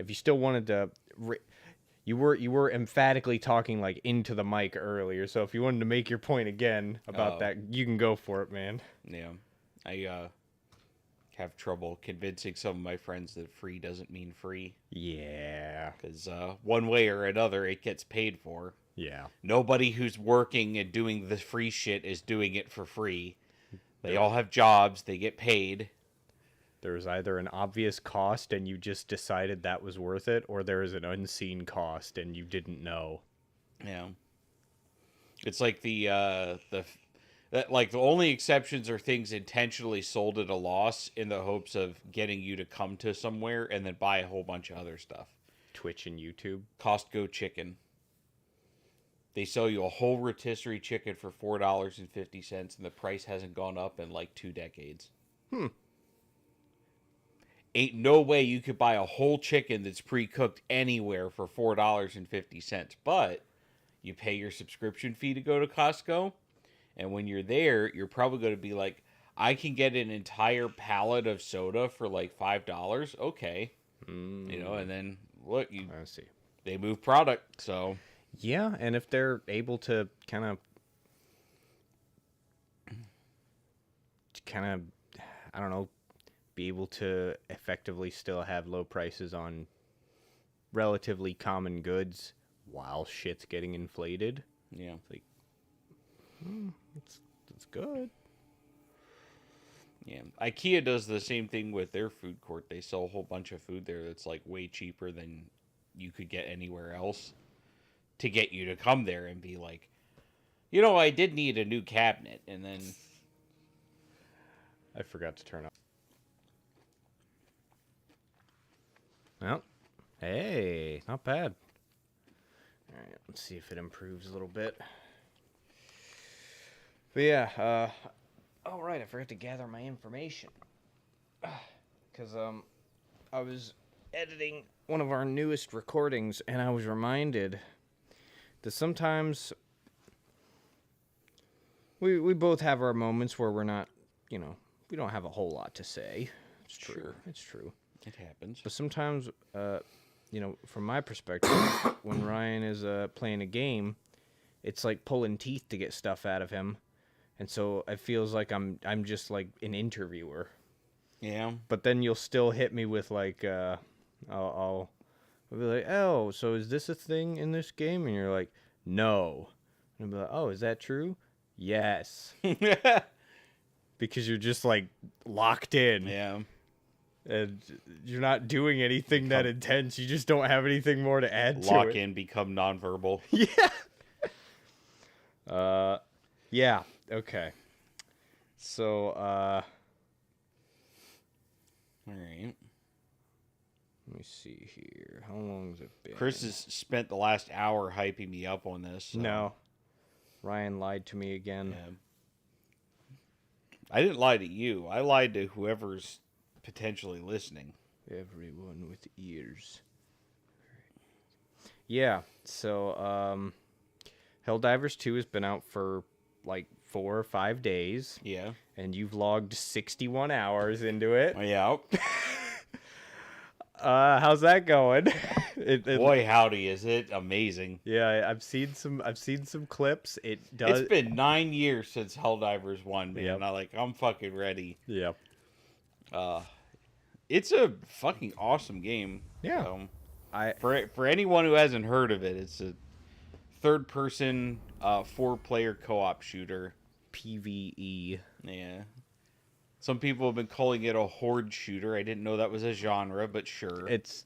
if you still wanted to, you were emphatically talking like into the mic earlier. So if you wanted to make your point again about that, you can go for it, man. Yeah, I have trouble convincing some of my friends that free doesn't mean free. Yeah. Because one way or another, it gets paid for. Yeah. Nobody who's working and doing the free shit is doing it for free. They all have jobs. They get paid. There's either an obvious cost and you just decided that was worth it, or there is an unseen cost and you didn't know. Yeah. It's like the only exceptions are things intentionally sold at a loss in the hopes of getting you to come to somewhere and then buy a whole bunch of other stuff. Twitch and YouTube. Costco chicken. They sell you a whole rotisserie chicken for $4.50, and the price hasn't gone up in like 2 decades. Ain't no way you could buy a whole chicken that's pre-cooked anywhere for $4.50. But you pay your subscription fee to go to Costco, and when you're there, you're probably going to be like, I can get an entire pallet of soda for like $5. Okay. You know, and then look, I see. They move product, so... Yeah, and if they're able to kind of, I don't know, be able to effectively still have low prices on relatively common goods while shit's getting inflated. Yeah. It's like, it's good. Yeah. IKEA does the same thing with their food court. They sell a whole bunch of food there that's like way cheaper than you could get anywhere else to get you to come there and be like, you know, I did need a new cabinet. And then I forgot to turn off. Well, hey, not bad. All right, let's see if it improves a little bit. But yeah, oh right, I forgot to gather my information. Because I was editing one of our newest recordings, and I was reminded that sometimes we both have our moments where we're not, you know, we don't have a whole lot to say. It's true. Sure. It's true. it happens. But sometimes, you know, from my perspective, when Ryan is playing a game, it's like pulling teeth to get stuff out of him. And so it feels like I'm just like an interviewer. Yeah. But then you'll still hit me with like, I'll be like, oh, so is this a thing in this game? And you're like, no. And I'll be like, oh, is that true? Yes. Because you're just like locked in. Yeah. And you're not doing anything that intense. You just don't have anything more to add to it. Lock in, become nonverbal. Yeah. Yeah. Okay. So, all right. Let me see here. How long has it been? Chris has spent the last hour hyping me up on this. So. No. Ryan lied to me again. Yeah. I didn't lie to you. I lied to whoever's potentially listening. Everyone with ears. Yeah. So, Helldivers 2 has been out for like 4 or 5 days. Yeah. And you've logged 61 hours into it. Yeah. How's that going? Boy, howdy, is it amazing. Yeah, I've seen some clips. It does. It's been 9 years since Helldivers 1, man. Yep. I'm fucking ready. Yeah. It's a fucking awesome game. Yeah. For anyone who hasn't heard of it, it's a third-person 4-player co-op shooter. PvE. Yeah. Some people have been calling it a horde shooter. I didn't know that was a genre, but sure. It's,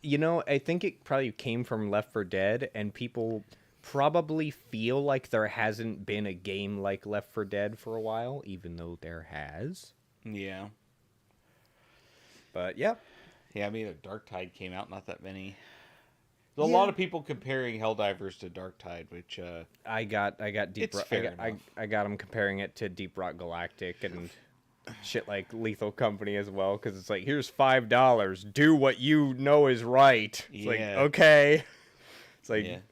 you know, I think it probably came from Left 4 Dead, and people probably feel like there hasn't been a game like Left 4 Dead for a while, even though there has. Yeah. But, yeah. Yeah, I mean, Dark Tide came out not that many. There's a lot of people comparing Helldivers to Dark Tide, which I got Deep Rock. I got them comparing it to Deep Rock Galactic and shit like Lethal Company as well, because it's like, here's $5, do what you know is right. It's like, okay. It's like,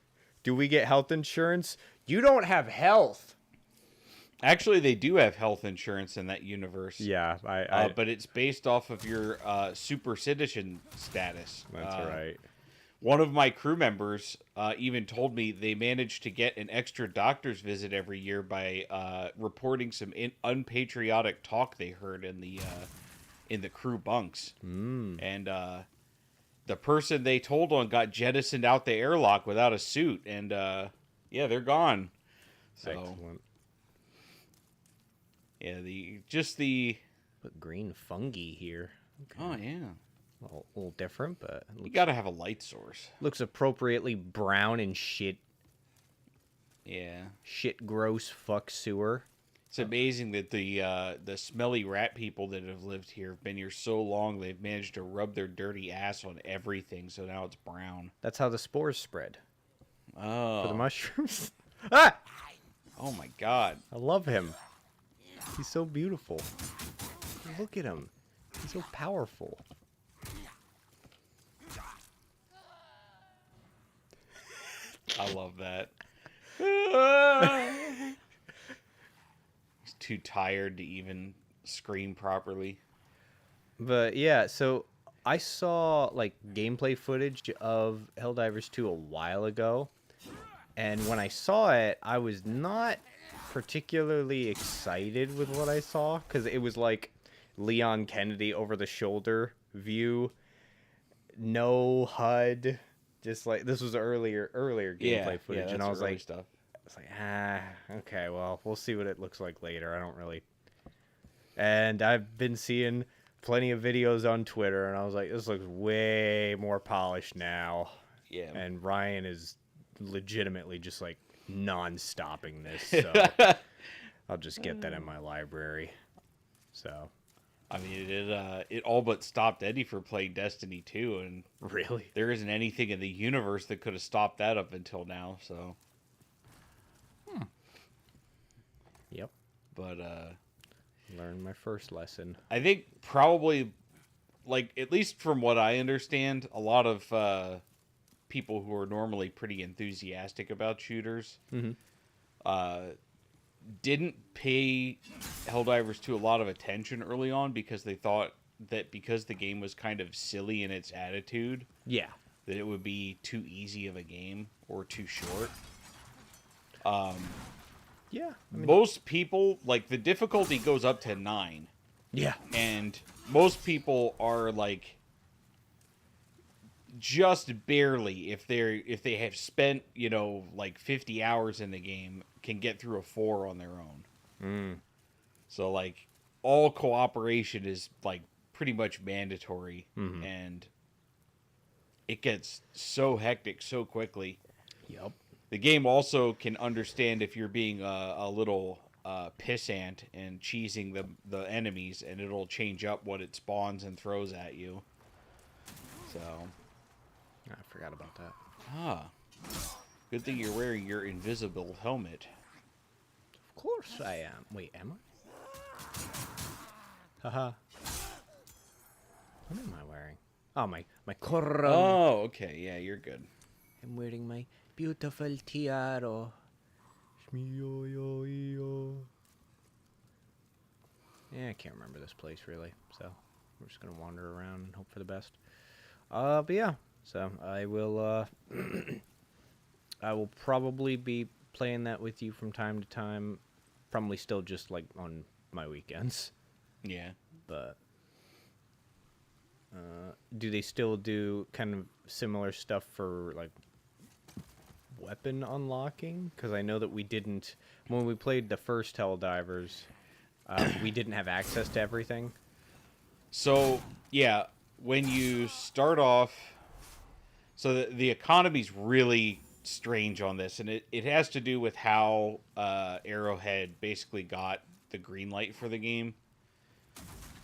do we get health insurance? You don't have health. Actually, they do have health insurance in that universe. Yeah, But it's based off of your super citizen status. that's right. One of my crew members even told me they managed to get an extra doctor's visit every year by reporting some unpatriotic talk they heard in the crew bunks. And the person they told on got jettisoned out the airlock without a suit, and yeah, they're gone. So, Excellent. yeah, the But green fungi here. Okay. oh yeah, A little different, but it you looks, gotta have a light source. looks appropriately brown and Yeah, shit gross fuck sewer. it's amazing that the smelly rat people that have lived here have been here so long. They've managed to rub their dirty ass on everything, so now it's brown. That's how the spores spread. For the Oh, mushrooms. Ah! oh my God! I love him. He's so beautiful. Look at him. He's so powerful. I love that. He's too tired to even scream properly. But yeah, so I saw like gameplay footage of Helldivers 2 a while ago. And when I saw it, I was not particularly excited with what I saw because it was like Leon Kennedy over the shoulder view, no HUD, just like this was earlier gameplay footage, and I was like, stuff. okay, well, we'll see what it looks like later. I don't really. And I've been seeing plenty of videos on Twitter, and I was like, this looks way more polished now. Yeah. And Ryan is legitimately just like non-stopping this, so I'll just get that in my library. So I mean, it all but stopped Eddie from playing Destiny 2, and really, there isn't anything in the universe that could have stopped that up until now. So, yep, but learned my first lesson. I think probably, like, at least from what I understand, a lot of people who are normally pretty enthusiastic about shooters didn't pay Helldivers 2 a lot of attention early on because they thought that because the game was kind of silly in its attitude, Yeah, that it would be too easy of a game or too short. yeah, I mean, Most people, like, the difficulty goes up to 9. yeah, And most people are like just barely, if they have spent, like 50 hours in the game, can get through a 4 on their own. So like all cooperation is like pretty much mandatory, and it gets so hectic so quickly. yep, The game also can understand if you're being a little pissant and cheesing the enemies, and it'll change up what it spawns and throws at you. So, I forgot about that. good thing you're wearing your invisible helmet. Of course I am. Wait, am I? Haha. What am I wearing? Oh, my corona. Oh, okay, yeah, you're good. I'm wearing my beautiful tiara. Yeah, I can't remember this place really, so we're just gonna wander around and hope for the best. But yeah, so I will I will probably be playing that with you from time to time. Probably still just like on my weekends. Yeah. But do they still do kind of similar stuff for like weapon unlocking? Because I know that we didn't when we played the first Helldivers. We didn't have access to everything. So, yeah, when you start off... So the economy's really strange on this, and it has to do with how Arrowhead basically got the green light for the game.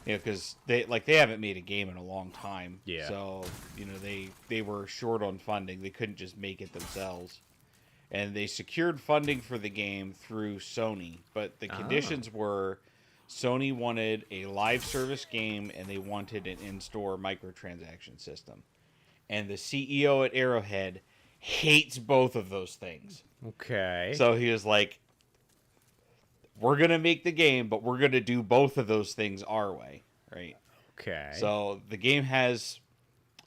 Because they haven't made a game in a long time. Yeah. So, they were short on funding. They couldn't just make it themselves. And they secured funding for the game through Sony. But the conditions were Sony wanted a live service game and they wanted an in-store microtransaction system. And the CEO at Arrowhead hates both of those things. Okay. So he was like, we're going to make the game, but we're going to do both of those things our way, right? Okay. So the game has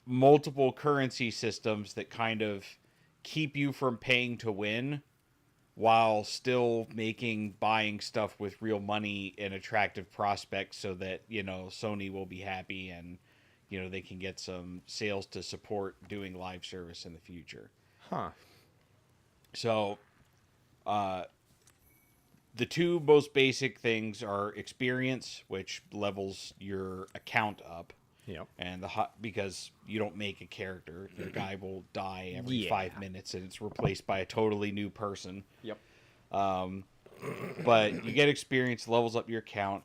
multiple currency systems that kind of keep you from paying to win while still making buying stuff with real money an attractive prospect so that, Sony will be happy and, they can get some sales to support doing live service in the future. Huh. So, the two most basic things are experience, which levels your account up. Yep. And because you don't make a character, your guy will die every 5 minutes, and it's replaced by a totally new person. Yep. But you get experience, levels up your account.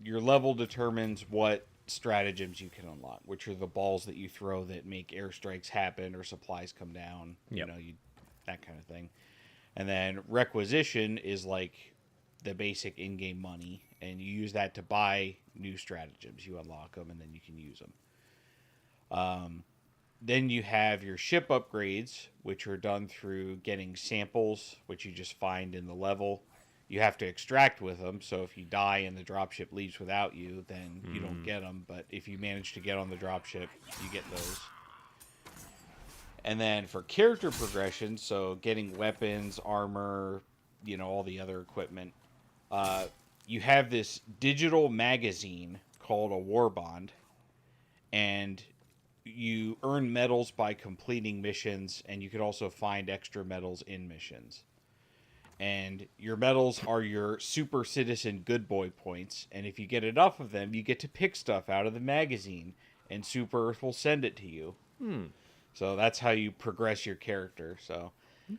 Your level determines what stratagems you can unlock, which are the balls that you throw that make airstrikes happen or supplies come down. Yep. That kind of thing. And then requisition is like the basic in-game money, and you use that to buy new stratagems. You unlock them, and then you can use them. Then you have your ship upgrades, which are done through getting samples, which you just find in the level. You have to extract with them, so if you die and the dropship leaves without you, then you don't get them. But if you manage to get on the dropship, you get those. And then for character progression, so getting weapons, armor, all the other equipment, you have this digital magazine called a war bond, and you earn medals by completing missions, and you can also find extra medals in missions. And your medals are your super citizen good boy points, and if you get enough of them, you get to pick stuff out of the magazine, and Super Earth will send it to you. So that's how you progress your character. So,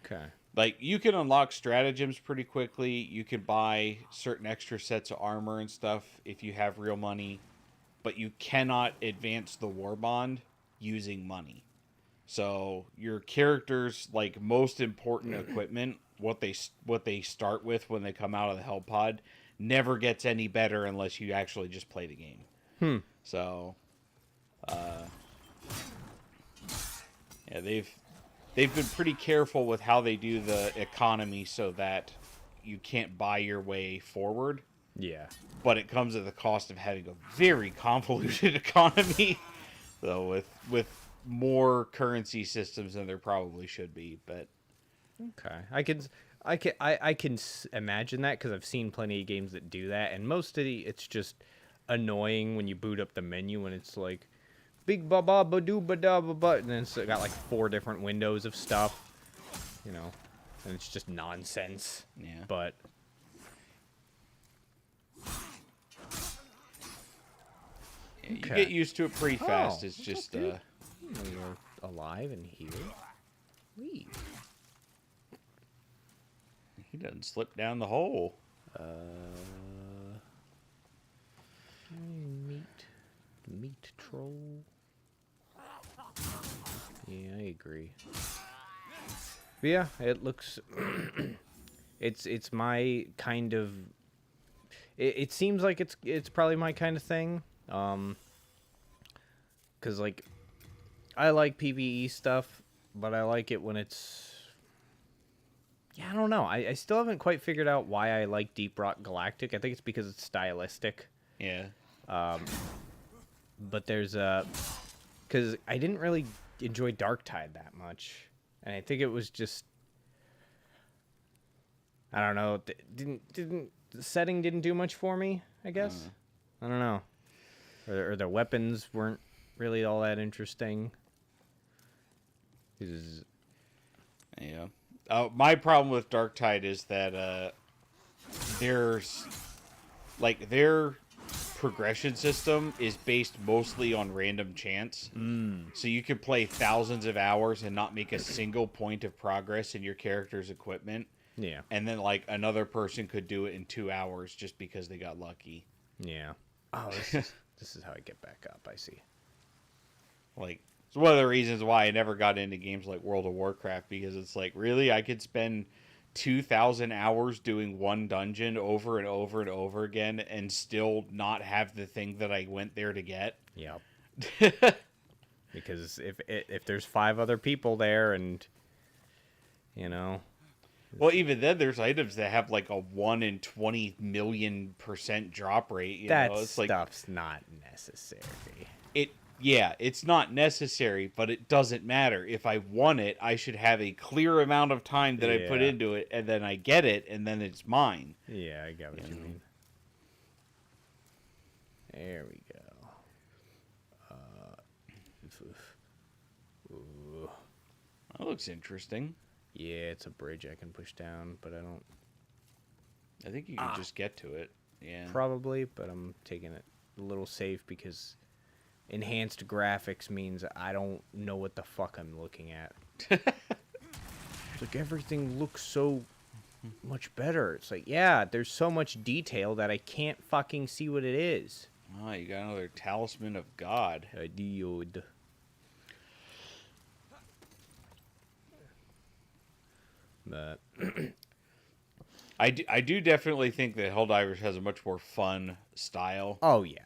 Okay. like, you can unlock stratagems pretty quickly. You can buy certain extra sets of armor and stuff if you have real money, but you cannot advance the war bond using money. So your character's like most important equipment, what they start with when they come out of the hell pod, never gets any better unless you actually just play the game. So, yeah, they've been pretty careful with how they do the economy so that you can't buy your way forward. Yeah. But it comes at the cost of having a very convoluted economy, though, with more currency systems than there probably should be. But Okay. I can imagine that because I've seen plenty of games that do that, and most of it's just annoying when you boot up the menu and it's like big ba ba ba doo ba da ba ba, and then it's got like 4 different windows of stuff, and it's just nonsense. yeah, But you get used to it pretty fast. It's what's up, just dude? You're alive in here. Leave. he doesn't slip down the hole. Meat troll. Yeah, I agree. But yeah, it looks. it's my kind of. It seems like it's probably my kind of thing. 'Cause like, I like PvE stuff, but I like it when it's. Yeah, I don't know. I still haven't quite figured out why I like Deep Rock Galactic. I think it's because it's stylistic. Yeah, But there's because I didn't really enjoy Darktide that much, and I think it was just I don't know. Didn't the setting didn't do much for me, I guess. I don't know. Or the weapons weren't really all that interesting. yeah. My problem with Darktide is that there's like their progression system is based mostly on random chance. So you could play thousands of hours and not make a single point of progress in your character's equipment. Yeah. And then like another person could do it in 2 hours just because they got lucky. Yeah. Oh, this is how I get back up. I see. Like, it's one of the reasons why I never got into games like World of Warcraft, because it's like, really, I could spend 2,000 hours doing one dungeon over and over and over again and still not have the thing that I went there to get. Yep. Because if there's 5 other people there, and Well, even then, there's items that have like a 1 in 20 million% drop rate. You That know, it's like stuff's not necessary. it. Yeah, it's not necessary, but it doesn't matter. If I want it, I should have a clear amount of time that I put Yeah. into it, and then I get it, and then it's mine. Yeah, I get what you mean. There we go. Ooh. That looks interesting. Yeah, it's a bridge I can push down, but I don't. I think you can just get to it. Yeah. Probably, but I'm taking it a little safe because enhanced graphics means I don't know what the fuck I'm looking at. It's like everything looks so much better. It's like, yeah, there's so much detail that I can't fucking see what it is. Oh, you got another Talisman of God. A diode. But I do definitely think that Helldivers has a much more fun style. oh yeah.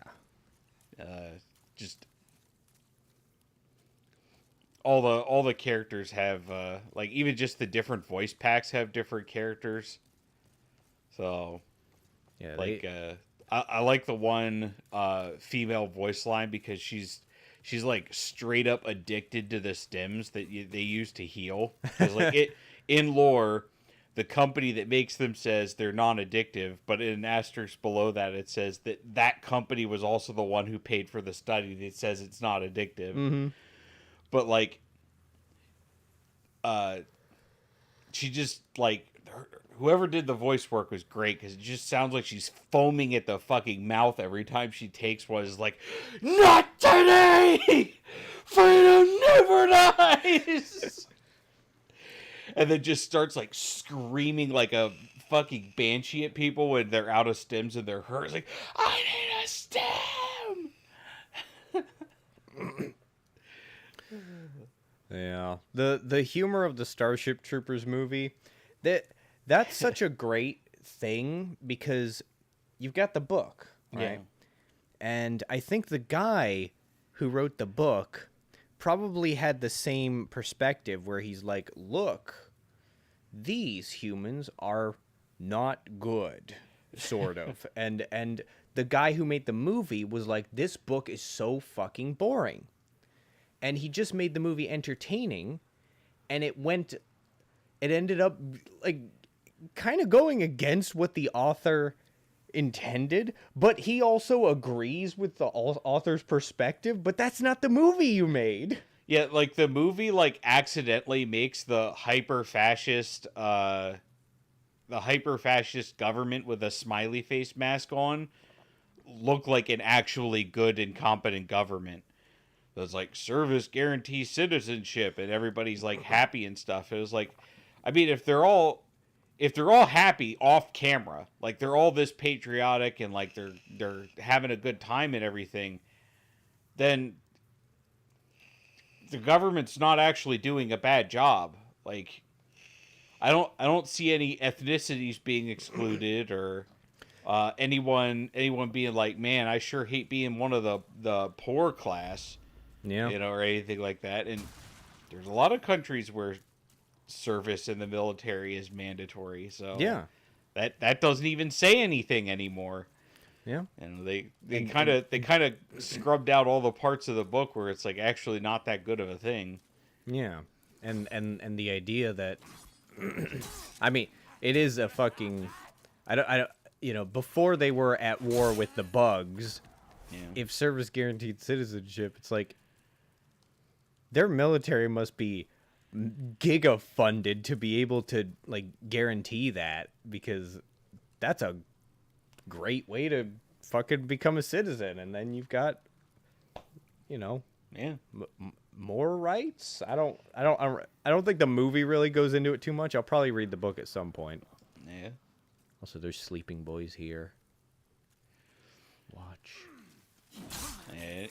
Just all the characters have like even just the different voice packs have different characters. So Yeah, like I like the one female voice line because she's like straight up addicted to the stems that they use to heal. 'Cause like it in lore, the company that makes them says they're non-addictive, but in an asterisk below that it says that that company was also the one who paid for the study that says it's not addictive. mm-hmm. But like she just like whoever did the voice work was great because it just sounds like she's foaming at the fucking mouth every time she takes one. It's like, not today! Freedom never dies! And then just starts like screaming like a fucking banshee at people when they're out of stems and they're hurt. It's like, I need a stem! Yeah. The humor of the Starship Troopers movie, that's such a great thing because you've got the book, right? Yeah. And I think the guy who wrote the book probably had the same perspective where he's like, look, these humans are not good, sort of. and the guy who made the movie was like, this book is so fucking boring. And he just made the movie entertaining, and it ended up like kind of going against what the author intended, but he also agrees with the author's perspective, but that's not the movie you made. Yeah, like the movie like accidentally makes the hyper fascist government with a smiley face mask on look like an actually good and competent government. It's like service guarantees citizenship and everybody's like happy and stuff. It was like, I mean, if they're all happy off camera, like they're all this patriotic and like they're having a good time and everything, then the government's not actually doing a bad job. Like, I don't see any ethnicities being excluded or anyone being like, man, I sure hate being one of the poor class. Yeah. You know, or anything like that. And there's a lot of countries where service in the military is mandatory. So Yeah. that doesn't even say anything anymore. Yeah. And they kind of scrubbed out all the parts of the book where it's like actually not that good of a thing. Yeah. And the idea that I mean, it is a fucking I don't you know, before they were at war with the bugs, Yeah. if service guaranteed citizenship, it's like their military must be giga funded to be able to like guarantee that, because that's a great way to fucking become a citizen, and then you've got, you know, Yeah. more rights. I don't think the movie really goes into it too much. I'll probably read the book at some point. Yeah. Also, there's sleeping boys here. Watch.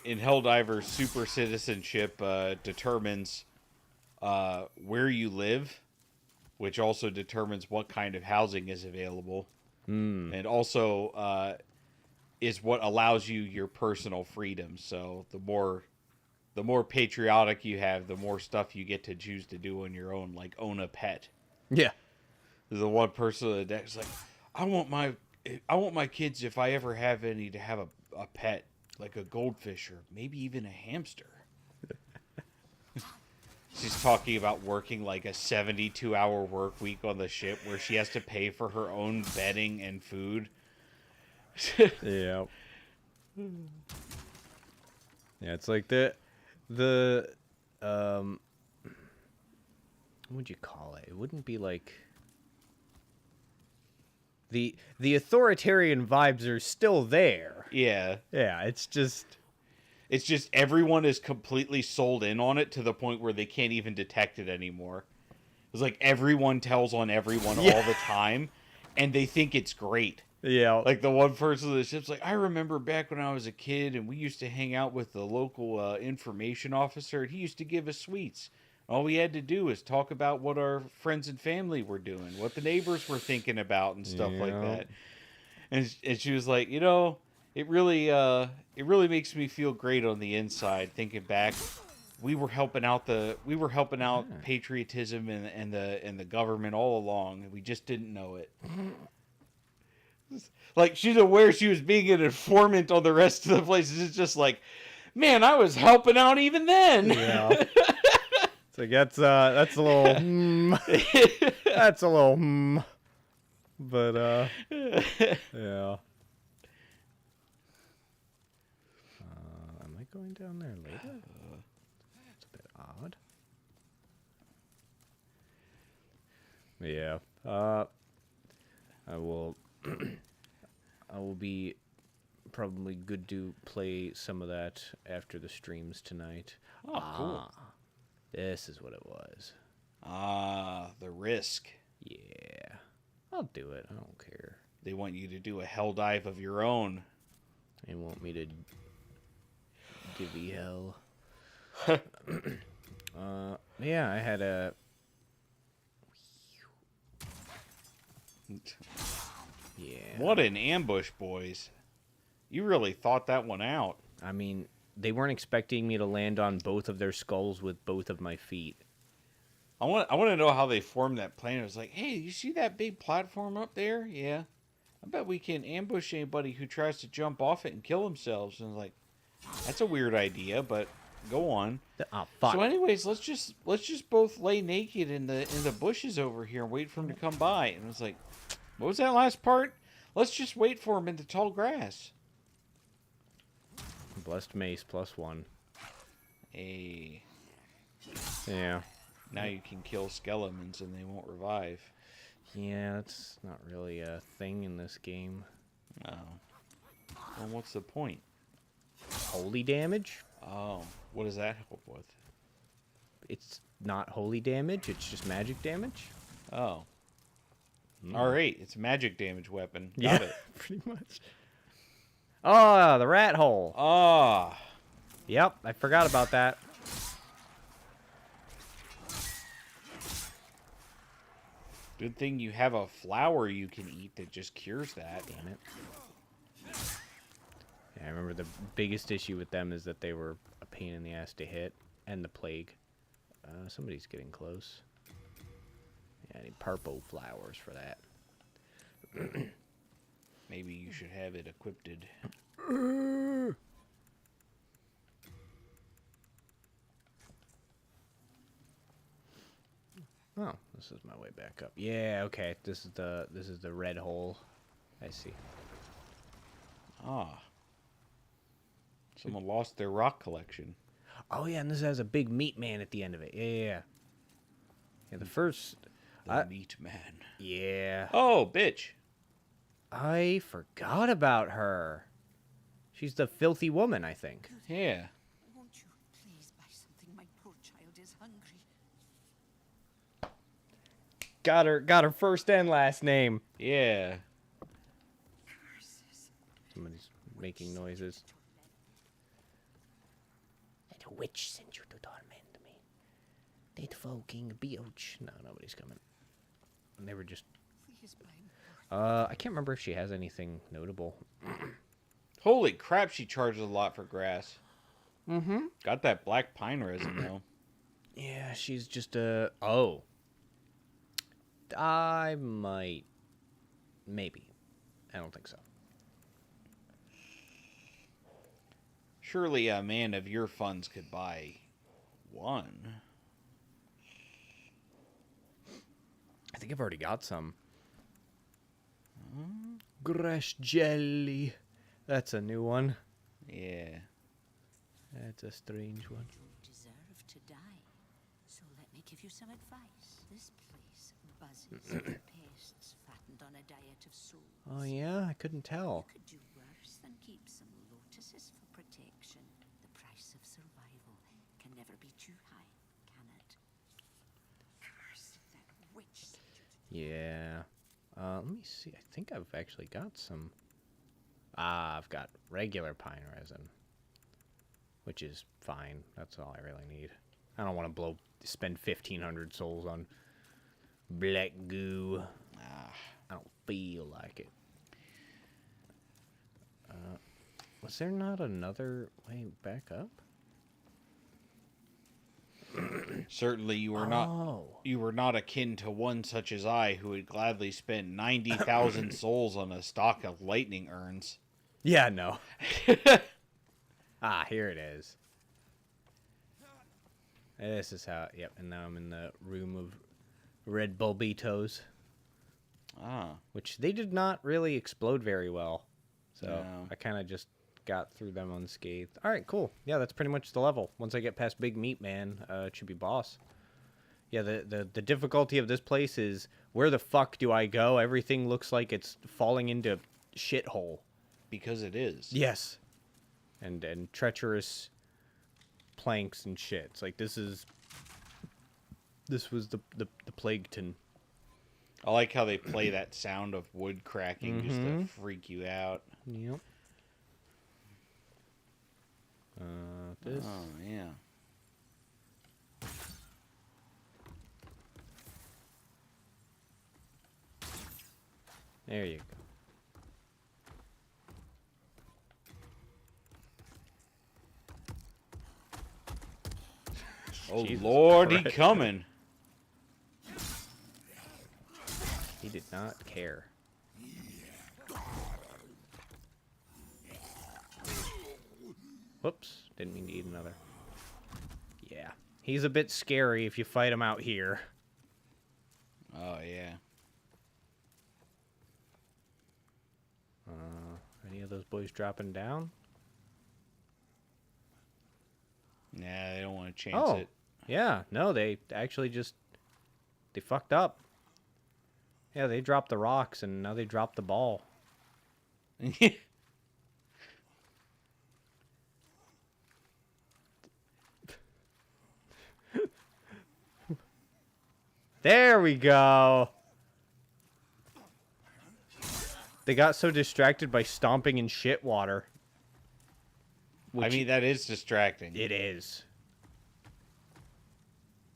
In Helldivers, super citizenship determines where you live, which also determines what kind of housing is available, and also is what allows you your personal freedom. So the more patriotic you have, the more stuff you get to choose to do on your own, like own a pet. Yeah. The one person on the deck is like, I want my kids, if I ever have any, to have a pet like a goldfish or maybe even a hamster. She's talking about working like a 72-hour work week on the ship where she has to pay for her own bedding and food. Yeah. Yeah, it's like what would you call it? It wouldn't be like the authoritarian vibes are still there. Yeah. Yeah, it's just Everyone is completely sold in on it to the point where they can't even detect it anymore. It's like everyone tells on everyone all the time, and they think it's great. yeah. Like the one person on the ship's like, I remember back when I was a kid and we used to hang out with the local information officer, and he used to give us sweets. All we had to do was talk about what our friends and family were doing, what the neighbors were thinking about, and stuff like that. And she was like, it really makes me feel great on the inside thinking back. We were helping out patriotism and the government all along, and we just didn't know it. Like, she's aware she was being an informant on the rest of the places. It's just like, man, I was helping out even then. Yeah. It's like that's a little that's a little but yeah. Am I going down there later? It's a bit odd. Yeah. I will I will be probably good to play some of that after the streams tonight. Oh, cool. This is what it was. The Risk. Yeah. I'll do it. I don't care. They want you to do a hell dive of your own. They want me to divvy hell. Yeah, I had a... Yeah. What an ambush, boys. You really thought that one out. I mean, they weren't expecting me to land on both of their skulls with both of my feet. I want to know how they formed that plan. It was like, hey, you see that big platform up there? Yeah. I bet we can ambush anybody who tries to jump off it and kill themselves. And I was like, that's a weird idea, but go on. Oh, fuck. So anyways, let's just both lay naked in the bushes over here and wait for him to come by. And I was like, what was that last part? Let's just wait for him in the tall grass. Blessed mace +1. Hey. Yeah. Now you can kill skeletons and they won't revive. Yeah, that's not really a thing in this game. Oh. Well, what's the point? Holy damage? Oh. What does that help with? It's not holy damage, it's just magic damage. Oh. Alright, it's a magic damage weapon. Got Yeah, it. pretty much. Oh, the rat hole. Ah. Yep, I forgot about that. Good thing you have a flower you can eat that just cures that. Damn it. Yeah, I remember the biggest issue with them is that they were a pain in the ass to hit. And the plague. Somebody's getting close. Yeah, I need purple flowers for that. Maybe you should have it equipped. Oh, this is my way back up. Yeah, okay. This is the red hole. I see. Ah. Someone lost their rock collection. Oh yeah, and this has a big meat man at the end of it. Yeah. Yeah, the first The meat man. Yeah. Oh, bitch. I forgot about her. She's the filthy woman, I think. Yeah. Won't you please buy something? My poor child is hungry. Got her first and last name. Yeah. Curses. Somebody's making noises. The witch sent you to torment me. That fucking bitch. No, nobody's coming. And they were just... Please buy more. I can't remember if she has anything notable. Holy crap, she charges a lot for grass. Mm-hmm. Got that black pine resin, though. Yeah, she's just a... Oh. I might. Maybe. I don't think so. Surely a man of your funds could buy one. I think I've already got some. Grass jelly. That's a new one. Yeah. That's a strange one. You deserve to die. So let me give you some advice. This place buzzes with pests fattened on a diet of souls. Oh yeah, I couldn't tell. You could do worse than keep some lotuses for protection. The price of survival can never be too high, can it? Curse that witch sent you to Yeah. Let me see. I think I've actually got some. I've got regular pine resin, which is fine. That's all I really need. I don't want to spend 1,500 souls on black goo. I don't feel like it. Was there not another way back up? Certainly you were not akin to one such as I who would gladly spend 90,000 souls on a stock of lightning urns. Yeah, no. Here it is. This is how, yep, and now I'm in the room of red bulbitos. Which they did not really explode very well. So No. I kind of just got through them unscathed. All right, cool. Yeah, that's pretty much the level. Once I get past Big Meat Man, it should be boss. Yeah, the difficulty of this place is, where the fuck do I go? Everything looks like it's falling into shithole. Because it is. Yes. And treacherous planks and shit. It's like this was the Plagueton. I like how they play that sound of wood cracking just to freak you out. Yep. This. Oh, yeah. There you go. Oh, Jesus Lord, he Christ. coming. He did not care. Whoops. Didn't mean to eat another. Yeah. He's a bit scary if you fight him out here. Oh, yeah. Any of those boys dropping down? Nah, they don't want to chance it. Yeah. No, they actually just... They fucked up. Yeah, they dropped the rocks, and now they dropped the ball. There we go. They got so distracted by stomping in shit water. I mean, that is distracting. It is.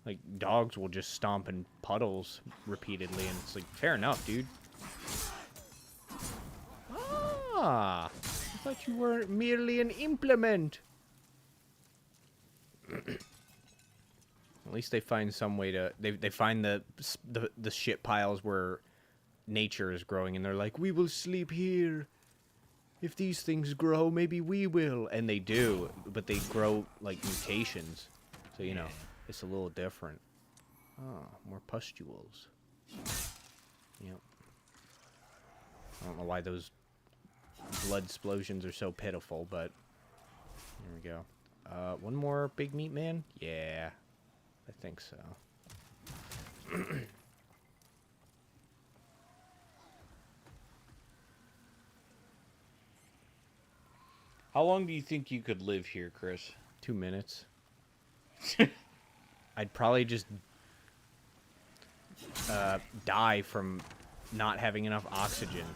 Like, dogs will just stomp in puddles repeatedly, and it's like, fair enough, dude. I thought you were merely an implement. At least they find some way to... They find the shit piles where nature is growing, and they're like, we will sleep here. If these things grow, maybe we will. And they do, but they grow, like, mutations. So, you know, it's a little different. Oh, more pustules. Yep. I don't know why those blood explosions are so pitiful, but... Here we go. One more Big Meat Man? Yeah. I think so. How long do you think you could live here, Chris? 2 minutes. I'd probably just die from not having enough oxygen.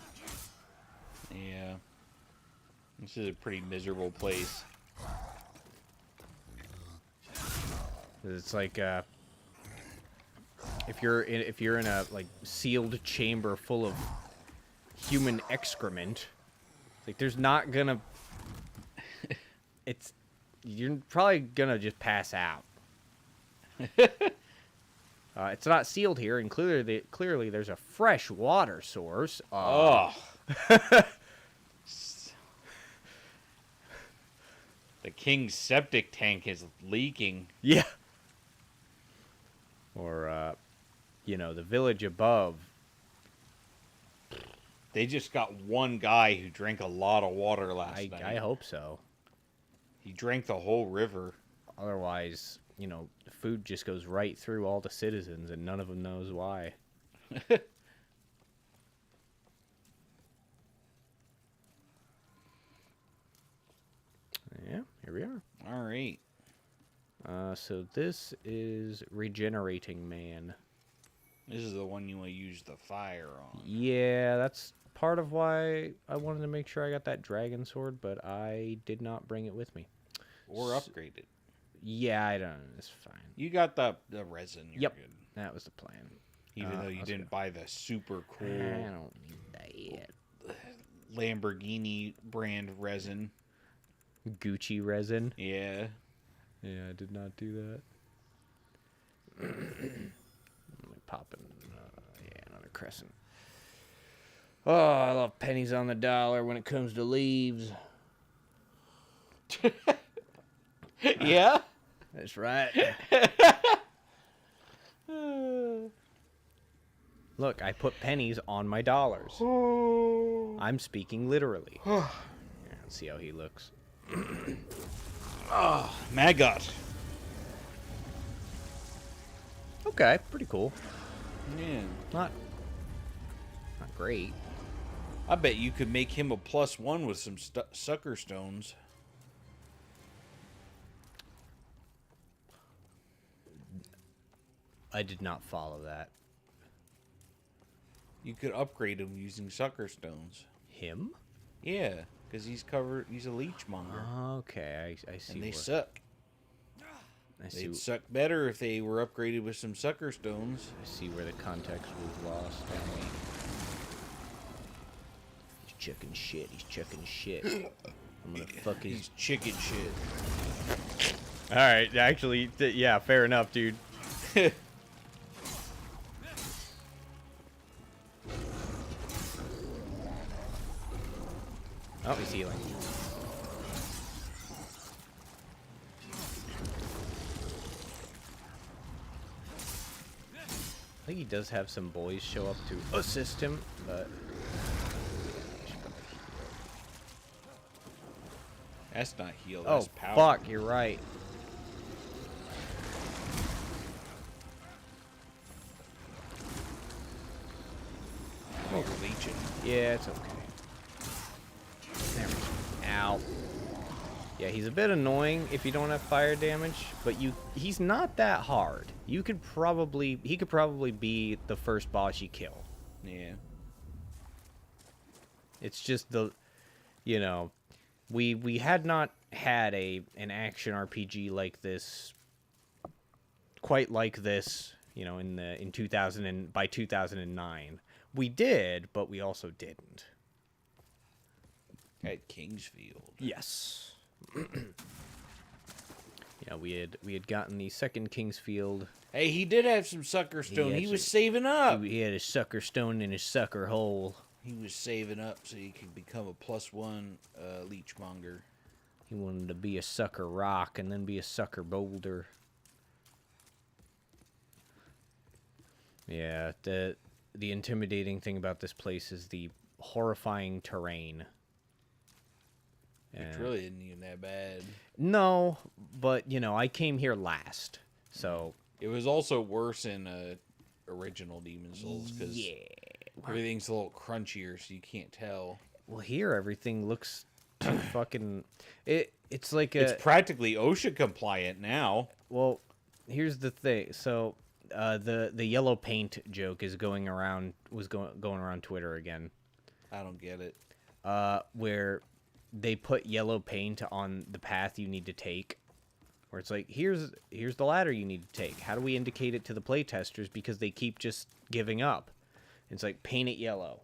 Yeah. This is a pretty miserable place. It's like if you're in a like sealed chamber full of human excrement, like there's not gonna. You're probably gonna just pass out. It's not sealed here, and clearly there's a fresh water source. Oh. The king's septic tank is leaking. Yeah. Or, the village above. They just got one guy who drank a lot of water last night. I hope so. He drank the whole river. Otherwise, food just goes right through all the citizens, and none of them knows why. Yeah, here we are. All right. So this is Regenerating Man. This is the one you want to use the fire on. Yeah, that's part of why I wanted to make sure I got that dragon sword, but I did not bring it with me. Or upgrade it. Yeah, I don't know. It's fine. You got the resin. You're Yep. good. That was the plan. Even though you didn't buy the super I cool don't need that yet. Lamborghini brand resin. Gucci resin. Yeah. Yeah, I did not do that. Let me pop in. Another crescent. Oh, I love pennies on the dollar when it comes to leaves. Yeah? That's right. Look, I put pennies on my dollars. I'm speaking literally. Here, let's see how he looks. Oh, Maggot. Okay, pretty cool. Yeah. Not great. I bet you could make him a +1 with some sucker stones. I did not follow that. You could upgrade him using sucker stones. Him? Yeah, because he's a leech monger. Okay, I see. And they suck. I see. They'd suck better if they were upgraded with some sucker stones. I see where the context was lost. He's chucking shit. He's chucking shit. I'm gonna fuck his. He's chicken shit. All right, actually, yeah, fair enough, dude. Oh, he's healing. I think he does have some boys show up to assist him, but... That's not heal, Oh, that's power. fuck, you're right. Oh, you're leeching. Yeah, it's okay. There we go. Ow. Yeah, he's a bit annoying if you don't have fire damage, but he's not that hard. He could probably be the first boss you kill. Yeah. It's just we had not had an action RPG like this, quite like this, in 2000 and by 2009. We did, but we also didn't. At Kingsfield. Yes. Yeah, we had gotten the second Kingsfield. Hey, he did have some sucker stone. He was saving up. He had his sucker stone in his sucker hole. He was saving up so he could become a +1 leechmonger. He wanted to be a sucker rock and then be a sucker boulder. Yeah, the intimidating thing about this place is the horrifying terrain. Which really isn't even that bad. No, but I came here last, so It was also worse in original Demon Souls because everything's a little crunchier, so you can't tell. Well, here everything looks too fucking. It's like it's practically OSHA compliant now. Well, here's the thing. So, the yellow paint joke is going around Twitter again. I don't get it. Where they put yellow paint on the path you need to take. Where it's like, here's the ladder you need to take. How do we indicate it to the playtesters because they keep just giving up? It's like, paint it yellow.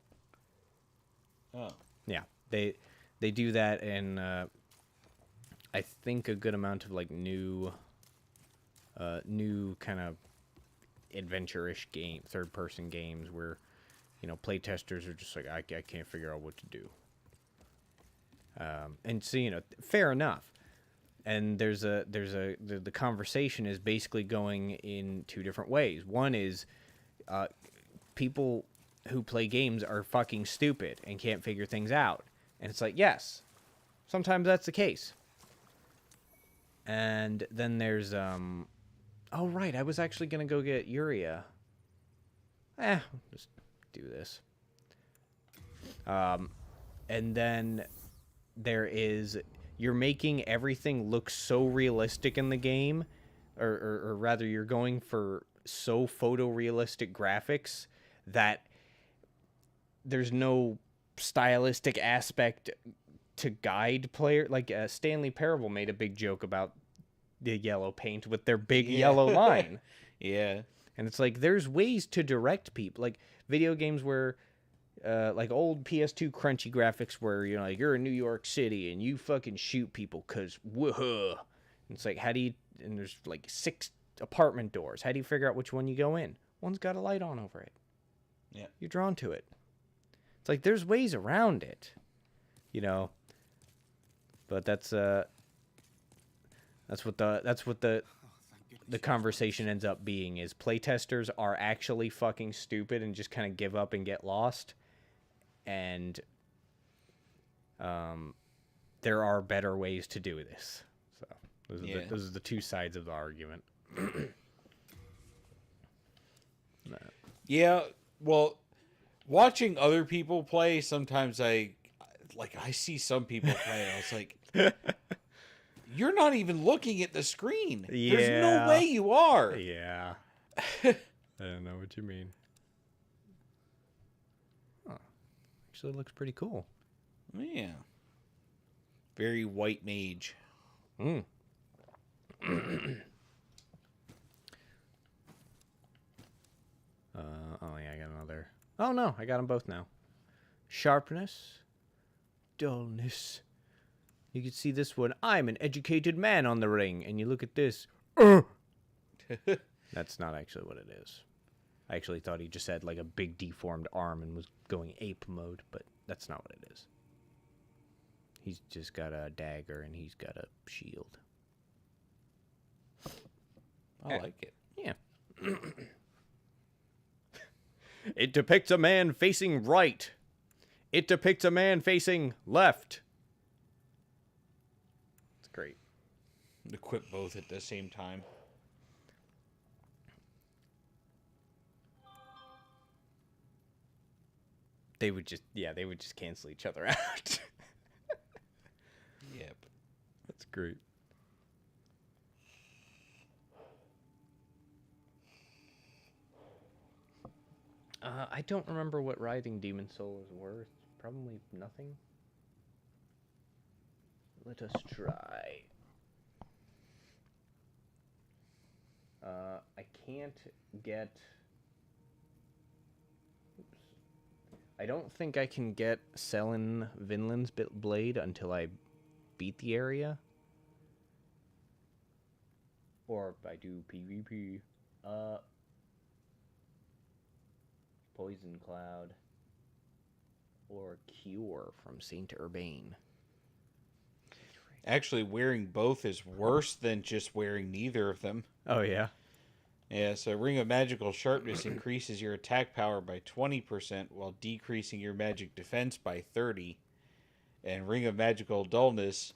Oh. Yeah, they do that, and I think a good amount of like new kind of adventure-ish game, third-person games where, you know, playtesters are just like, I can't figure out what to do. And so, you know, fair enough. And the conversation is basically going in two different ways. One is people who play games are fucking stupid and can't figure things out. And it's like, yes, sometimes that's the case. And then there's, oh, right, I was actually going to go get Urea. Just do this. And then there is, you're making everything look so realistic in the game, or rather, you're going for so photorealistic graphics that there's no stylistic aspect to guide player. Like Stanley Parable made a big joke about the yellow paint with their big yellow line. Yeah. And it's like, there's ways to direct people. Like video games where, like old PS2 crunchy graphics where, you know, like you're in New York City and you fucking shoot people because woohoo. And it's like, how do you, and there's like 6 apartment doors. How do you figure out which one you go in? One's got a light on over it. Yeah. You're drawn to it. It's like, there's ways around it, you know, but that's what the conversation ends up being is playtesters are actually fucking stupid and just kind of give up and get lost. And there are better ways to do this. So those are the two sides of the argument. Yeah, well, watching other people play, sometimes I see some people play and I was like, you're not even looking at the screen. Yeah. There's no way you are. Yeah. I don't know what you mean. Huh. Actually looks pretty cool. Yeah. Very white mage. Mm. Oh yeah, I got another. Oh no, I got them both now. Sharpness, dullness. You can see this one. I'm an educated man on the ring, and you look at this. That's not actually what it is. I actually thought he just had like a big deformed arm and was going ape mode, but that's not what it is. He's just got a dagger and he's got a shield. I like it. Yeah. It depicts a man facing right. It depicts a man facing left. It's great. Equip both at the same time. They would just cancel each other out. Yep. That's great. I don't remember what Writhing Demon Soul is worth. Probably nothing. Let us try. I can't get... Oops. I don't think I can get Selin Vinland's blade until I beat the area. Or I do PvP. Poison Cloud, or Cure from Saint Urbain. Actually, wearing both is worse than just wearing neither of them. Oh, yeah? Yeah, so Ring of Magical Sharpness increases your attack power by 20% while decreasing your magic defense by 30%. And Ring of Magical Dullness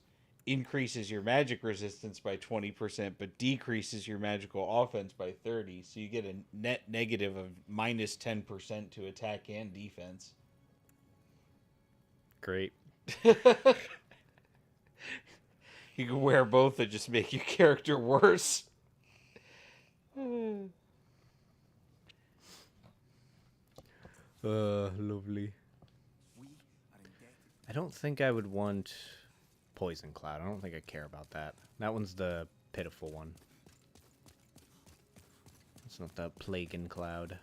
increases your magic resistance by 20%, but decreases your magical offense by 30%. So you get a net negative of minus 10% to attack and defense. Great. You can wear both and just make your character worse. Lovely. I don't think I would want Poison Cloud. I don't think I care about that. That one's the pitiful one. It's not the Plaguein Cloud.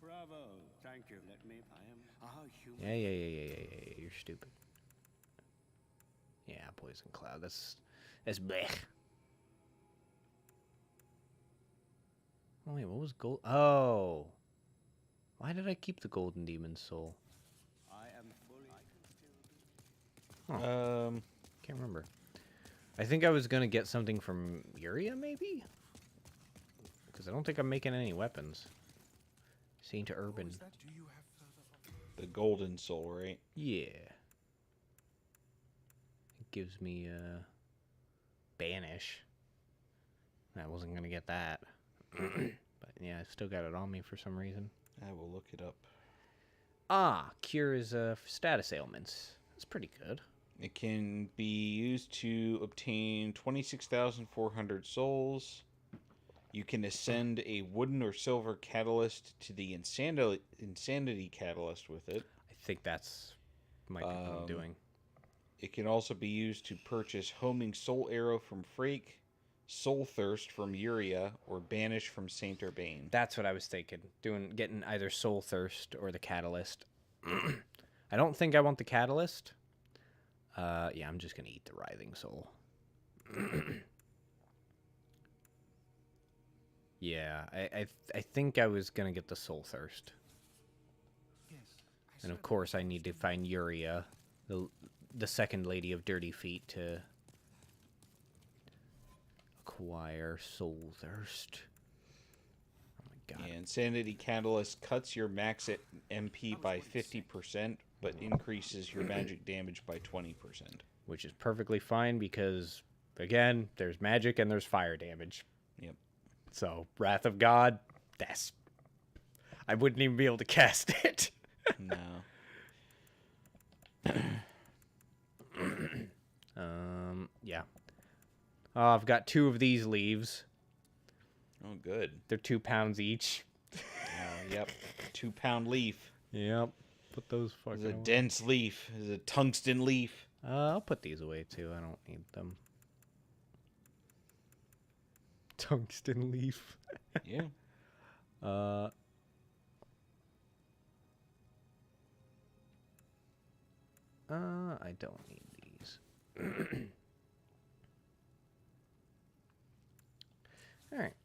Bravo. Thank you. Let me. I am a human. Yeah. You're stupid. Yeah, poison cloud. That's blech. Oh wait, what was gold? Oh, why did I keep the golden demon soul? I am fully. Can't remember. I think I was gonna get something from Uria, maybe, because I don't think I'm making any weapons. Saint Urban. The golden soul, right? Yeah. It gives me banish. I wasn't gonna get that. But yeah, I still got it on me for some reason. I will look it up. Ah, cures status ailments. That's pretty good. It can be used to obtain 26,400 souls. You can ascend a wooden or silver catalyst to the insanity catalyst with it. I think that's might be what I'm doing. It can also be used to purchase homing soul arrow from Frake, soul thirst from Uria, or banish from Saint Urbain. That's what I was thinking. Getting either soul thirst or the catalyst. I don't think I want the catalyst. Yeah, I'm just gonna eat the writhing soul. Yeah, I think I was gonna get the soul thirst. And of course, I need to find Uria, the second lady of dirty feet, to acquire soul thirst. Oh my god! Yeah, insanity catalyst cuts your max MP by 50%, but increases your magic damage by 20%. Which is perfectly fine because, again, there's magic and there's fire damage. Yep. So, Wrath of God, I wouldn't even be able to cast it. No. Yeah. Oh, I've got 2 of these leaves. Oh, good. They're 2 pounds each. Yep. 2-pound leaf. Yep. Put those fucking It's a away. dense leaf. It's a tungsten leaf. I'll put these away too. I don't need them. Tungsten leaf. Yeah. I don't need these. All right.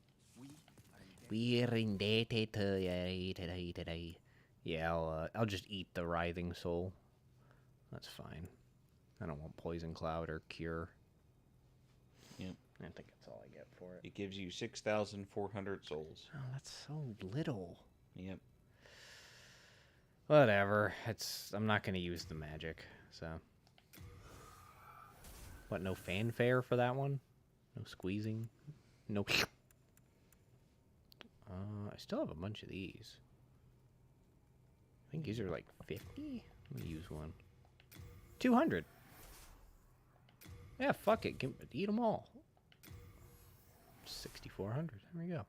We're indebted to you today. Yeah, I'll just eat the writhing soul. That's fine. I don't want poison cloud or cure. Yep. I think that's all I get for it. It gives you 6,400 souls. Oh, that's so little. Yep. Whatever. I'm not gonna use the magic, so. What, no fanfare for that one? No squeezing? No. I still have a bunch of these. I think these are like 50? Let me use one. 200. Yeah, fuck it. Eat them all. 6,400. There we go.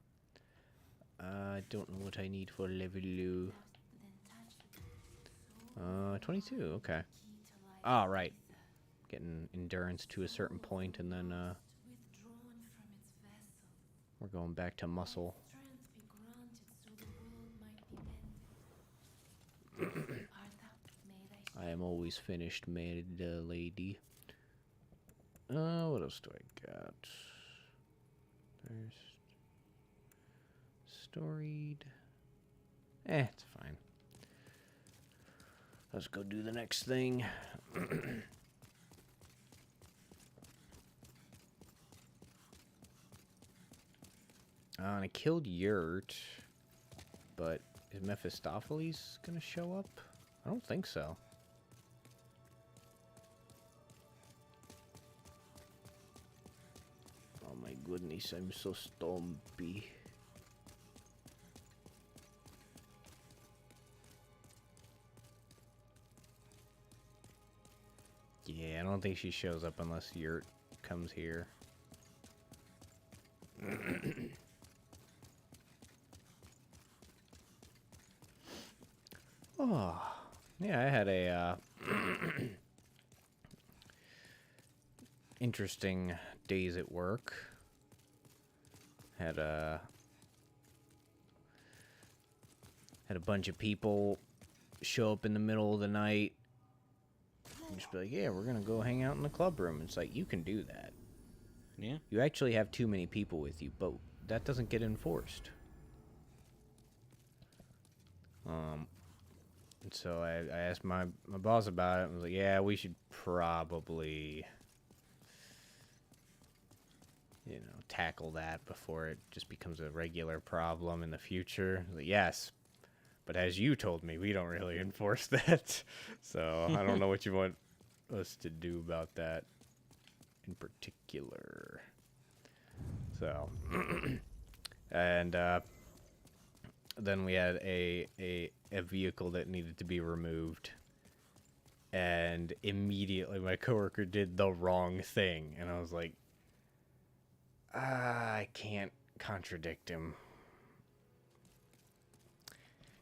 I don't know what I need for level 22. Okay. Ah, right. Getting endurance to a certain point, and then we're going back to muscle. I am always finished, maid lady. What else do I got? There's storied. It's fine. Let's go do the next thing. And I killed Yurt, but is Mephistopheles gonna show up? I don't think so. Oh my goodness, I'm so stompy. Yeah, I don't think she shows up unless Yurt comes here. Oh, yeah, I had a interesting days at work. Had a bunch of people show up in the middle of the night You just be like, yeah, we're gonna go hang out in the club room. It's like, you can do that. Yeah. You actually have too many people with you, but that doesn't get enforced. And so I asked my boss about it, and was like, yeah, we should probably, tackle that before it just becomes a regular problem in the future. I was like, yes, but as you told me, we don't really enforce that. So I don't know what you want us to do about that in particular. So, and then we had a vehicle that needed to be removed, and immediately my coworker did the wrong thing, and I was like, I can't contradict him,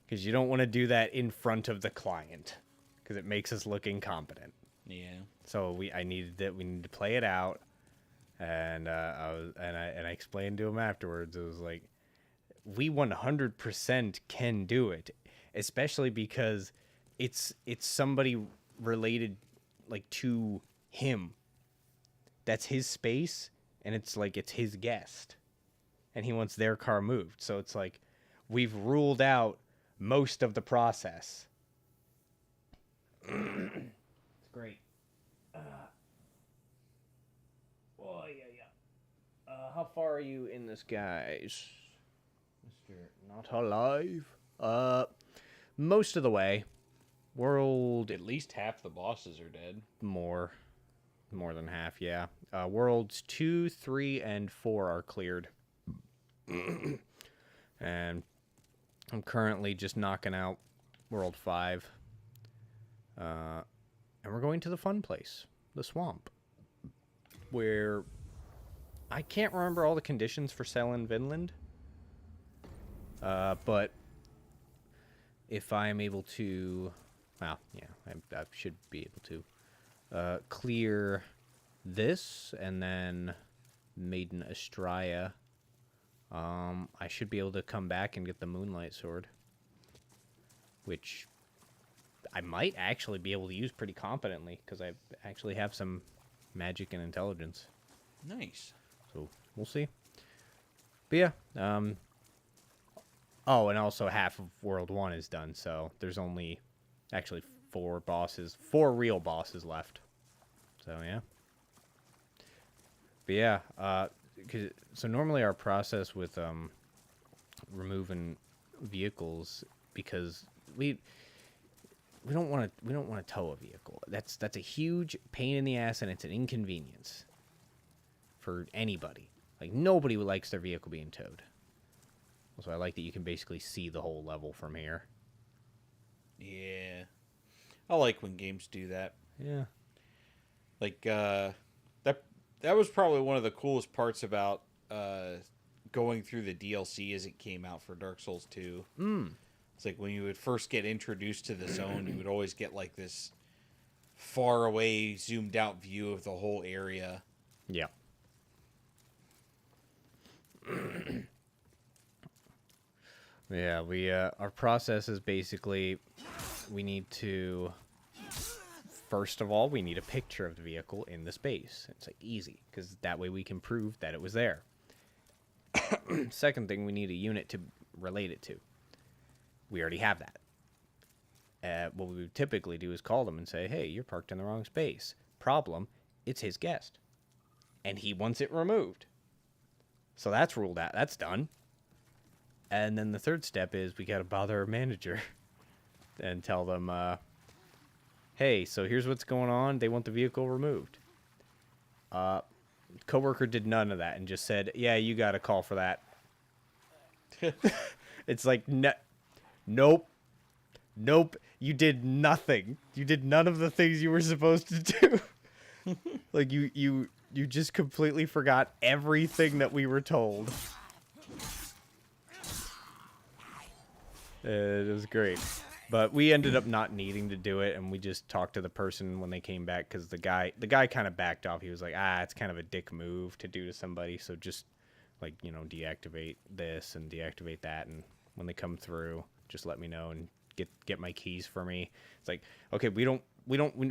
because you don't want to do that in front of the client, because it makes us look incompetent. Yeah. So we needed to play it out, and I explained to him afterwards. It was like, we 100% can do it, especially because it's somebody related, like, to him. That's his space, and it's like it's his guest, and he wants their car moved. So it's like we've ruled out most of the process. It's great. Oh yeah. How far are you in this, guys? Mr. Not Alive. Most of the way. World At least half the bosses are dead. more than half, yeah. Worlds 2, 3, and 4 are cleared. And I'm currently just knocking out World 5. And we're going to the fun place, the swamp, where I can't remember all the conditions for selling Vinland. But if I am able to, well, yeah, I should be able to clear this and then maiden astrea, I should be able to come back and get the moonlight sword, which I might actually be able to use pretty competently because I actually have some magic and intelligence. Nice. So we'll see. But yeah, oh, and also half of World 1 is done, so there's only actually 4 real bosses left. So yeah. But yeah, so normally our process with removing vehicles, because we don't want to tow a vehicle. That's a huge pain in the ass, and it's an inconvenience for anybody. Like, nobody likes their vehicle being towed. So I like that you can basically see the whole level from here. Yeah. I like when games do that. Yeah. Like, that was probably one of the coolest parts about going through the DLC as it came out for Dark Souls 2. It's like when you would first get introduced to the zone, you would always get like this far away, zoomed out view of the whole area. Yeah. Yeah, our process is basically, we need to, first of all, we need a picture of the vehicle in the space. It's like easy, because that way we can prove that it was there. Second thing, we need a unit to relate it to. We already have that. What we would typically do is call them and say, hey, you're parked in the wrong space. Problem, it's his guest, and he wants it removed. So that's ruled out. That's done. And then the third step is we got to bother our manager and tell them, hey, so here's what's going on. They want the vehicle removed. Coworker did none of that and just said, yeah, you got a call for that. It's like, nope. You did nothing. You did none of the things you were supposed to do. Like, you just completely forgot everything that we were told. It was great. But we ended up not needing to do it, and we just talked to the person when they came back, because the guy kind of backed off. He was like, it's kind of a dick move to do to somebody, so just, like, deactivate this and deactivate that, and when they come through, just let me know and get my keys for me. It's like, okay, we don't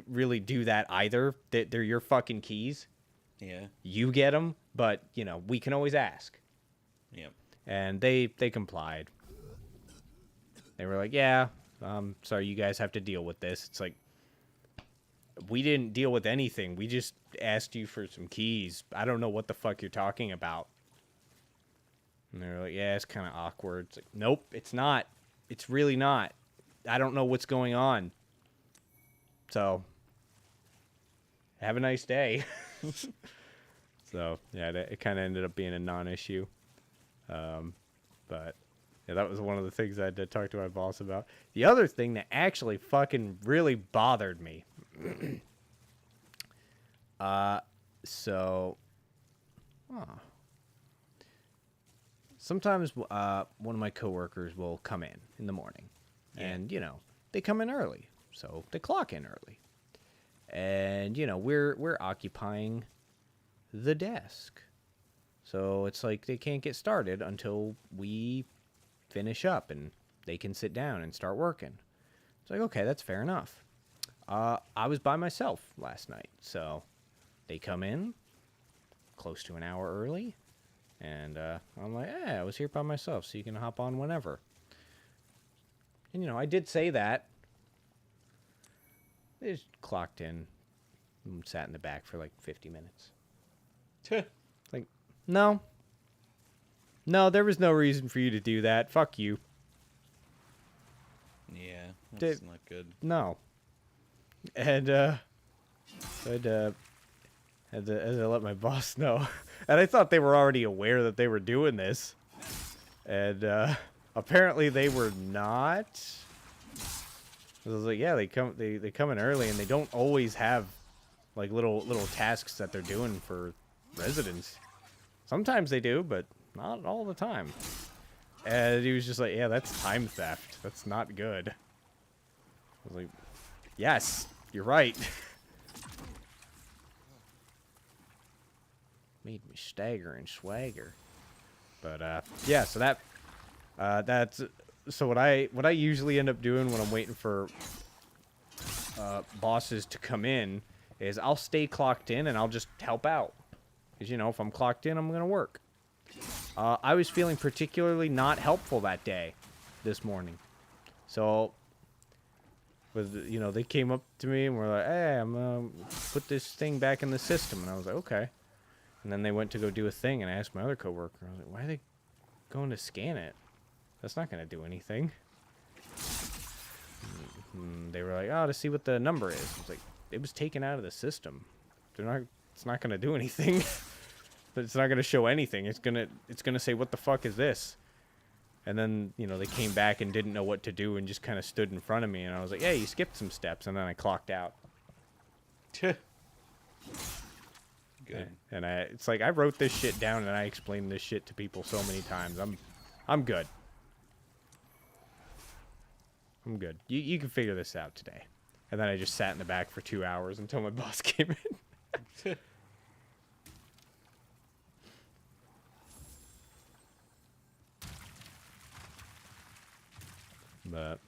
really do that either. They're your fucking keys. Yeah. You get them, but you know we can always ask. Yep. And they complied. They were like, yeah, sorry, you guys have to deal with this. It's like, we didn't deal with anything. We just asked you for some keys. I don't know what the fuck you're talking about. And they were like, yeah, it's kind of awkward. It's like, nope, it's not. It's really not. I don't know what's going on. So, have a nice day. So, yeah, it kind of ended up being a non-issue. But, yeah, that was one of the things I had to talk to my boss about. The other thing that actually fucking really bothered me. Sometimes one of my coworkers will come in the morning. Yeah. And, you know, they come in early. So they clock in early. And, you know, we're occupying the desk. So it's like they can't get started until we finish up and they can sit down and start working. It's like, okay, that's fair enough. I was by myself last night, so they come in close to an hour early, and I'm like, hey, I was here by myself, so you can hop on whenever. And, you know, I did say that. They just clocked in and sat in the back for like 50 minutes. Like, no, there was no reason for you to do that. Fuck you. Yeah, that's not good. No. And so I had to let my boss know. And I thought they were already aware that they were doing this. And apparently they were not. I was like, yeah, they come in early, and they don't always have like little tasks that they're doing for residents. Sometimes they do, but not all the time. And he was just like, yeah, that's time theft. That's not good. I was like, yes, you're right. Made me stagger and swagger. But yeah, so that's so what I usually end up doing when I'm waiting for bosses to come in is I'll stay clocked in and I'll just help out. Because, you know, if I'm clocked in, I'm going to work. I was feeling particularly not helpful that day, this morning. So, you know, they came up to me and were like, hey, I'm going to put this thing back in the system. And I was like, okay. And then they went to go do a thing, and I asked my other coworker, I was like, why are they going to scan it? That's not going to do anything. And they were like, oh, to see what the number is. I was like, it was taken out of the system. It's not going to do anything. It's not going to show anything. It's going to say, what the fuck is this? And then, you know, they came back and didn't know what to do and just kind of stood in front of me. And I was like, hey, you skipped some steps. And then I clocked out. Good. And it's like, I wrote this shit down and I explained this shit to people so many times. I'm good. I'm good. You can figure this out today. And then I just sat in the back for 2 hours until my boss came in. But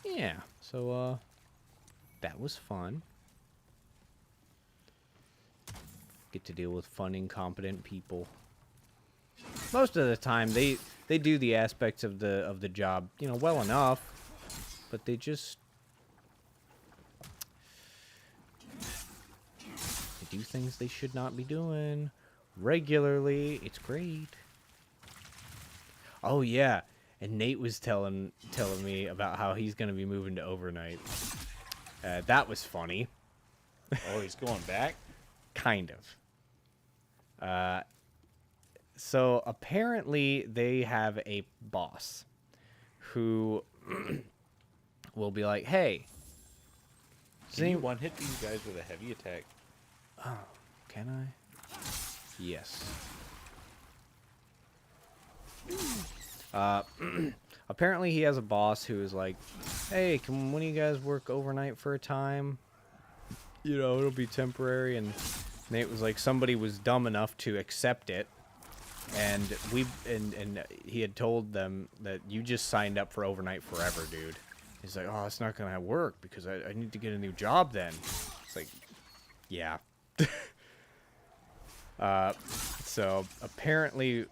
yeah, so that was fun. Get to deal with fun, incompetent people. Most of the time, they do the aspects of the job, you know, well enough, but they do things they should not be doing regularly. It's great. Oh yeah, and Nate was telling me about how he's gonna be moving to overnight. That was funny. Oh, he's going back? Kind of. So apparently they have a boss who will be like, hey, Can you one-hit these guys with a heavy attack? Oh, can I? Yes. Apparently he has a boss who is like, hey, can one of you guys work overnight for a time? You know, it'll be temporary. And Nate was like, somebody was dumb enough to accept it. And and he had told them that you just signed up for overnight forever, dude. He's like, oh, it's not gonna work because I need to get a new job then. It's like, yeah. So apparently,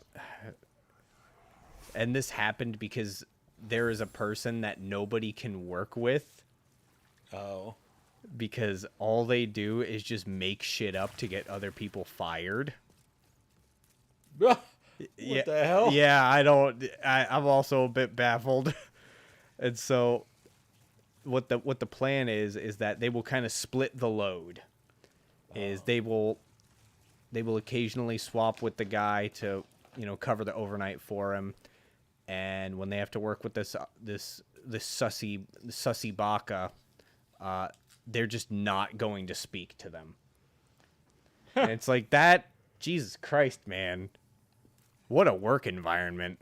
and this happened because there is a person that nobody can work with Oh. because all they do is just make shit up to get other people fired. What Yeah, the hell? Yeah, I'm also a bit baffled. And so what the plan is that they will kind of split the load. Is they will occasionally swap with the guy to, cover the overnight for him. And when they have to work with this sussy baka, they're just not going to speak to them. And it's like that. Jesus Christ, man. What a work environment.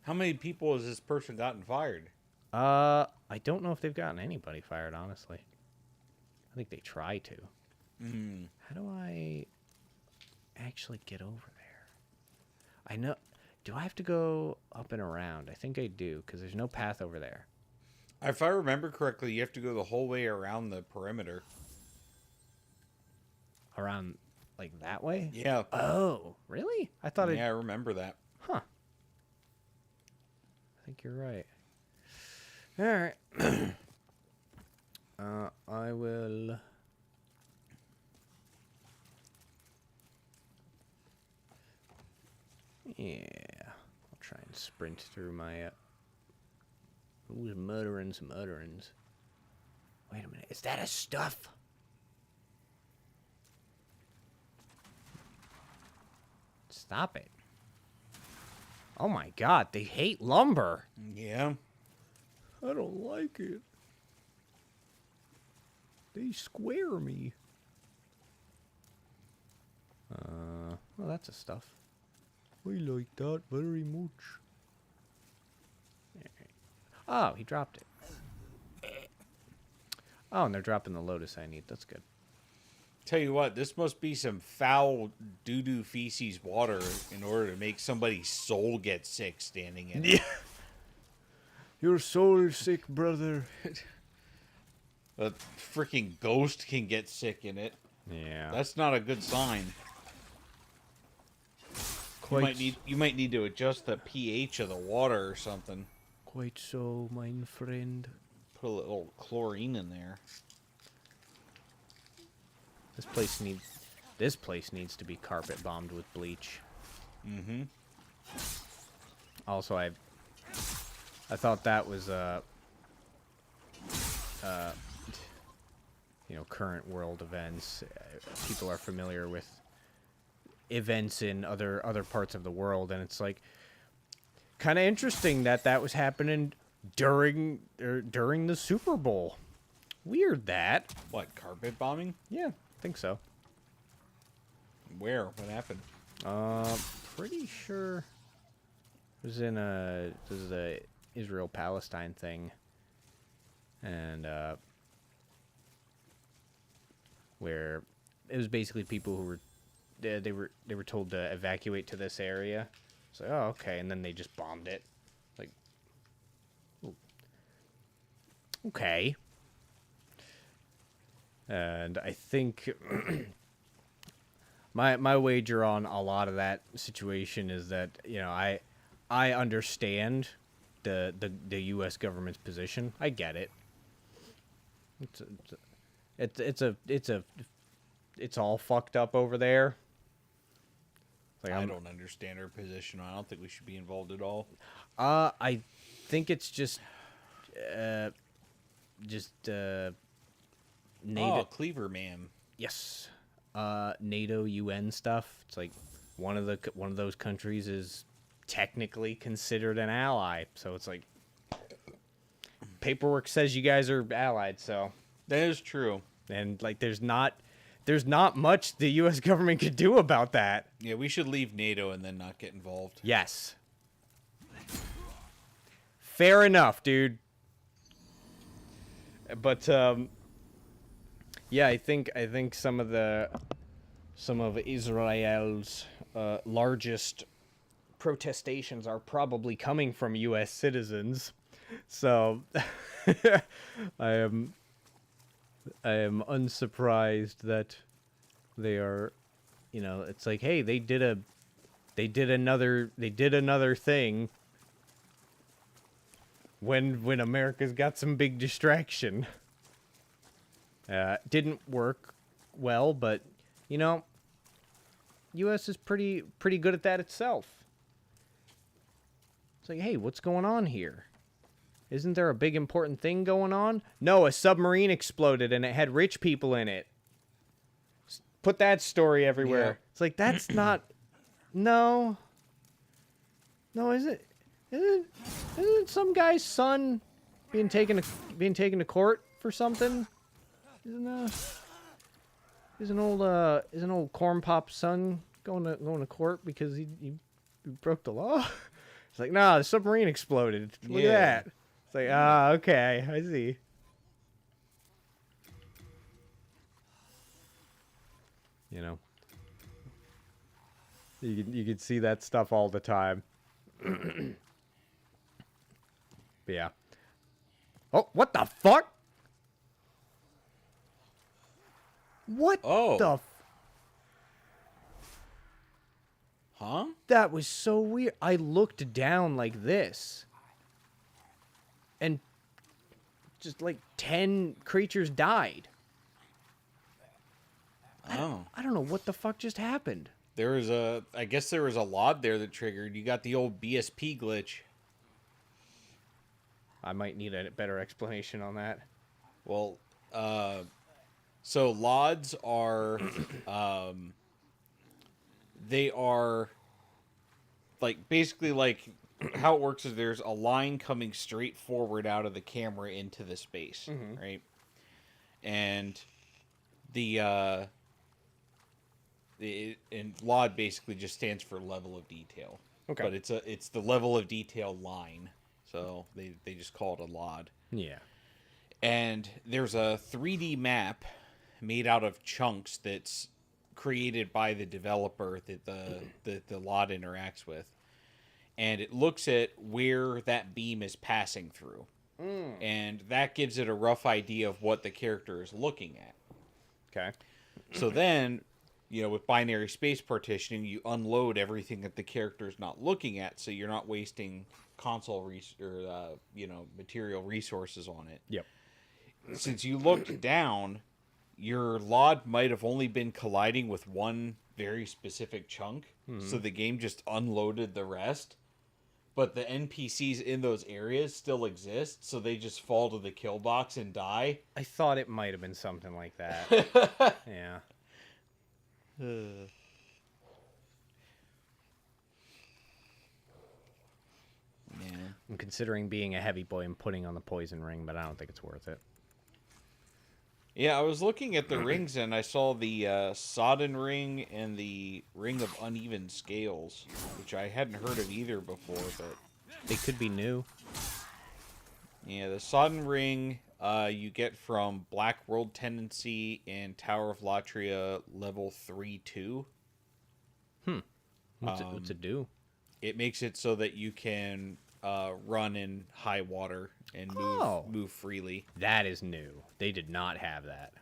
How many people has this person gotten fired? I don't know if they've gotten anybody fired, honestly. I think they try to. How do I actually get over there? I know. Do I have to go up and around? I think I do, because there's no path over there. If I remember correctly, you have to go the whole way around the perimeter. Around, like, that way? Yeah. Oh, really? I thought Yeah, I remember that. Huh. I think you're right. All right. I will... Yeah. I'll try and sprint through my... Who's muttering some utterings? Wait a minute. Is that a stuff? Stop it. Oh my god, they hate lumber. Yeah. I don't like it. They square me. Well, that's a stuff. I like that very much. Oh, he dropped it. Oh, and they're dropping the lotus I need. That's good. Tell you what, this must be some foul doo-doo feces water in order to make somebody's soul get sick standing in it. Yeah. Your soul is sick, brother. A freaking ghost can get sick in it. Yeah. That's not a good sign. You might need to adjust the pH of the water or something. Quite so, mein friend. Put a little chlorine in there. This place needs to be carpet bombed with bleach. Mm-hmm. Also, I thought that was current world events. People are familiar with events in other parts of the world, and it's like kind of interesting that was happening during the Super Bowl. Weird that. What, carpet bombing? Yeah, I think so. Where? What happened? Pretty sure it was in this is the Israel-Palestine thing, and where it was basically people who were they were told to evacuate to this area. So, oh, okay, and then they just bombed it. Like, ooh. Okay. And I think my wager on a lot of that situation is that, I understand the U.S. government's position. I get it. It's all fucked up over there. Like, I don't understand her position. I don't think we should be involved at all. I think it's just NATO. Oh, Cleaver Man. Yes. NATO UN stuff. It's like one of those countries is technically considered an ally. So it's like paperwork says you guys are allied, so That is true. and like there's not much the US government could do about that. Yeah, we should leave NATO and then not get involved. Yes. Fair enough, dude. But Yeah, I think some of Israel's largest protestations are probably coming from U.S. citizens. So I am unsurprised that they are, it's like, hey, they did another thing when America's got some big distraction. Didn't work well, but U.S. is pretty good at that itself. It's like, hey, what's going on here? Isn't there a big important thing going on? No, a submarine exploded and it had rich people in it. Put that story everywhere. Yeah. It's like, that's not... No. No, isn't some guy's son being taken to court for something? Isn't old corn pop's son going to court because he broke the law? It's like, nah, the submarine exploded. Look at that. It's like, okay, I see. You can see that stuff all the time. But yeah. Oh, what the fuck? What Oh. the? Huh? That was so weird. I looked down like this, and just like 10 creatures died. Oh. I don't know what the fuck just happened. I guess there was a lot there that triggered. You got the old BSP glitch. I might need a better explanation on that. Well, so LODs are, they are, like, basically, like, how it works is there's a line coming straight forward out of the camera into the space, right? And and LOD basically just stands for level of detail. Okay. But it's the level of detail line, so they just call it a LOD. Yeah. And there's a 3D map made out of chunks that's created by the developer that the LOD interacts with. And it looks at where that beam is passing through. And that gives it a rough idea of what the character is looking at. Okay. So then, with binary space partitioning, you unload everything that the character is not looking at, so you're not wasting console material resources on it. Yep. Since you looked down, your LOD might have only been colliding with one very specific chunk, so the game just unloaded the rest. But the NPCs in those areas still exist, so they just fall to the kill box and die. I thought it might have been something like that. Yeah. Yeah. I'm considering being a heavy boy and putting on the poison ring, but I don't think it's worth it. Yeah, I was looking at the rings and I saw the Sodden ring and the Ring of Uneven Scales, which I hadn't heard of either before, but They could be new. yeah, the Sodden ring you get from Black World Tendency and Tower of Latria level 3-2. What's it do? It makes it so that you can run in high water and move freely. That is new. They did not have that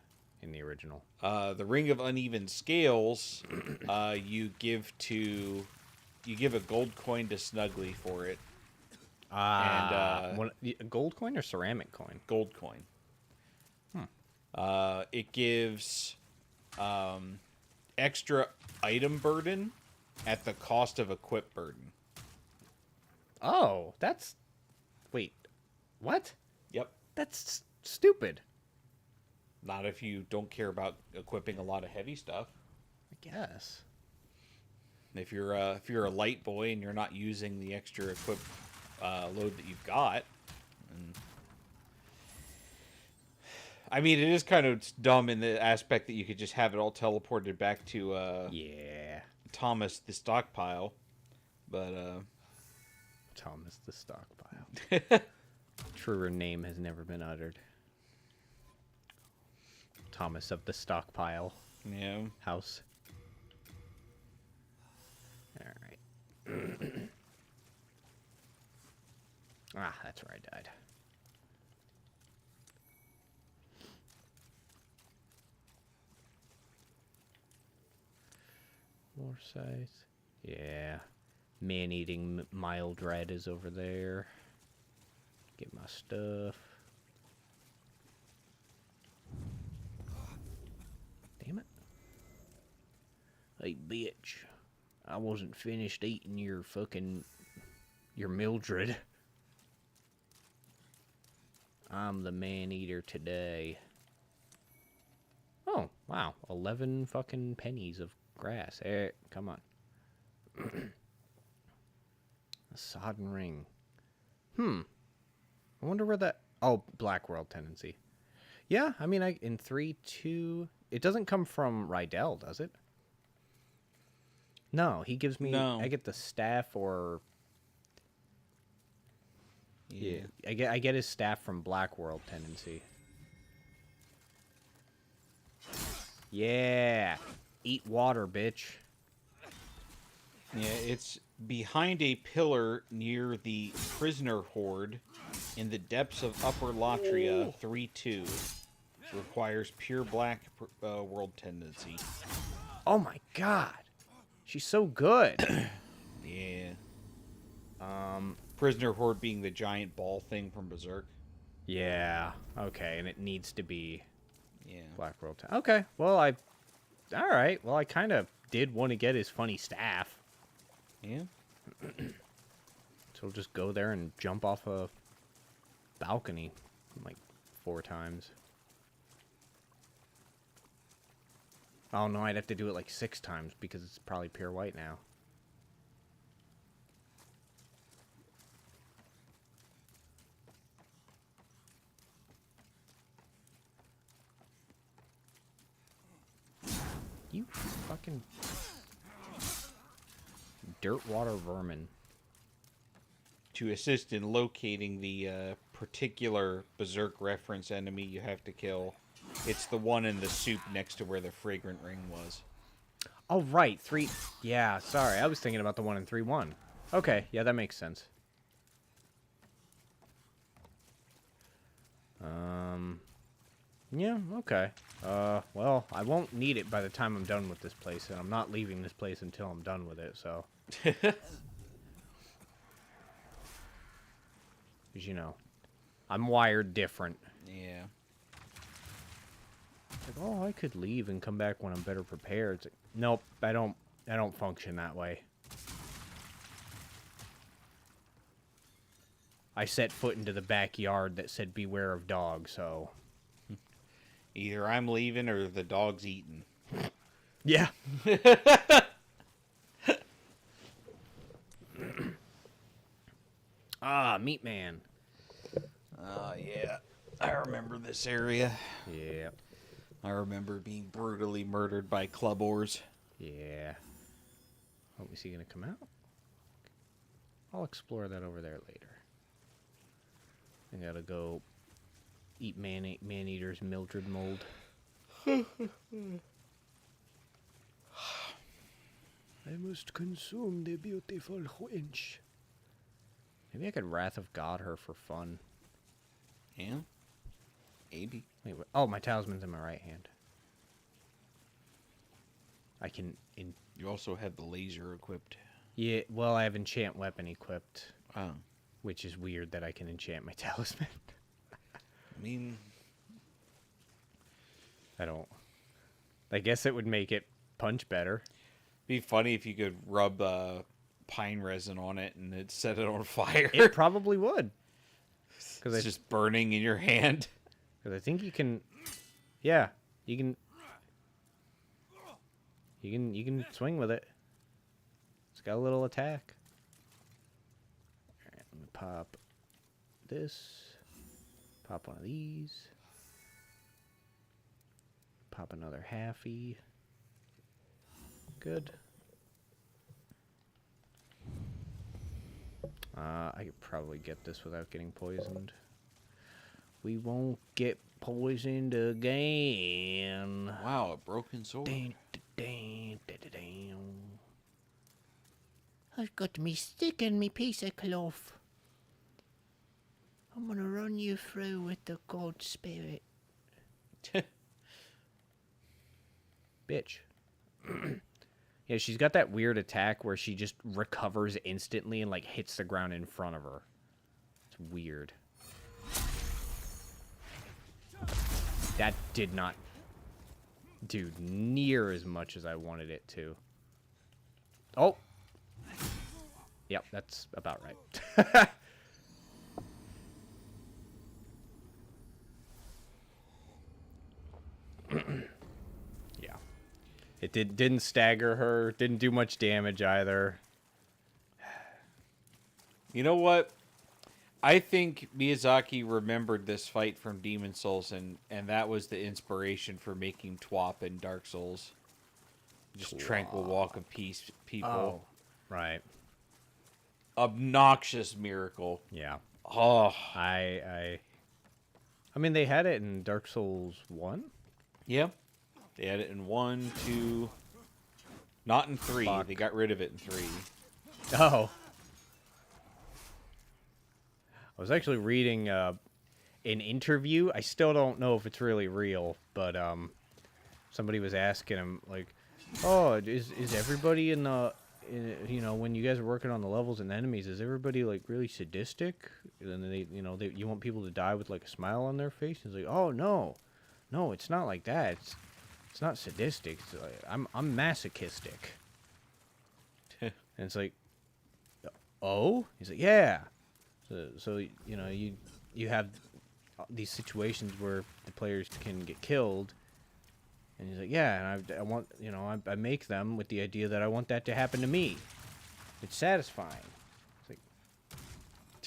in the original. The Ring of Uneven Scales, you give a gold coin to Snuggly for it. A gold coin or ceramic coin? Gold coin. It gives extra item burden at the cost of equip burden. Oh, wait, what? Yep. That's stupid. Not if you don't care about equipping a lot of heavy stuff. I guess. If you're a light boy and you're not using the extra equip load that you've got, I mean, it is kind of dumb in the aspect that you could just have it all teleported back to Thomas the stockpile, but Thomas the stockpile. Truer name has never been uttered. Thomas of the stockpile Yeah. house. Alright. Ah, that's where I died. More size. Yeah. Man-eating mild red is over there. Get my stuff. Damn it. Hey, bitch. I wasn't finished eating your Mildred. I'm the man-eater today. Oh, wow. 11 fucking pennies of grass. Hey, come on. A sodden ring. I wonder where that... Oh, Black World tendency. Yeah, I mean, in 3-2... It doesn't come from Rydell, does it? No, he gives me... No. I get the staff or... Yeah. I get his staff from Black World tendency. Yeah. Eat water, bitch. Yeah, it's behind a pillar near the prisoner horde in the depths of Upper Latria. 3-2 requires pure Black World tendency. Oh my god. She's so good. Yeah. Prisoner horde being the giant ball thing from Berserk. Yeah. Okay, and it needs to be Yeah. Black World. Okay. Well, all right. Well, I kind of did want to get his funny staff. Yeah. So we'll just go there and jump off a balcony like 4 times. Oh no, I'd have to do it like 6 times because it's probably pure white now. You fucking dirt water vermin. To assist in locating the particular Berserk reference enemy you have to kill, it's the one in the soup next to where the fragrant ring was. Oh, right. 3... Yeah, sorry. I was thinking about the one in 3-1. Okay, yeah, that makes sense. Yeah, okay. Well, I won't need it by the time I'm done with this place, and I'm not leaving this place until I'm done with it, so... Because, you know, I'm wired different. Yeah. Like, oh, I could leave and come back when I'm better prepared. It's like, nope, I don't function that way. I set foot into the backyard that said beware of dogs, so... Either I'm leaving or the dog's eating. Yeah. Ah, Meat Man. Oh, yeah. I remember this area. Yeah. I remember being brutally murdered by club oars. Yeah. Oh, is he going to come out? I'll explore that over there later. I gotta go eat man-eater's Mildred mold. I must consume the beautiful wench. Maybe I could Wrath of God her for fun. Yeah? Maybe. Wait, what? Oh, my talisman's in my right hand. I can... You also have the laser equipped. Yeah, well, I have enchant weapon equipped. Oh. Which is weird that I can enchant my talisman. I mean... I don't... I guess it would make it punch better. Be funny if you could rub pine resin on it and it set it on fire. It probably would. Because it's just burning in your hand. Because I think you can... Yeah, you can... You can swing with it. It's got a little attack. Alright, let me pop this. Pop one of these. Pop another halfie. Good. I could probably get this without getting poisoned. We won't get poisoned again. Wow, a broken sword. Dun, dun, dun, dun, dun. I've got me stick and me piece of cloth. I'm gonna run you through with the god spirit. Bitch. Yeah, she's got that weird attack where she just recovers instantly and like hits the ground in front of her. It's weird. That did not do near as much as I wanted it to. Oh. Yep, that's about right. Yeah. It didn't stagger her, didn't do much damage either. You know what? I think Miyazaki remembered this fight from Demon Souls, and that was the inspiration for making Twop in Dark Souls. Just tranquil walk of peace, people. Oh, right. Obnoxious miracle. Yeah. Oh, I mean, they had it in Dark Souls 1? yeah. They had it in 1, 2, not in 3. Fuck. They got rid of it in 3. Oh. I was actually reading an interview. I still don't know if it's really real, but somebody was asking him, like, oh, is everybody in the, you know, when you guys are working on the levels and the enemies, is everybody, like, really sadistic? And they, you know, you want people to die with, like, a smile on their face? He's like, oh, no. No, it's not like that. It's not sadistic. It's like, I'm masochistic. And it's like, oh? He's like, yeah. So you know, you have these situations where the players can get killed, and he's like, yeah, and I want, you know, I make them with the idea that I want that to happen to me. It's satisfying. It's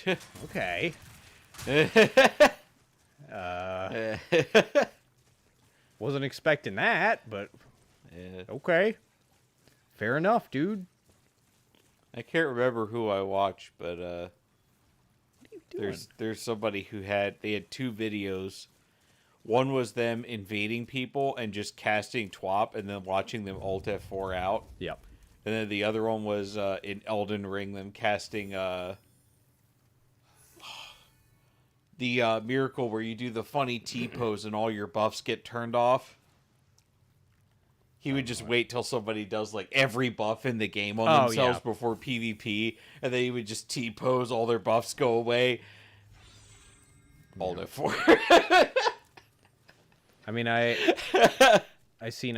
like, okay. Wasn't expecting that, but Yeah. okay. Fair enough, dude. I can't remember who I watched, but there's somebody who had 2 videos. One was them invading people and just casting Twop and then watching them Alt F4 out. Yep. And then the other one was in Elden Ring, them casting the miracle where you do the funny T-pose and all your buffs get turned off. He would just wait till somebody does like every buff in the game on themselves before PvP, and then he would just T-pose, all their buffs go away. All that for. I mean, I seen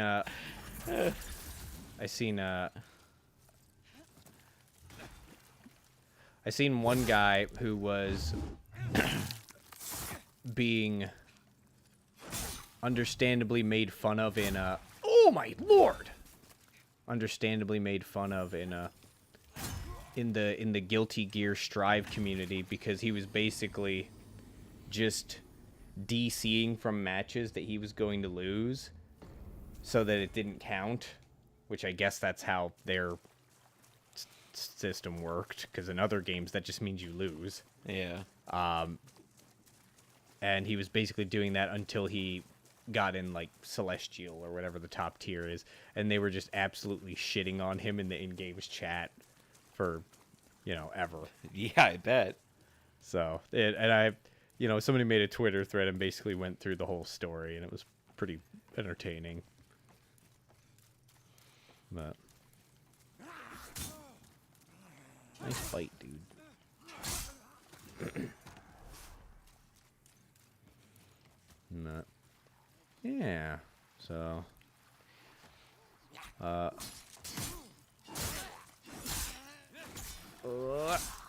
one guy who was being understandably made fun of in a, oh my lord, understandably made fun of in the Guilty Gear Strive community, because he was basically just DCing from matches that he was going to lose so that it didn't count, which I guess that's how their system worked, because in other games that just means you lose. Yeah. And he was basically doing that until he got in like Celestial or whatever the top tier is, and they were just absolutely shitting on him in the in-games chat for, you know, ever. Yeah, I bet. So, and I, you know, somebody made a Twitter thread and basically went through the whole story, and it was pretty entertaining. But nice fight, dude. But, yeah. So,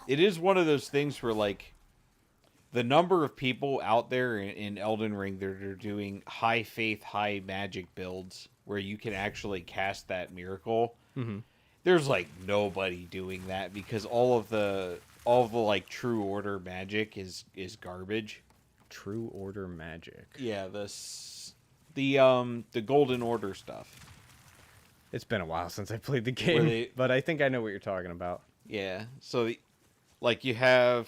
it is one of those things where, like, the number of people out there in Elden Ring that are doing high faith, high magic builds where you can actually cast that miracle. mm-hmm. There's like nobody doing that, because all of the like true order magic is garbage. True Order magic. Yeah, the Golden Order stuff. It's been a while since I played the game, but I think I know what you're talking about. Yeah, so like you have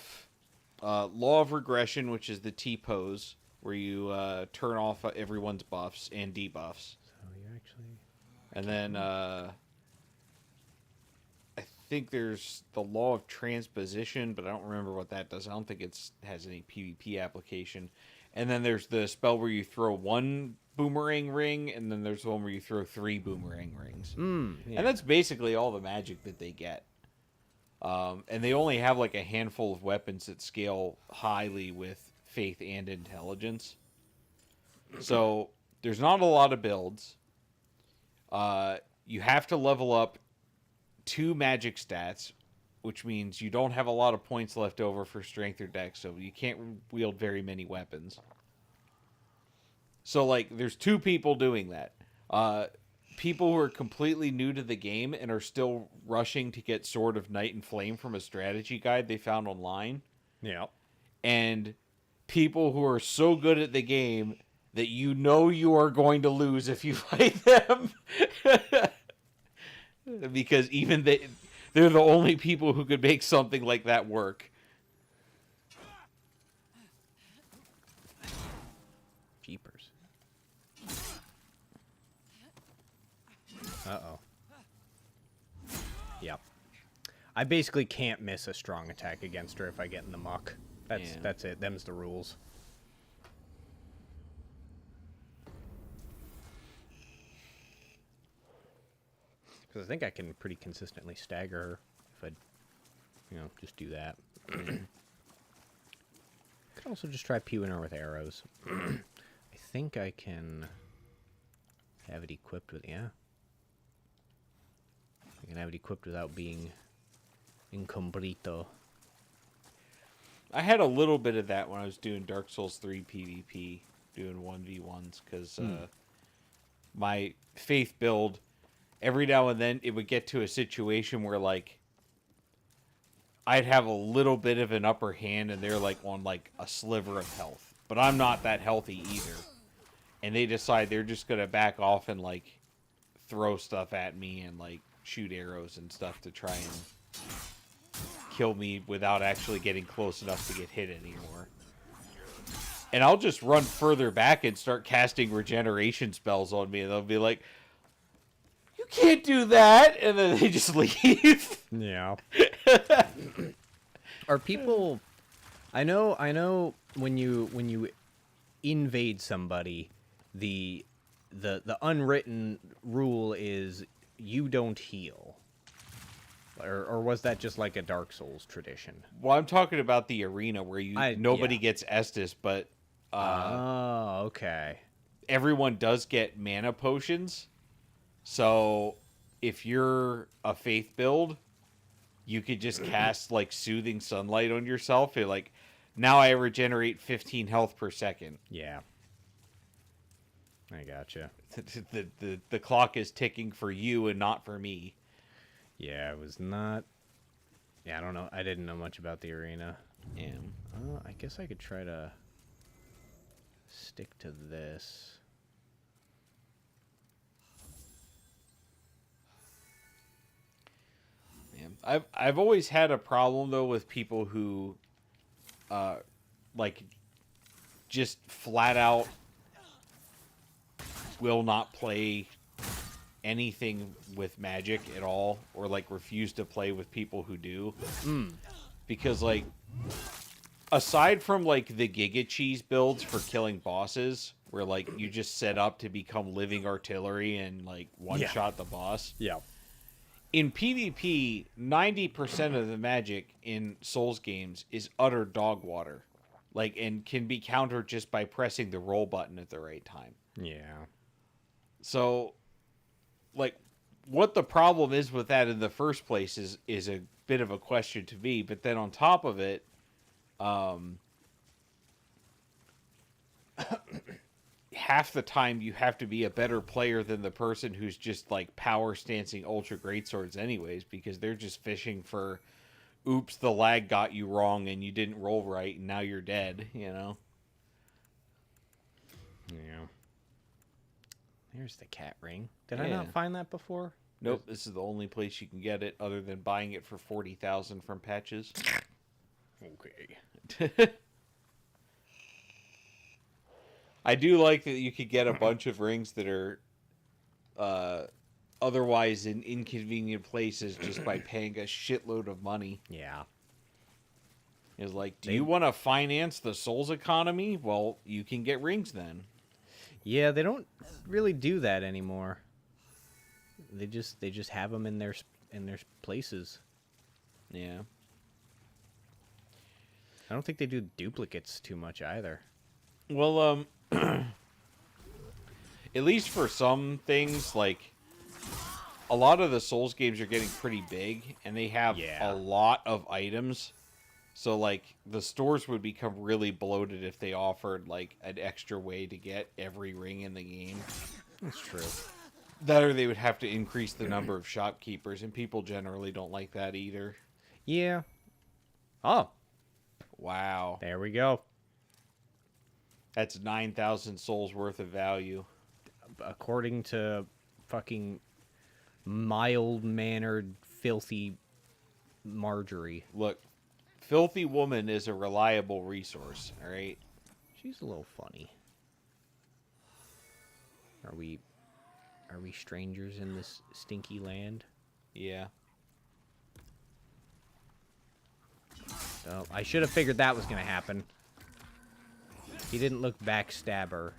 Law of Regression, which is the T-pose, where you turn off everyone's buffs and debuffs. So you actually... And then I think there's the law of transposition, but I don't remember what that does. I don't think it has any PvP application. And then there's the spell where you throw 1 boomerang ring, and then there's the one where you throw 3 boomerang rings. Yeah. And that's basically all the magic that they get. And they only have like a handful of weapons that scale highly with faith and intelligence. So there's not a lot of builds. You have to level up 2 magic stats, which means you don't have a lot of points left over for strength or dex, so you can't wield very many weapons. So, like, there's 2 people doing that. People who are completely new to the game and are still rushing to get Sword of Night and Flame from a strategy guide they found online. Yeah. And people who are so good at the game that you know you are going to lose if you fight them. Because even they're the only people who could make something like that work. Jeepers. Uh-oh. Yep. I basically can't miss a strong attack against her if I get in the muck. That's it. Them's the rules. Because I think I can pretty consistently stagger her if I, just do that. Could also just try pewing her with arrows. I think I can have it equipped with, I can have it equipped without being incomplito. I had a little bit of that when I was doing Dark Souls 3 PvP, doing 1v1s, because my faith build, every now and then it would get to a situation where, like, I'd have a little bit of an upper hand and they're, like, on, like, a sliver of health. But I'm not that healthy either. And they decide they're just going to back off and, like, throw stuff at me and, like, shoot arrows and stuff to try and kill me without actually getting close enough to get hit anymore. And I'll just run further back and start casting regeneration spells on me, and they'll be like, "You can't do that," and then they just leave. Yeah. Are people... I know when you invade somebody, the unwritten rule is you don't heal. Or was that just like a Dark Souls tradition? Well, I'm talking about the arena where nobody gets Estus, but oh, okay. Everyone does get mana potions. So if you're a faith build, you could just cast like Soothing Sunlight on yourself. You're like, now I regenerate 15 health per second. Yeah. I gotcha. The clock is ticking for you and not for me. Yeah, it was not... Yeah, I don't know. I didn't know much about the arena. Yeah. I guess I could try to stick to this. Yeah. I've always had a problem, though, with people who, like, just flat out will not play anything with magic at all, or like refuse to play with people who do. Because, like, aside from like the Giga Cheese builds for killing bosses, where like you just set up to become living artillery and like one-shot the boss. Yeah. In PvP, 90% of the magic in Souls games is utter dog water. Like, and can be countered just by pressing the roll button at the right time. Yeah. So, like, what the problem is with that in the first place is a bit of a question to me. But then on top of it, half the time you have to be a better player than the person who's just, like, power stancing ultra greatswords anyways, because they're just fishing for, oops, the lag got you wrong and you didn't roll right and now you're dead, you know? Yeah. There's the cat ring. Did I not find that before? Nope, this is the only place you can get it other than buying it for 40,000 from Patches. Okay. I do like that you could get a bunch of rings that are otherwise in inconvenient places just by paying a shitload of money. Yeah. It's like, do you want to finance the Souls economy? Well, you can get rings then. Yeah, they don't really do that anymore. They just have them in their places. Yeah. I don't think they do duplicates too much either. Well, at least for some things, like a lot of the Souls games are getting pretty big, and they have a lot of items. So, like, the stores would become really bloated if they offered, like, an extra way to get every ring in the game. That's true. That or they would have to increase the number of shopkeepers, and people generally don't like that either. Yeah. Oh. Wow. There we go. That's 9,000 souls worth of value. According to fucking mild-mannered, filthy Marjorie. Look, Filthy Woman is a reliable resource, all right? She's a little funny. Are we strangers in this stinky land? Yeah. Oh, I should have figured that was going to happen. He didn't look backstabber.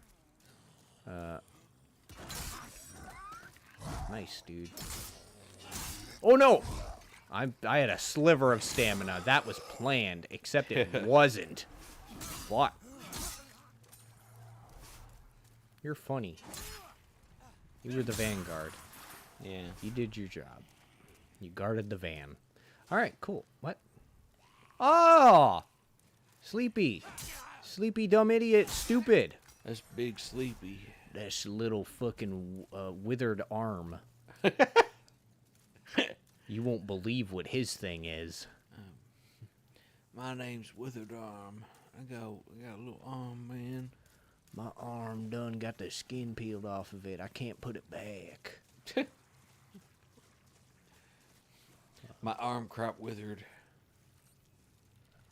Nice, dude. Oh, no! I had a sliver of stamina. That was planned, except it wasn't. What? You're funny. You were the vanguard. Yeah. You did your job. You guarded the van. All right, cool. What? Oh! Sleepy. Sleepy, dumb idiot, stupid. That's Big Sleepy. That's little fucking withered arm. You won't believe what his thing is. My name's Withered Arm. I got a little arm, man. My arm done got the skin peeled off of it. I can't put it back. My arm crop withered.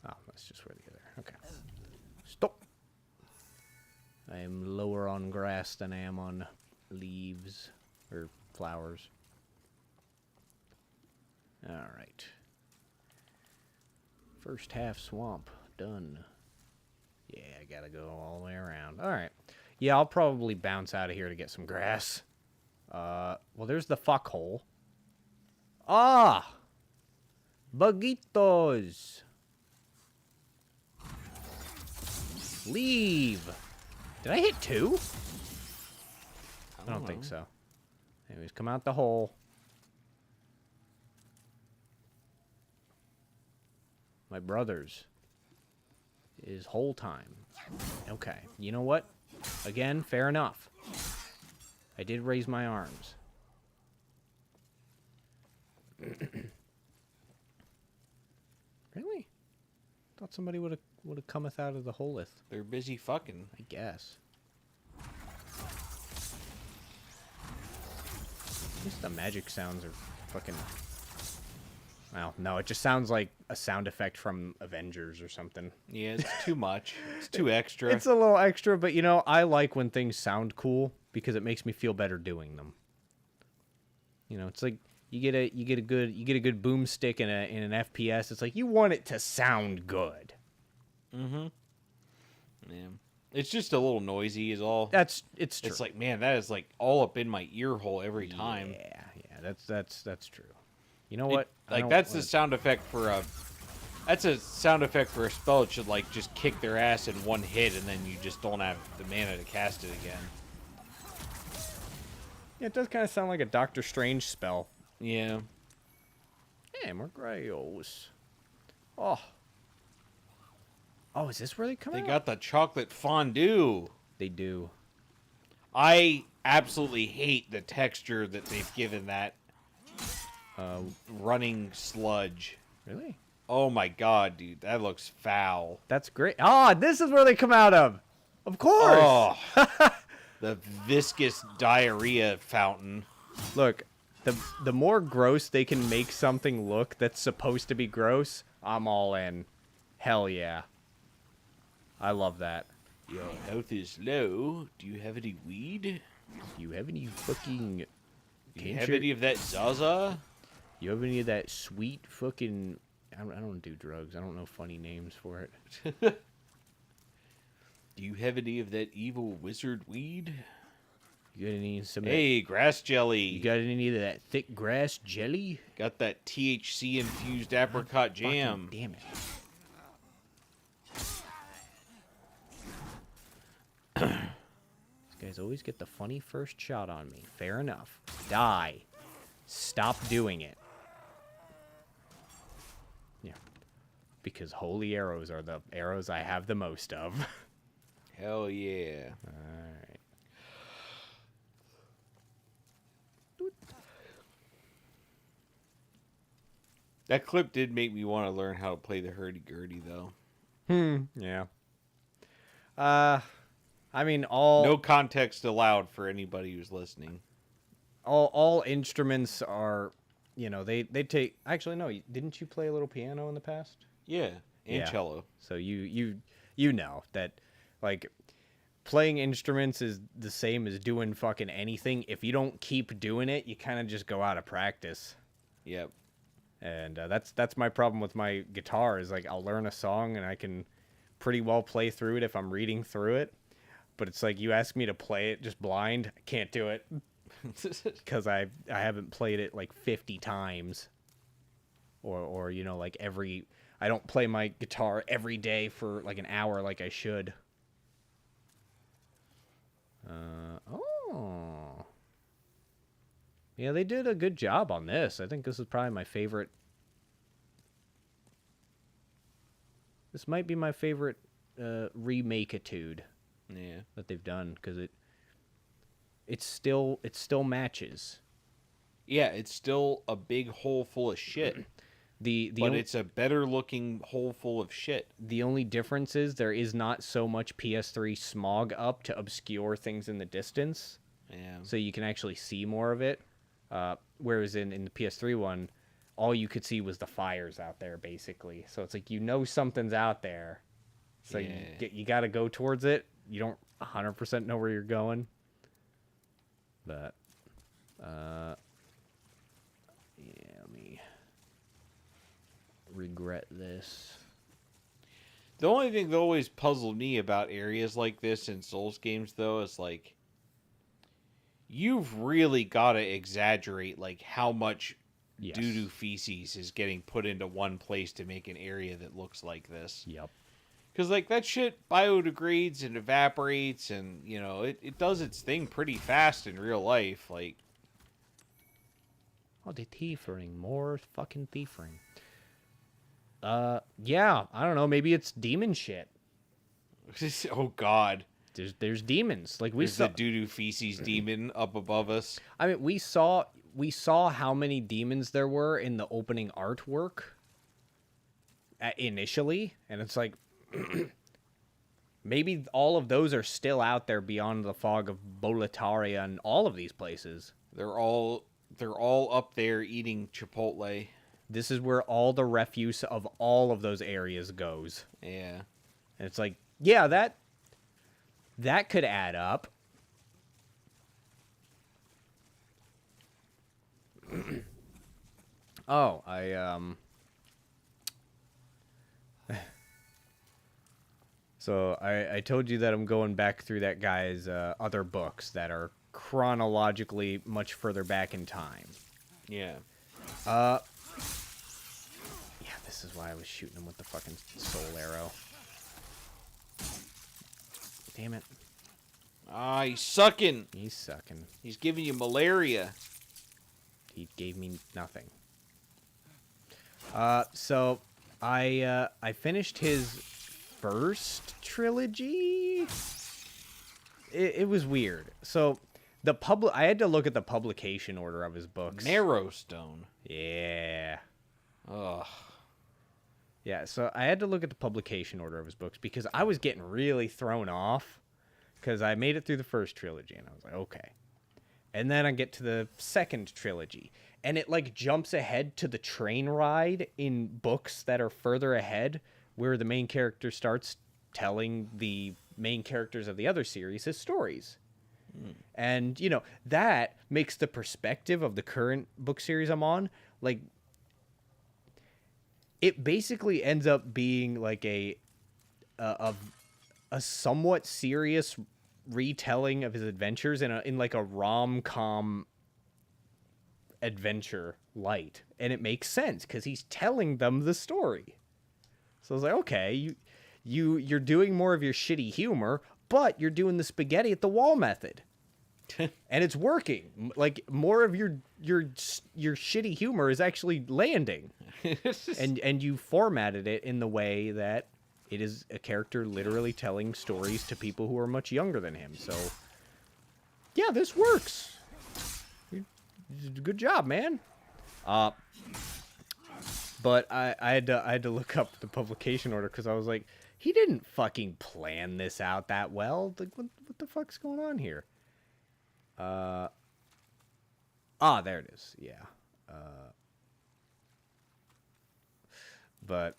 Oh, that's just where the other. Okay. Stop. I am lower on grass than I am on leaves or flowers. All right. First half swamp done. Yeah, I gotta go all the way around. All right. Yeah, I'll probably bounce out of here to get some grass. Well, there's the fuck hole. Ah! Bugitos! Leave! Did I hit 2? I don't think so. Anyways, come out the hole. My brother's is whole time. Okay, you know what? Again, fair enough. I did raise my arms. Really? Thought somebody would have cometh out of the holeth. They're busy fucking. I guess. At least the magic sounds are fucking... Well, no, it just sounds like a sound effect from Avengers or something. Yeah, it's too much. It's too extra. It's a little extra, but you know, I like when things sound cool because it makes me feel better doing them. You know, it's like you get a good boomstick in an FPS. It's like you want it to sound good. Mm-hmm. Yeah. It's just a little noisy is all. It's true. It's like, man, that is like all up in my ear hole every time. Yeah, that's true. You know what? That's the sound effect for a. That's a sound effect for a spell. It should like just kick their ass in one hit, and then you just don't have the mana to cast it again. Yeah, it does kind of sound like a Doctor Strange spell. Yeah. Yeah, more Grayos. Oh, is this where they come They out? got the chocolate fondue. They do. I absolutely hate the texture that they've given that running sludge. Really? Oh my god, dude, that looks foul. That's great. Ah, this is where they come out of. Of course. Oh, the viscous diarrhea fountain. Look, the more gross they can make something look that's supposed to be gross, I'm all in. Hell yeah. I love that. Your health is low. Do you have any weed? You have any fucking... Do you have any of that Zaza? You have any of that sweet fucking... I don't do drugs. I don't know funny names for it. Do you have any of that evil wizard weed? You got any some? Hey, grass jelly. You got any of that thick grass jelly? Got that THC infused apricot jam. Fucking damn it! These guys always get the funny first shot on me. Fair enough. Die. Stop doing it. Yeah. Because holy arrows are the arrows I have the most of. Hell yeah. Alright. That clip did make me want to learn how to play the hurdy-gurdy, though. Yeah. I mean, No context allowed for anybody who's listening. all instruments are, you know, they take... Actually, no, didn't you play a little piano in the past? Yeah, and Yeah. cello. So you know that, like, playing instruments is the same as doing fucking anything. If you don't keep doing it, you kind of just go out of practice. Yep. And that's my problem with my guitar is, like, I'll learn a song and I can pretty well play through it if I'm reading through it. But it's like you ask me to play it just blind, I can't do it. Because I haven't played it like 50 times. Or you know, like I don't play my guitar every day for like an hour like I should. Oh. Yeah, they did a good job on this. I think this is probably my favorite. This might be my favorite remake-itude Yeah. that they've done because it still matches. Yeah, it's still a big hole full of shit. But it's a better looking hole full of shit. The only difference is there is not so much PS3 smog up to obscure things in the distance. Yeah. So you can actually see more of it. Whereas in the PS3 one, all you could see was the fires out there, basically. So it's like, you know something's out there. So Yeah. you got to go towards it. You don't 100% know where you're going. But, yeah, let me regret this. The only thing that always puzzled me about areas like this in Souls games, though, is like, you've really got to exaggerate like how much Yes. doo-doo feces is getting put into one place to make an area that looks like this. Yep. Because like that shit biodegrades and evaporates, and you know it does its thing pretty fast in real life. Like, Oh, they thiefering. More fucking thiefering. Yeah, I don't know. Maybe it's demon shit. oh god, There's demons. Like we there's saw. the doo-doo feces demon up above us. I mean, we saw how many demons there were in the opening artwork initially, and it's like maybe all of those are still out there beyond the fog of Boletaria and all of these places. They're all up there eating Chipotle. This is where all the refuse of all of those areas goes. Yeah. And it's like, yeah, that could add up. Oh, So I told you that I'm going back through that guy's other books that are chronologically much further back in time. Yeah. Yeah, this is why I was shooting him with the fucking soul arrow. Damn it. Ah, he's sucking. He's sucking. He's giving you malaria. He gave me nothing. So I finished his first trilogy. It was weird. So I had to look at the publication order of his books. Marrowstone. Yeah. Ugh. Yeah, so I had to look at the publication order of his books because I was getting really thrown off because I made it through the first trilogy and I was like, okay. And then I get to the second trilogy and it like jumps ahead to the train ride in books that are further ahead where the main character starts telling the main characters of the other series his stories. And, you know, that makes the perspective of the current book series I'm on, like, it basically ends up being like a somewhat serious retelling of his adventures in like a rom-com adventure light, and it makes sense because he's telling them the story. So I was like, okay, you're doing more of your shitty humor, but you're doing the spaghetti at the wall method. And it's working. Like, more of your shitty humor is actually landing. and you formatted it in the way that it is a character literally telling stories to people who are much younger than him. So yeah, this works. Good job, man. But I had to look up the publication order because I was like, he didn't fucking plan this out that well. Like, what the fuck's going on here? There it is. Yeah. But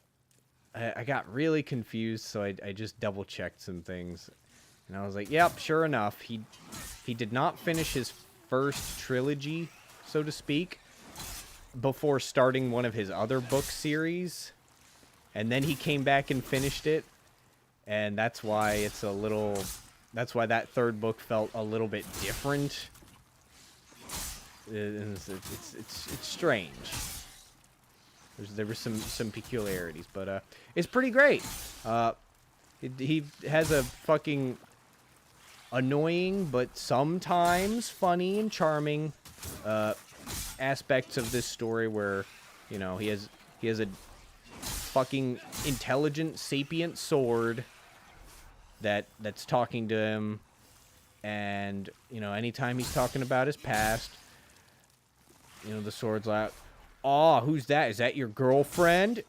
I got really confused, so I just double checked some things, and I was like, yep, sure enough, he did not finish his first trilogy, so to speak, before starting one of his other book series, and then he came back and finished it, and that's why that's why that third book felt a little bit different. It's strange. There were some peculiarities, but it's pretty great. He has a fucking annoying but sometimes funny and charming aspects of this story where, you know, he has a fucking intelligent sapient sword that's talking to him, and, you know, anytime he's talking about his past, you know, the sword's like, oh, who's that? Is that your girlfriend?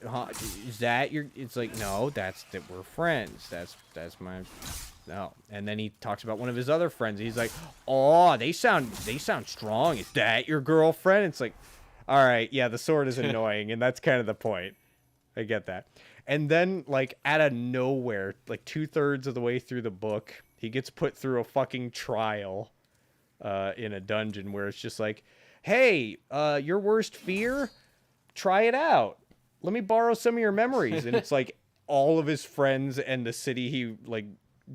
Is that your... It's like, no, that we're friends. That's my... No. And then he talks about one of his other friends. He's like, oh, they sound strong. Is that your girlfriend? It's like, all right, yeah, the sword is annoying, and that's kind of the point. I get that. And then, like, out of nowhere, like 2/3 of the way through the book, he gets put through a fucking trial in a dungeon where it's just like, hey, your worst fear? Try it out. Let me borrow some of your memories. And it's like all of his friends and the city he, like,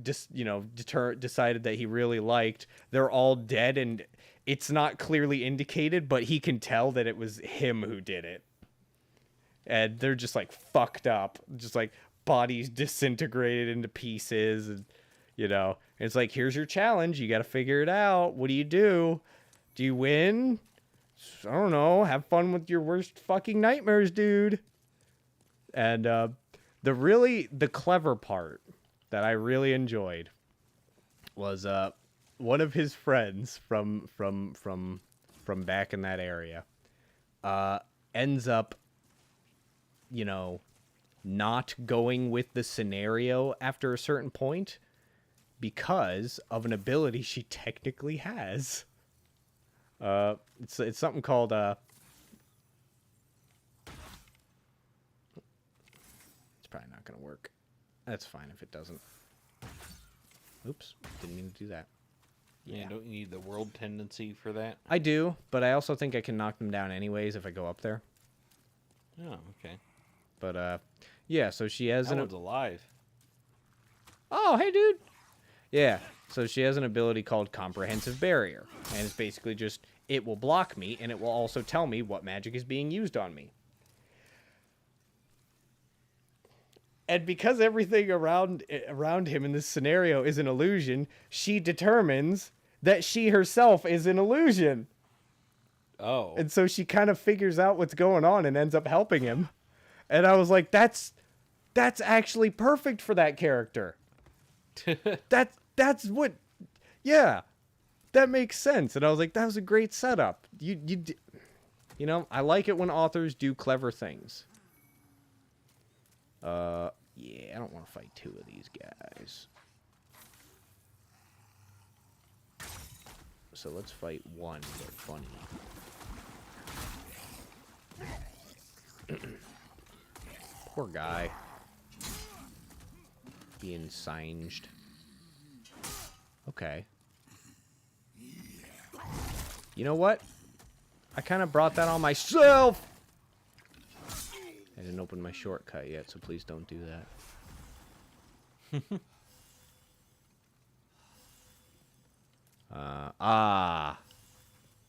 decided that he really liked, they're all dead, and it's not clearly indicated, but he can tell that it was him who did it. And they're just, like, fucked up. Just, like, bodies disintegrated into pieces. And, you know, and it's like, here's your challenge. You got to figure it out. What do you do? Do you win? I don't know. Have fun with your worst fucking nightmares, dude. And the clever part that I really enjoyed was one of his friends from back in that area ends up, you know, not going with the scenario after a certain point because of an ability she technically has. It's something called it's probably not gonna work. That's fine if it doesn't. Oops, didn't mean to do that. Yeah, don't you need the world tendency for that? I do, but I also think I can knock them down anyways if I go up there. Oh, okay. But yeah, so she has That one's alive. Oh, hey, dude. Yeah, so she has an ability called Comprehensive Barrier, and it's basically just, it will block me, and it will also tell me what magic is being used on me. And because everything around him in this scenario is an illusion, she determines that she herself is an illusion. Oh. And so she kind of figures out what's going on and ends up helping him. And I was like, that's actually perfect for that character. That's what, yeah, that makes sense. And I was like, that was a great setup. You know, I like it when authors do clever things. Yeah, I don't want to fight two of these guys. So let's fight one, but funny. Poor guy. being singed. Okay. You know what? I kind of brought that on myself! I didn't open my shortcut yet, so please don't do that.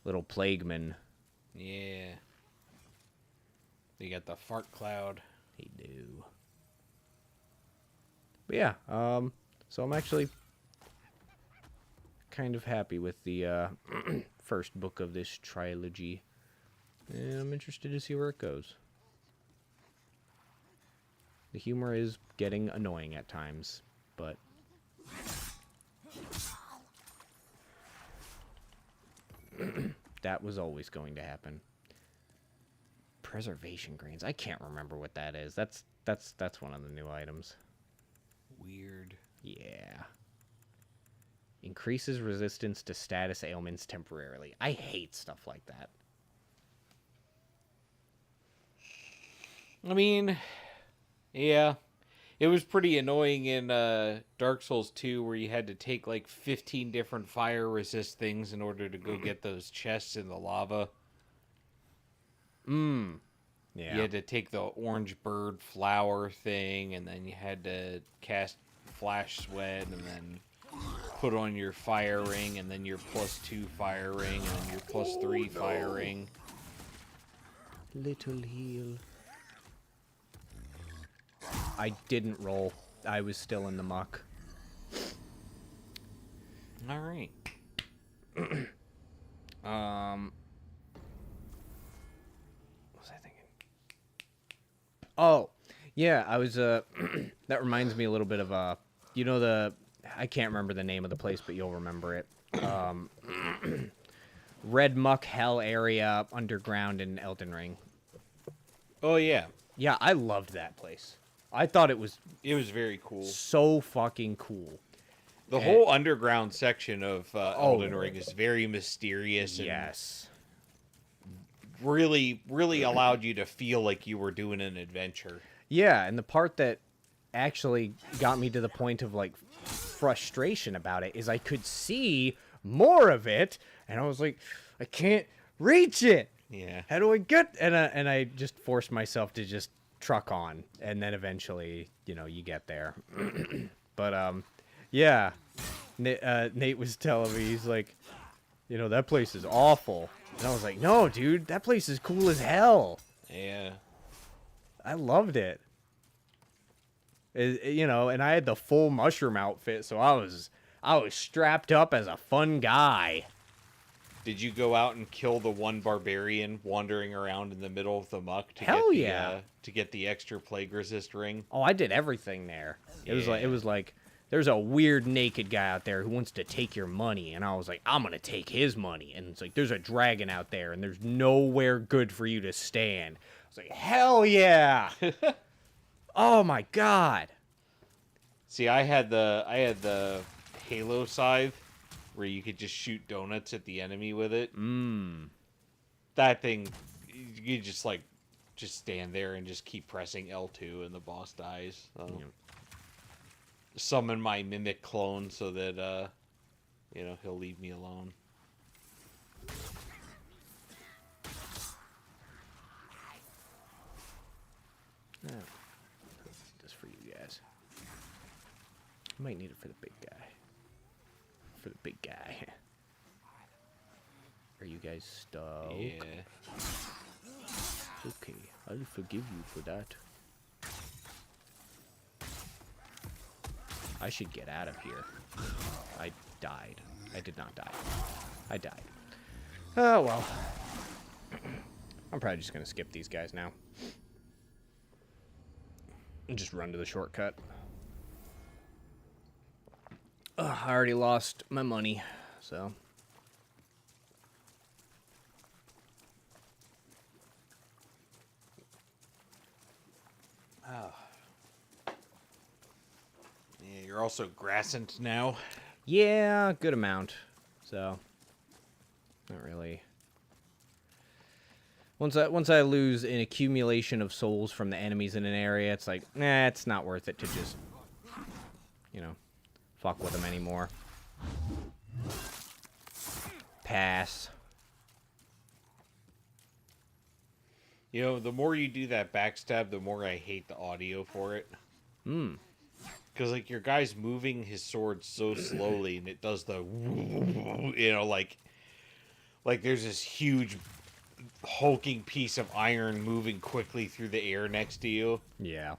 Little plagueman. Yeah. They got the fart cloud. They do. But yeah, so I'm actually kind of happy with the first book of this trilogy. And I'm interested to see where it goes. The humor is getting annoying at times, but that was always going to happen. Preservation grains. I can't remember what that is. That's one of the new items. Weird. Yeah. Increases resistance to status ailments temporarily. I hate stuff like that. I mean, yeah. It was pretty annoying in Dark Souls 2 where you had to take like 15 different fire resist things in order to go get those chests in the lava. Yeah. You had to take the orange bird flower thing, and then you had to cast flash sweat, and then put on your fire ring, and then your +2 fire ring, and then your +3 fire ring. Little heal. I didn't roll. I was still in the muck. All right. What was I thinking? Oh, yeah, I was, that reminds me a little bit of, you know I can't remember the name of the place, but you'll remember it. Red Muck Hell area underground in Elden Ring. Oh, yeah. Yeah, I loved that place. I thought it was very cool. so fucking cool. The whole underground section of Elden Ring is very mysterious. And yes. really, really allowed you to feel like you were doing an adventure. Yeah, and the part that actually got me to the point of, like, frustration about it is I could see more of it, and I was like, I can't reach it. Yeah. How do I get... And I just forced myself to just truck on, and then eventually, you know, you get there. But, yeah. Nate was telling me, he's like, you know, that place is awful. And I was like, no, dude, that place is cool as hell. Yeah. I loved it. You know, and I had the full mushroom outfit, so I was strapped up as a fun guy. Did you go out and kill the one barbarian wandering around in the middle of the muck to Hell get the, yeah. To get the extra plague resist ring? Oh, I did everything there. It was Yeah. like there's a weird naked guy out there who wants to take your money, and I was like, I'm gonna take his money. And it's like, there's a dragon out there, and there's nowhere good for you to stand. I was like, hell yeah! Oh my god! See, I had the Halo scythe where you could just shoot donuts at the enemy with it. That thing, you just stand there and just keep pressing L2 and the boss dies. So. Summon my mimic clone so that you know, he'll leave me alone. Just for you guys. I might need it for the big guy. For the big guy. Are you guys stoked? Yeah. Okay, I'll forgive you for that. I should get out of here. I died. I did not die. I died. Oh, well. I'm probably just going to skip these guys now. And just run to the shortcut. Ugh, I already lost my money, so... Yeah, you're also grassant now. Yeah, good amount. So, not really. Once I lose an accumulation of souls from the enemies in an area, it's like, nah, it's not worth it to just you know, fuck with him anymore. Pass. You know, the more you do that backstab, the more I hate the audio for it. Hmm. Because, like, your guy's moving his sword so slowly, and it does the, you know, like there's this huge hulking piece of iron moving quickly through the air next to you. Yeah.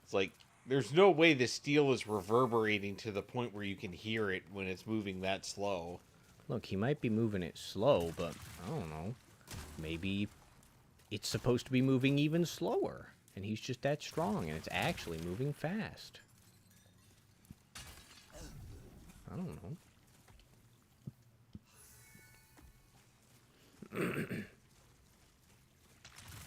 It's like, there's no way the steel is reverberating to the point where you can hear it when it's moving that slow. Look, he might be moving it slow, but I don't know. Maybe it's supposed to be moving even slower, and he's just that strong, and it's actually moving fast. I don't know.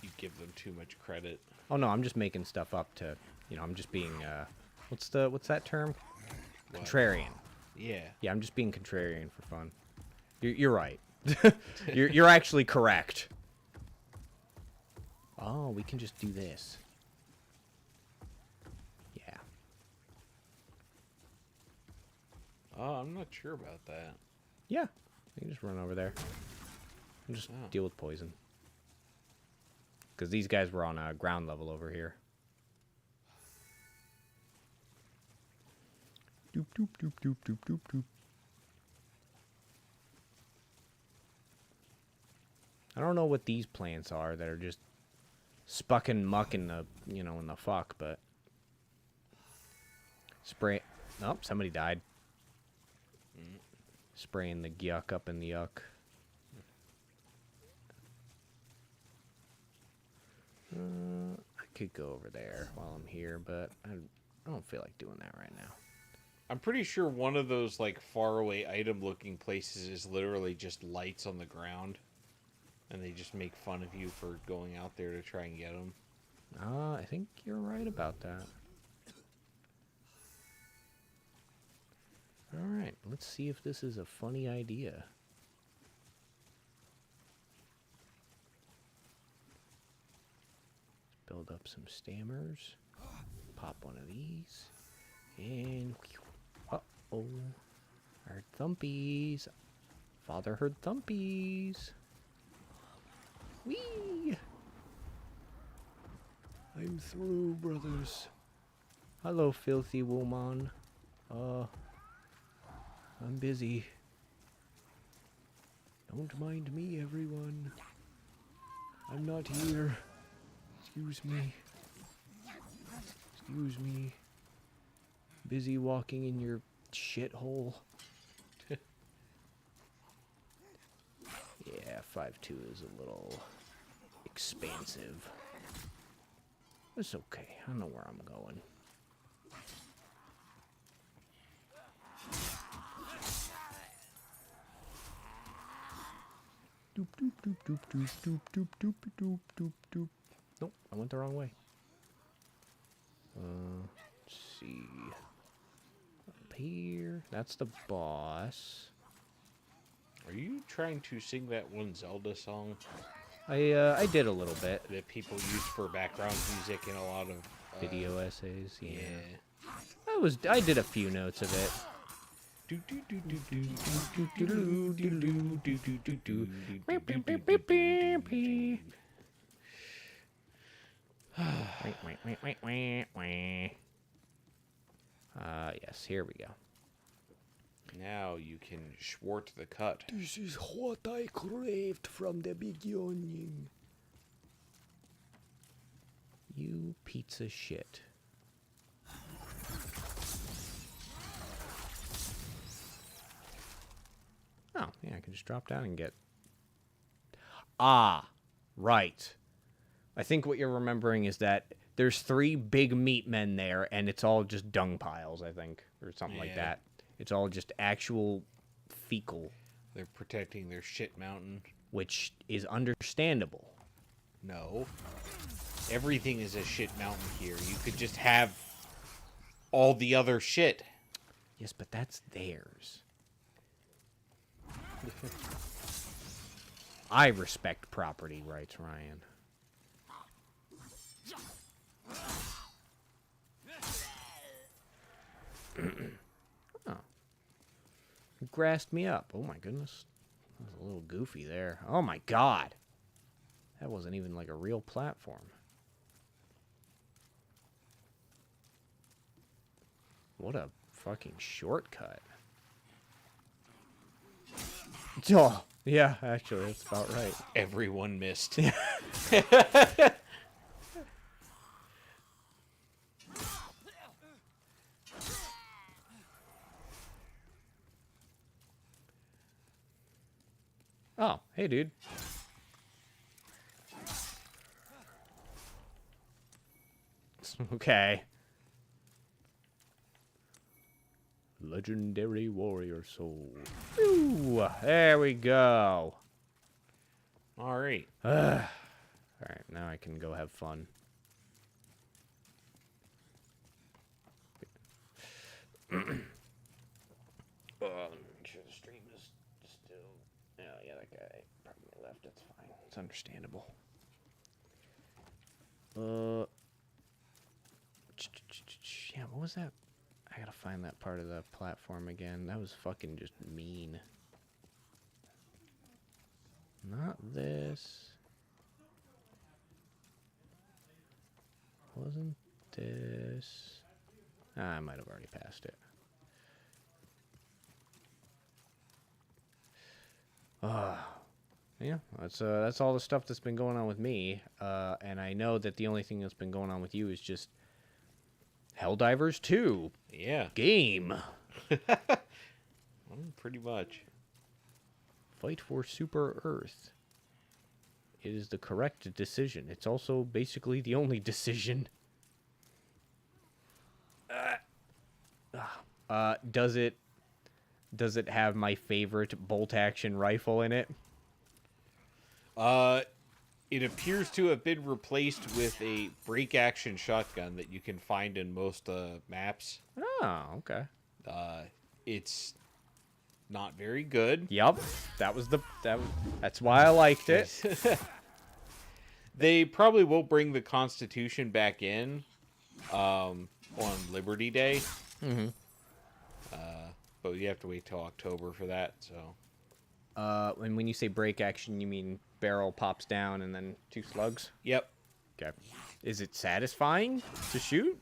You give them too much credit. Oh no, I'm just making stuff up to, you know, I'm just being, what's that term? What? Contrarian. Yeah. Yeah, I'm just being contrarian for fun. You're right. you're actually correct. Oh, we can just do this. Yeah. Oh, I'm not sure about that. Yeah. We can just run over there. And just Oh. deal with poison. Because these guys were on ground level over here. Doop, doop, doop, doop, doop, doop, doop. I don't know what these plants are that are just spucking muck in the, you know, in the fuck, but... Spray... Oh, somebody died. Spraying the yuck up in the yuck. I could go over there while I'm here, but I don't feel like doing that right now. I'm pretty sure one of those, like, faraway item-looking places is literally just lights on the ground. And they just make fun of you for going out there to try and get them. I think you're right about that. Alright, let's see if this is a funny idea. Let's build up some stammers. Pop one of these. And... Uh-oh. Heard thumpies. Father heard thumpies. Whee! I'm through, brothers. Hello, filthy woman. I'm busy. Don't mind me, everyone. I'm not here. Excuse me. Excuse me. Busy walking in your shithole. Yeah, 5'2" is a little expansive. It's okay. I know where I'm going. Doop doop doop doop doop doop doop doop doop doop doop. Nope, I went the wrong way. Let's see. Up here. That's the boss. Are you trying to sing that one Zelda song I did a little bit. that people use for background music in a lot of Video essays, yeah. Yeah. I did a few notes of it. Yes, here we go. Now you can Schwart the cut. This is what I craved from the beginning. You pizza shit. Oh, yeah, I can just drop down and get... Ah, right. I think what you're remembering is that there's 3 big meat men there, and it's all just dung piles, I think, or something like Yeah. that. It's all just actual fecal, They're protecting their shit mountain. which is understandable. No. Everything is a shit mountain here. You could just have all the other shit. Yes, but that's theirs. I respect property rights, Ryan. Oh. Grassed me up. Oh my goodness. That was a little goofy there. Oh my god. That wasn't even like a real platform. What a fucking shortcut. Oh, yeah, actually, that's about right. Everyone missed. Oh, hey, dude. Okay. Legendary warrior soul. Ooh, there we go. All right. Alright, now I can go have fun. Let me make sure the stream is still... Oh, yeah, that guy probably left. That's fine. It's understandable. Yeah, what was that? I gotta find that part of the platform again. That was fucking just mean. Not this. Wasn't this? I might have already passed it. Yeah, that's all the stuff that's been going on with me. And I know that the only thing that's been going on with you is just Helldivers 2 Yeah. game. Pretty much. Fight for Super Earth. It is the correct decision. It's also basically the only decision. Does it have my favorite bolt action rifle in it? It appears to have been replaced with a break action shotgun that you can find in most maps. Oh, okay. It's not very good. Yup. That's why I liked it. They probably will bring the Constitution back in on Liberty Day. Mm-hmm. But you have to wait till October for that, so. And when you say break action, you mean barrel pops down and then 2 slugs? Yep. Okay. Is it satisfying to shoot?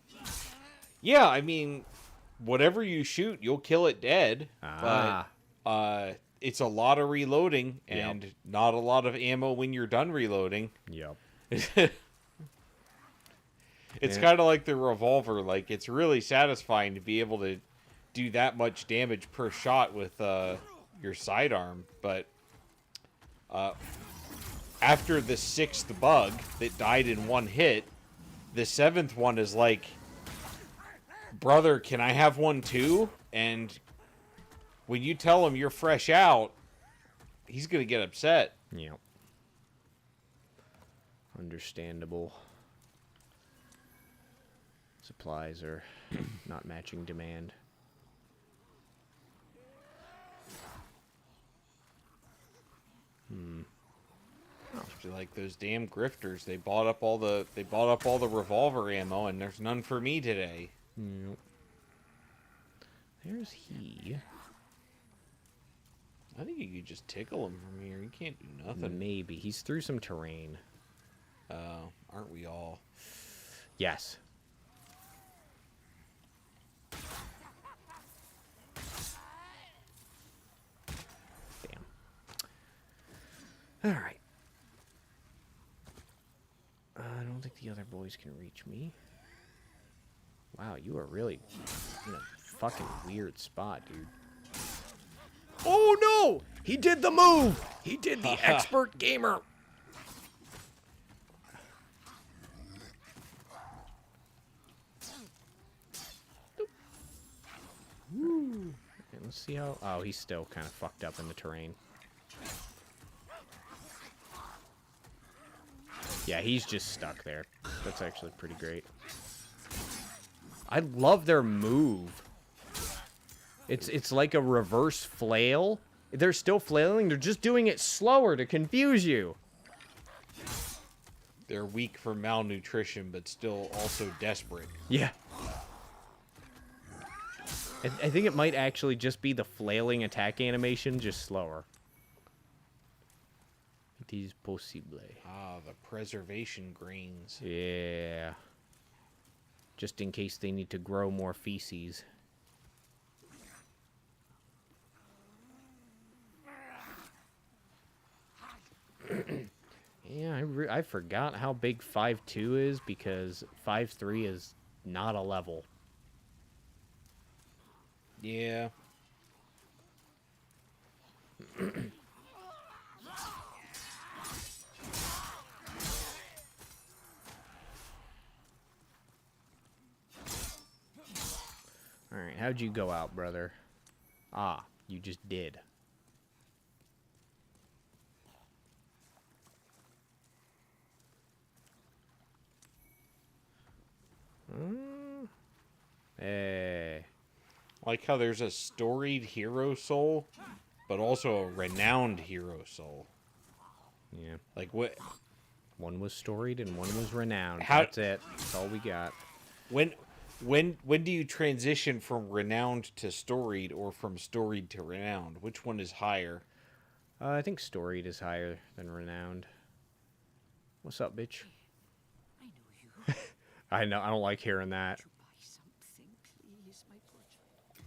Yeah, I mean, whatever you shoot, you'll kill it dead. Ah. But it's a lot of reloading and not a lot of ammo when you're done reloading. Yep. It's kind of like the revolver. Like, it's really satisfying to be able to do that much damage per shot with your sidearm. But after the 6th bug that died in 1 hit, the 7th one is like, brother, can I have one too? And when you tell him you're fresh out, he's going to get upset. Yep. Understandable. Supplies are not matching demand. Like those damn grifters, they bought up all the revolver ammo, and there's none for me today. Yep. There's he. I think you could just tickle him from here. You can't do nothing. Maybe he's through some terrain. Aren't we all? Yes. Damn. All right. I don't think the other boys can reach me. Wow, you are really in a fucking weird spot, dude. Oh no! He did the move! He did the expert gamer! Woo. Okay, let's see how... Oh, he's still kind of fucked up in the terrain. Yeah, he's just stuck there. That's actually pretty great. I love their move. It's like a reverse flail. They're still flailing. They're just doing it slower to confuse you. They're weak from malnutrition, but still also desperate. Yeah. I think it might actually just be the flailing attack animation, just slower. It is possible. Ah, the preservation grains. Yeah. Just in case they need to grow more feces. Yeah, I forgot how big 5.2 is because 5.3 is not a level. Yeah. Alright, how'd you go out, brother? Ah, you just did. Hey. Like how there's a storied hero soul, but also a renowned hero soul. Yeah. Like what? One was storied and one was renowned. How- That's it. That's all we got. When do you transition from renowned to storied, or from storied to renowned? Which one is higher? I think storied is higher than renowned. What's up, bitch? I know you. I know. I don't like hearing that. To buy something, please, my poor child.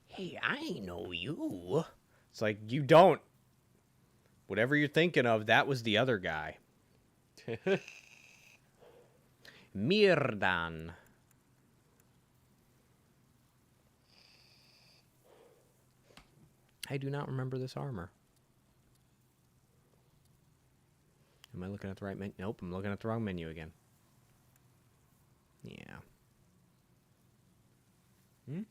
Hey, I know you. It's like, you don't. Whatever you're thinking of, that was the other guy. Mirdan. I do not remember this armor. Am I looking at the right menu? Nope, I'm looking at the wrong menu again. Yeah. I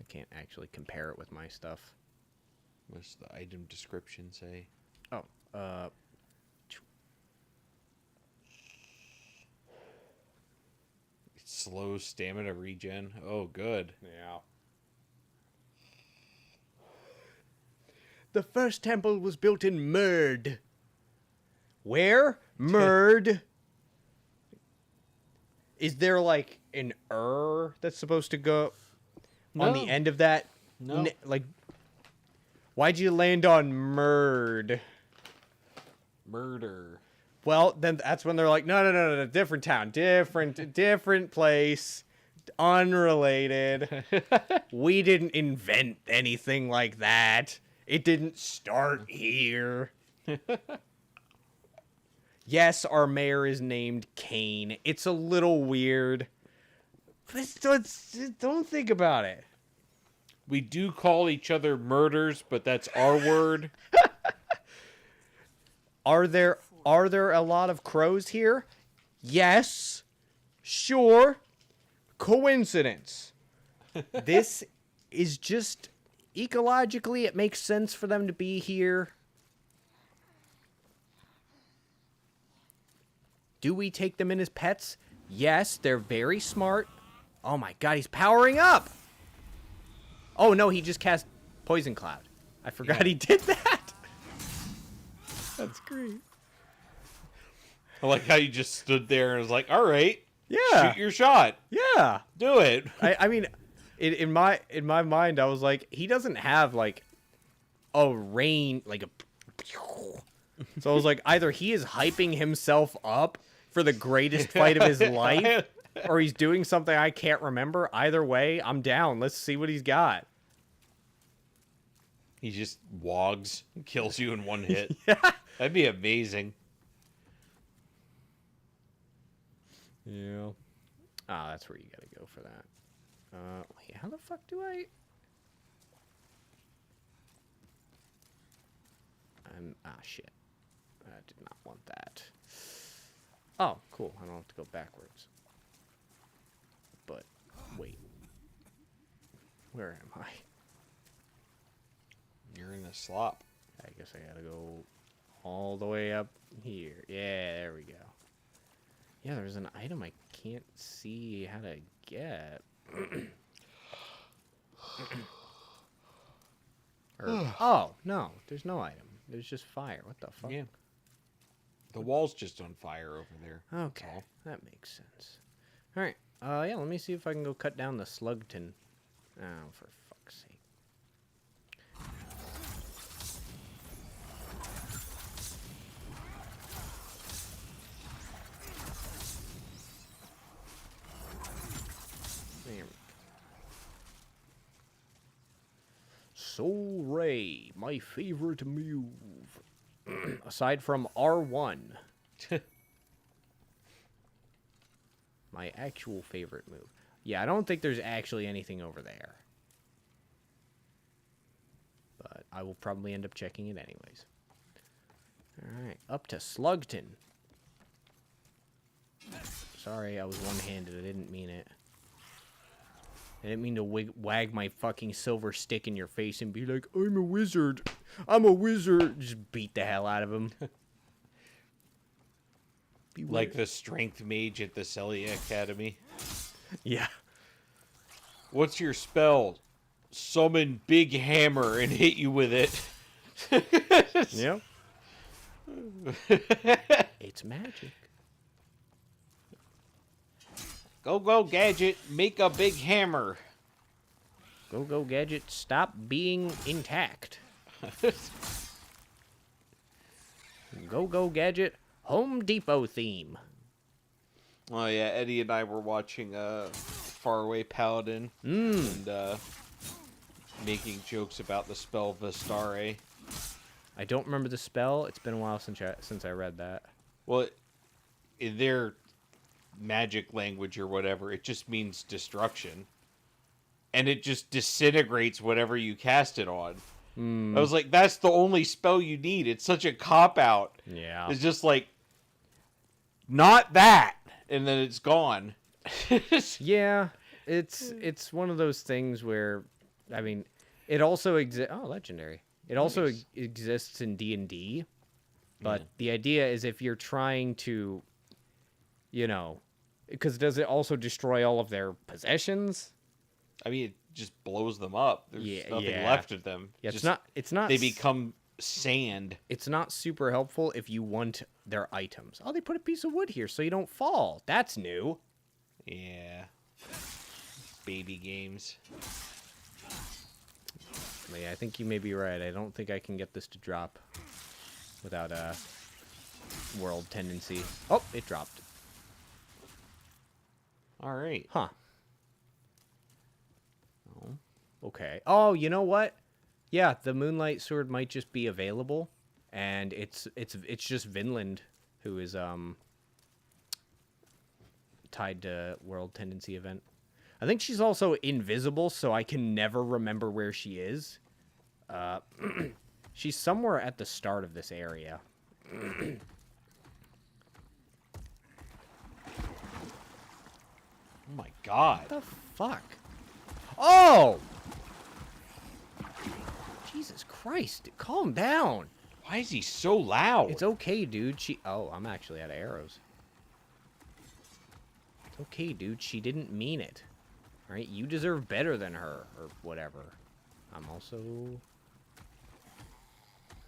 can't actually compare it with my stuff. What's the item description say? Oh, Slow stamina regen. Oh, good. yeah. The first temple was built in Murd. Where? Murd. Is there like an that's supposed to go on the No. end of that? No. Like, why'd you land on Murd? Murder. Well, then that's when they're like, no, different town, different place, unrelated. We didn't invent anything like that. It didn't start here. Yes, our mayor is named Kane. It's a little weird. But don't think about it. We do call each other murders, but that's our word. Are there a lot of crows here? Yes. Sure. Coincidence. This is just ecologically, it makes sense for them to be here. Do we take them in as pets? Yes, they're very smart. Oh my god, he's powering up. Oh no, he just cast Poison Cloud. I forgot he did that. That's great. I like how you just stood there and was like, all right, Yeah. shoot your shot. Yeah. Do it. I mean, in my mind, I was like, he doesn't have like a rain, like a. So I was like, either he is hyping himself up for the greatest fight of his life, or he's doing something I can't remember. Either way, I'm down. Let's see what he's got. He just wogs, kills you in one hit. That'd be amazing. Yeah. Ah, that's where you gotta go for that. Wait, how the fuck do I? Shit. I did not want that. Oh, cool. I don't have to go backwards. But, wait. Where am I? You're in a slop. I guess I gotta go all the way up here. Yeah, there we go. Yeah, there's an item I can't see how to get. Oh, no. There's no item. There's just fire. What the fuck? Yeah. The wall's just on fire over there. Okay, that makes sense. All right, Yeah, let me see if I can go cut down the slugton. Oh, for fuck's sake. There we go. Soul Ray, my favorite move. Aside from R1. My actual favorite move. Yeah, I don't think there's actually anything over there. But I will probably end up checking it anyways. Alright, up to Slugton. Sorry, I was one-handed. I didn't mean it. I didn't mean to wag my fucking silver stick in your face and be like, I'm a wizard. I'm a wizard. Just beat the hell out of him. Like the strength mage at the Celia Academy. Yeah. What's your spell? Summon big hammer and hit you with it. Yep. It's magic. Go, Gadget. Make a big hammer. Go, Gadget. Stop being intact. Go, Gadget. Home Depot theme. Oh, yeah. Eddie and I were watching Faraway Paladin. And making jokes about the spell Vistare. I don't remember the spell. It's been a while since I read that. Well, in their magic language or whatever, it just means destruction. And it just disintegrates whatever you cast it on. I was like, that's the only spell you need. It's such a cop-out. Yeah. It's just like, not that. And then it's gone. Yeah. It's one of those things where, I mean, it also exists. Oh, legendary. It also exists in D&D. But the idea is if you're trying to, you know, because does it also destroy all of their possessions? I mean, it just blows them up. There's nothing left of them. Yeah, just, it's not. They become sand. It's not super helpful if you want their items. Oh, they put a piece of wood here so you don't fall. That's new. Yeah. Baby games. Yeah, I think you may be right. I don't think I can get this to drop without a world tendency. Oh, it dropped. All right. Huh. Oh, okay. Oh, you know what? Yeah, the Moonlight Sword might just be available, and it's just Vinland who is tied to World Tendency event. I think she's also invisible, so I can never remember where she is. She's somewhere at the start of this area. Oh my god. What the fuck? Oh! Jesus Christ, calm down. Why is he so loud? It's okay, dude. Oh, I'm actually out of arrows. It's okay, dude. She didn't mean it. All right, you deserve better than her, or whatever. I'm also...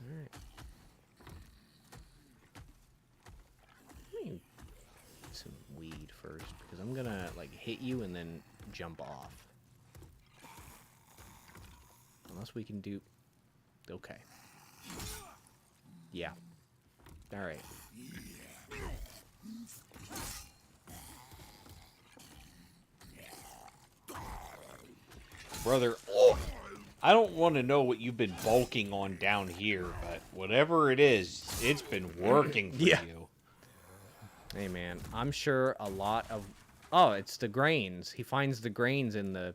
All right. Let me get some weed first, because I'm gonna, like, hit you and then jump off. Unless we can do... Okay. Yeah. All right. Brother, I don't want to know what you've been bulking on down here, but whatever it is, it's been working for you. Hey, man, I'm sure a lot of... Oh, it's the grains. He finds the grains in the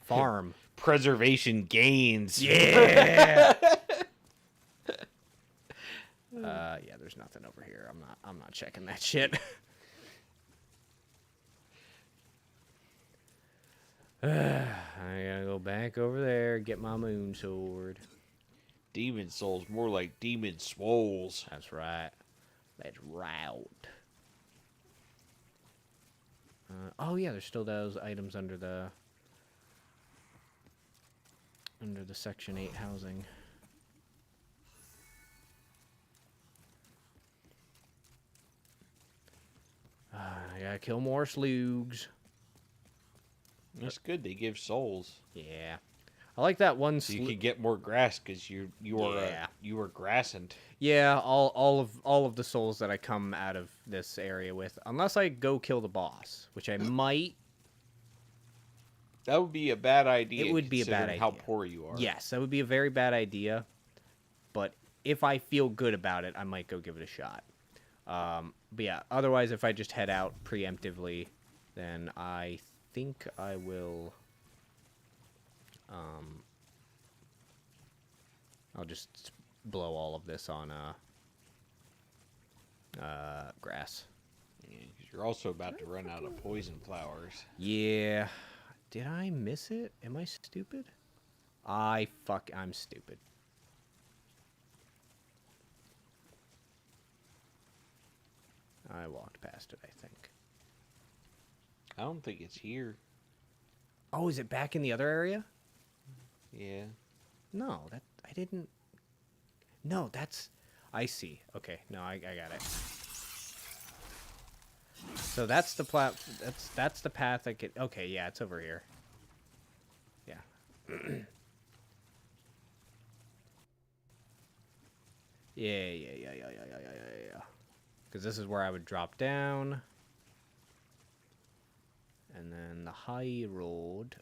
farm. Preservation gains. Yeah! Yeah, there's nothing over here. I'm not checking that shit. I gotta go back over there, get my moon sword. Demon souls, more like demon swoles. That's right. That's right. Oh yeah, there's still those items under the Section 8 housing. I gotta kill more slugs. That's good. They give souls. Yeah. I like that one So you can get more grass because you are Yeah. you are grassant. Yeah, all of the souls that I come out of this area with, unless I go kill the boss, which I might. That would be a bad idea. It would be a bad considering how idea. poor you are. Yes, that would be a very bad idea. But if I feel good about it, I might go give it a shot. But yeah, otherwise, if I just head out preemptively, then I think I will. I'll just blow all of this on grass. Yeah, 'cause you're also about to run out of poison flowers. Yeah. Did I miss it? Am I stupid? I'm stupid. I walked past it, I think. I don't think it's here. Oh, is it back in the other area? Yeah. No, that I didn't. No, that's. I see. Okay, no, I got it. So that's the that's the path I could. Okay, yeah, it's over here. Yeah. Yeah. Because this is where I would drop down. And then the high road.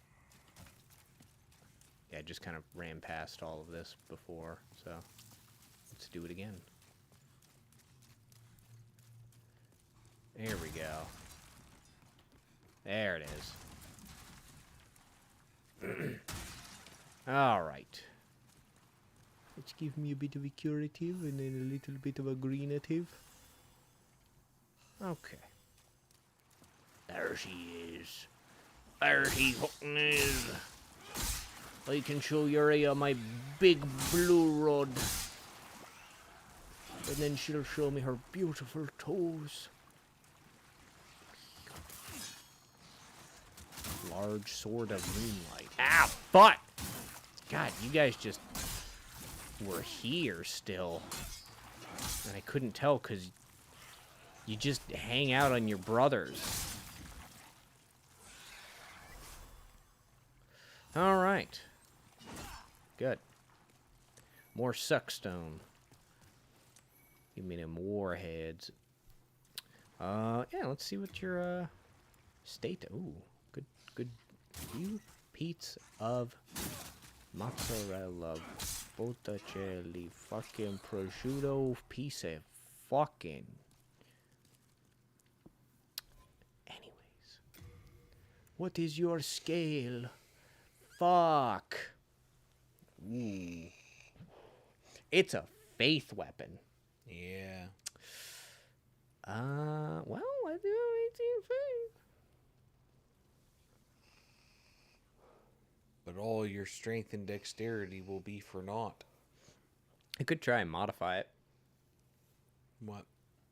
Yeah, I just kind of ran past all of this before, so let's do it again. There we go. There it is. All right. Let's give me a bit of a curative and then a little bit of a greenative. Okay. There she is. There she fucking is. I can show Urea my big blue rod. And then she'll show me her beautiful toes. Large sword of moonlight. Ah, fuck! God, you guys just were here still. And I couldn't tell because you just hang out on your brothers. Alright. Good. More suckstone. Give me them warheads. Yeah, let's see what your state. Ooh, good few pieces of mozzarella, botticelli, fucking prosciutto, piece of fucking. Anyways, what is your scale? Fuck. Ooh. It's a faith weapon. Yeah. Well, I do 18 faith. But all your strength and dexterity will be for naught. I could try and modify it. What?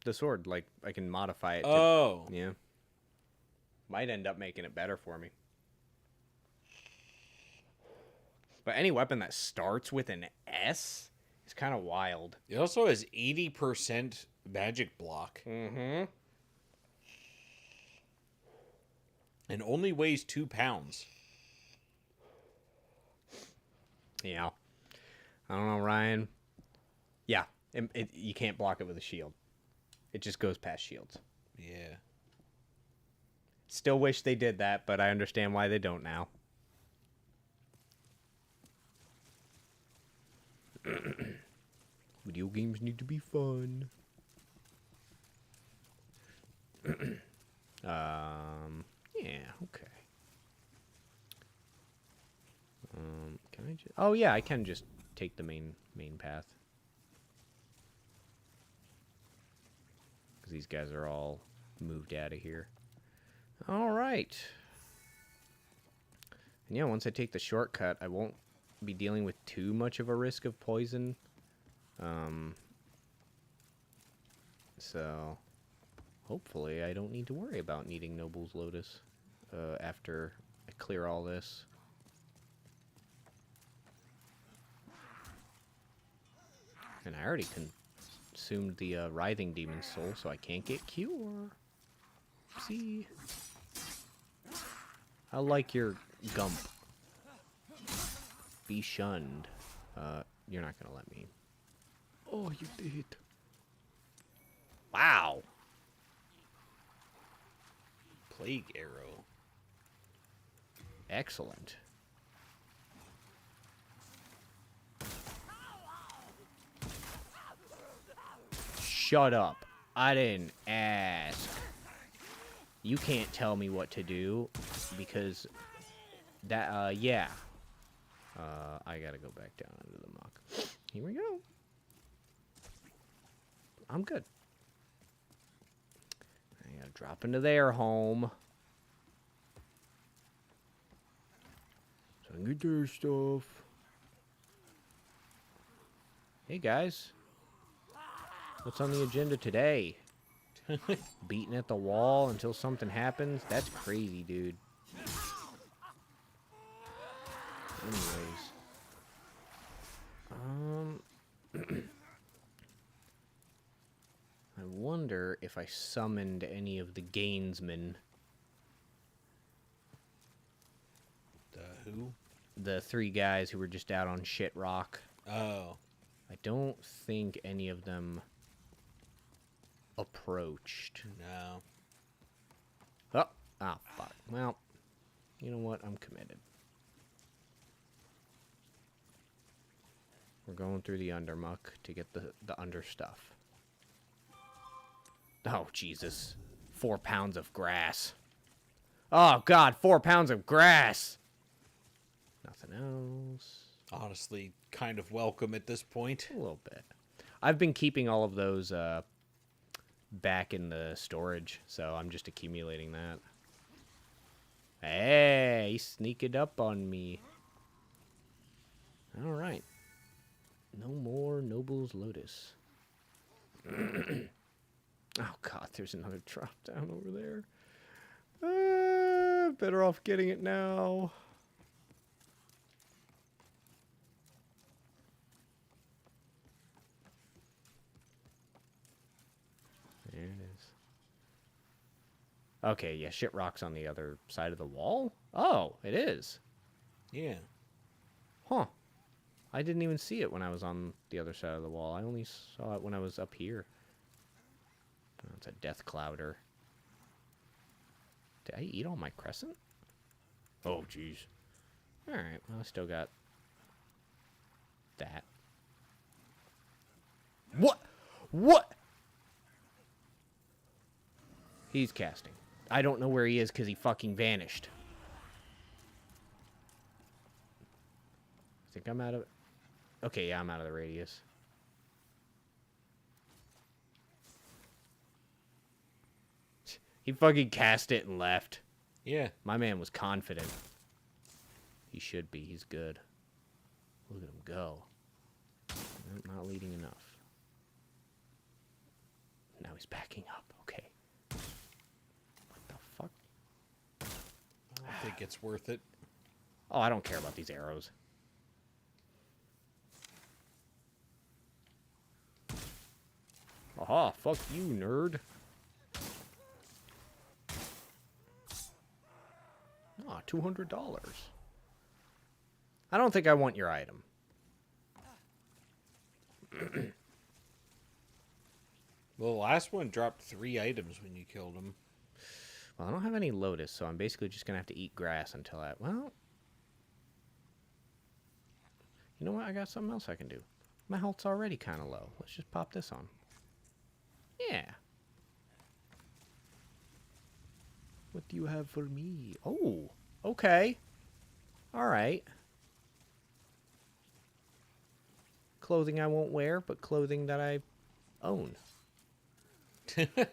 The sword, like, I can modify it. Oh. Yeah. Might end up making it better for me. But any weapon that starts with an S is kind of wild. It also has 80% magic block. Mm-hmm. And only weighs 2 pounds. Yeah. I don't know, Ryan. Yeah. You can't block it with a shield. It just goes past shields. Yeah. Still wish they did that, but I understand why they don't now. Video games need to be fun. Yeah, okay. Can I just... Oh, yeah, I can just take the main path. Because these guys are all moved out of here. All right. And yeah, once I take the shortcut, I won't be dealing with too much of a risk of poison. So hopefully I don't need to worry about needing Noble's Lotus after I clear all this. And I already consumed the Writhing Demon's Soul, so I can't get Cure. Oopsie. I like your gump. Be shunned. You're not gonna let me. Oh, you did. Wow. Plague arrow. Excellent. Shut up. I didn't ask. You can't tell me what to do because that, yeah. I gotta go back down into the muck. Here we go. I'm good. I gotta drop into their home. So I can get their stuff. Hey guys. What's on the agenda today? Beating at the wall until something happens? That's crazy, dude. Anyways. I wonder if I summoned any of the Gainsmen. The who? The 3 guys who were just out on Shit Rock. Oh. I don't think any of them approached. No. Oh, fuck. Well, you know what? I'm committed. We're going through the undermuck to get the under stuff. Oh, Jesus. 4 pounds of grass. Oh, God, 4 pounds of grass! Nothing else. Honestly, kind of welcome at this point. A little bit. I've been keeping all of those back in the storage, so I'm just accumulating that. Hey, he sneaked up on me. All right. No more Noble's Lotus. Oh, God, there's another drop down over there. Better off getting it now. There it is. Okay, yeah, Shit Rock's on the other side of the wall? Oh, it is. Yeah. Huh. I didn't even see it when I was on the other side of the wall. I only saw it when I was up here. Oh, it's a death clouder. Did I eat all my crescent? Oh, jeez. Alright, well, I still got that. What? What? He's casting. I don't know where he is because he fucking vanished. I think I'm out of... Okay, yeah, I'm out of the radius. He fucking cast it and left. Yeah. My man was confident. He should be. He's good. Look at him go. Nope, not leading enough. Now he's backing up. Okay. What the fuck? I don't think it's worth it. Oh, I don't care about these arrows. Aha, fuck you, nerd. Ah, $200. I don't think I want your item. Well, the last one dropped 3 items when you killed him. Well, I don't have any lotus, so I'm basically just gonna have to eat grass until I... Well... You know what? I got something else I can do. My health's already kind of low. Let's just pop this on. Yeah. What do you have for me? Oh, okay. All right. Clothing I won't wear, but clothing that I own. I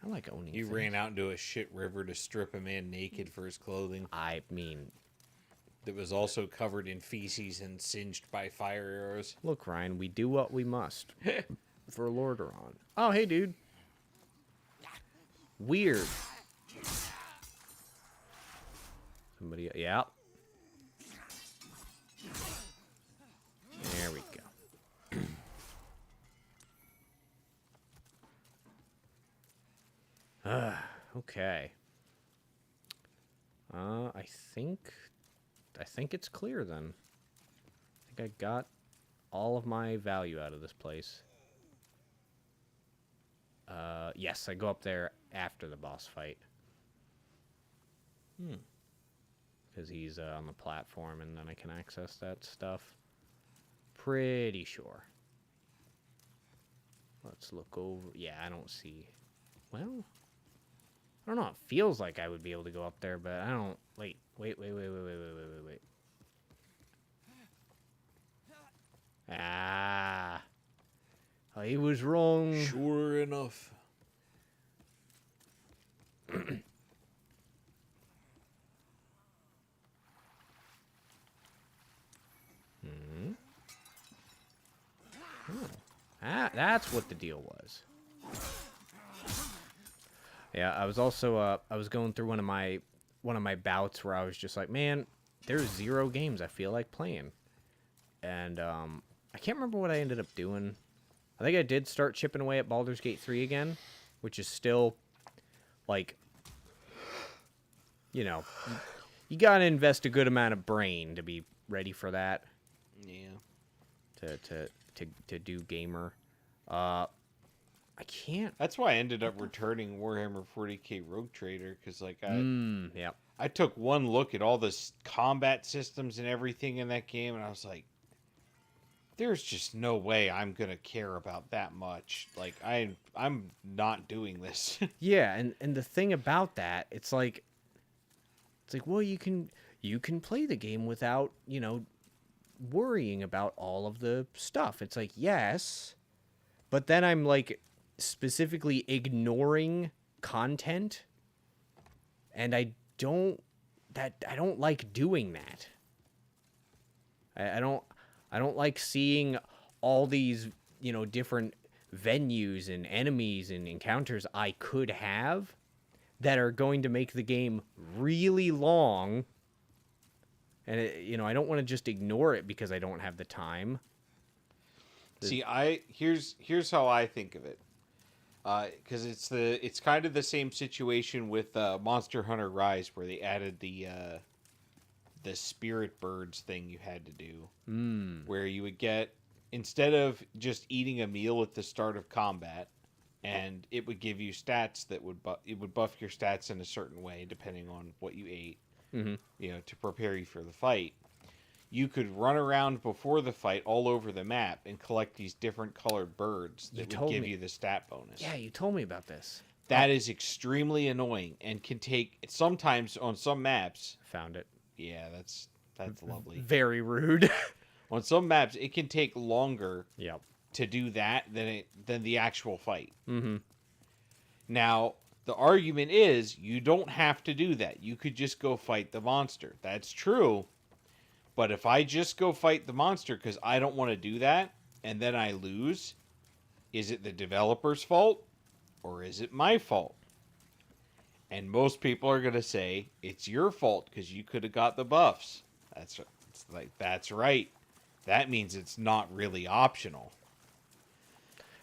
like owning You things. ran out into a shit river to strip a man naked for his clothing. I mean, That was also covered in feces and singed by fire arrows. look, Ryan, we do what we must for Lordaeron. Oh, hey, dude. Weird. Somebody, yeah. There we go. Okay. I think it's clear then. I think I got all of my value out of this place. Yes, I go up there after the boss fight. Because he's on the platform, and then I can access that stuff. Pretty sure. Let's look over. Yeah, I don't see. Well, I don't know. It feels like I would be able to go up there, but I don't. Wait. Ah. I was wrong. Sure enough. That's what the deal was. Yeah, I was also I was going through one of my bouts where I was just like, man, there's 0 games I feel like playing. And I can't remember what I ended up doing. I think I did start chipping away at Baldur's Gate 3 again, which is still like, you know, you got to invest a good amount of brain to be ready for that. Yeah. To do gamer. I can't. That's why I ended up returning Warhammer 40k Rogue Trader, because like Yeah. I took one look at all the combat systems and everything in that game, and I was like, there's just no way I'm gonna care about that much. Like I'm not doing this. Yeah, and the thing about that, it's like well, you can play the game without, worrying about all of the stuff. It's like, yes, but then I'm like specifically ignoring content, and I don't like doing that. I don't like seeing all these, different venues and enemies and encounters I could have that are going to make the game really long. And I don't want to just ignore it because I don't have the time. See, here's how I think of it. Because it's kind of the same situation with Monster Hunter Rise, where they added the spirit birds thing you had to do, where you would get, instead of just eating a meal at the start of combat, and it would give you stats that would buff your stats in a certain way depending on what you ate, to prepare you for the fight. You could run around before the fight all over the map and collect these different colored birds that would give you the stat bonus. Yeah, you told me about this. That is extremely annoying and can take, sometimes on some maps. Found it. Yeah, that's lovely. Very rude. On some maps, it can take longer Yep. to do that than the actual fight. Mm-hmm. Now, the argument is you don't have to do that. You could just go fight the monster. That's true. But if I just go fight the monster because I don't want to do that, and then I lose, is it the developer's fault or is it my fault? And most people are going to say it's your fault because you could have got the buffs. That's right. That means it's not really optional.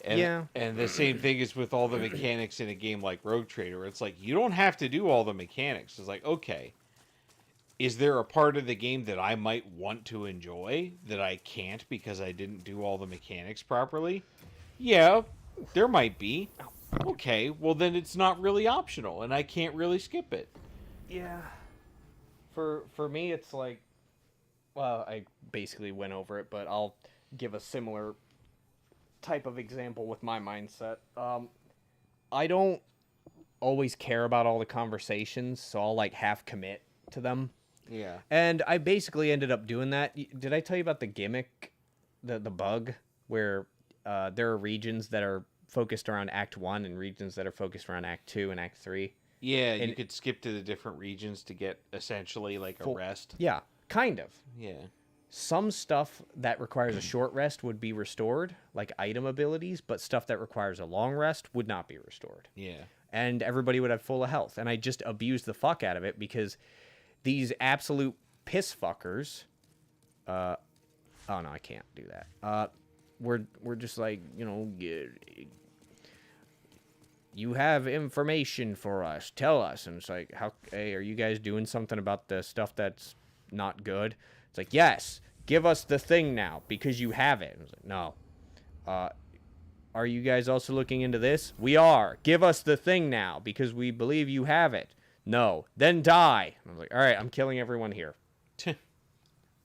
And, Yeah. And the same thing is with all the mechanics in a game like Rogue Trader. It's like, you don't have to do all the mechanics. It's like, okay, is there a part of the game that I might want to enjoy that I can't because I didn't do all the mechanics properly? Yeah, there might be. Okay, well then it's not really optional and I can't really skip it. Yeah. For me, it's like, well, I basically went over it, but I'll give a similar type of example with my mindset. I don't always care about all the conversations, so I'll like half commit to them. Yeah. And I basically ended up doing that. Did I tell you about the gimmick, the bug, where there are regions that are focused around Act 1 and regions that are focused around Act 2 and Act 3? Yeah, and you could skip to the different regions to get essentially like a rest. Yeah, kind of. Yeah. Some stuff that requires a short rest would be restored, like item abilities, but stuff that requires a long rest would not be restored. Yeah. And everybody would have full of health. And I just abused the fuck out of it because these absolute piss fuckers, oh no, I can't do that. We're just like, you have information for us. Tell us. And it's like, hey, are you guys doing something about the stuff that's not good? It's like, yes, give us the thing now because you have it. And I was like, no. Are you guys also looking into this? We are. Give us the thing now because we believe you have it. No. Then die. And I was like, all right, I'm killing everyone here.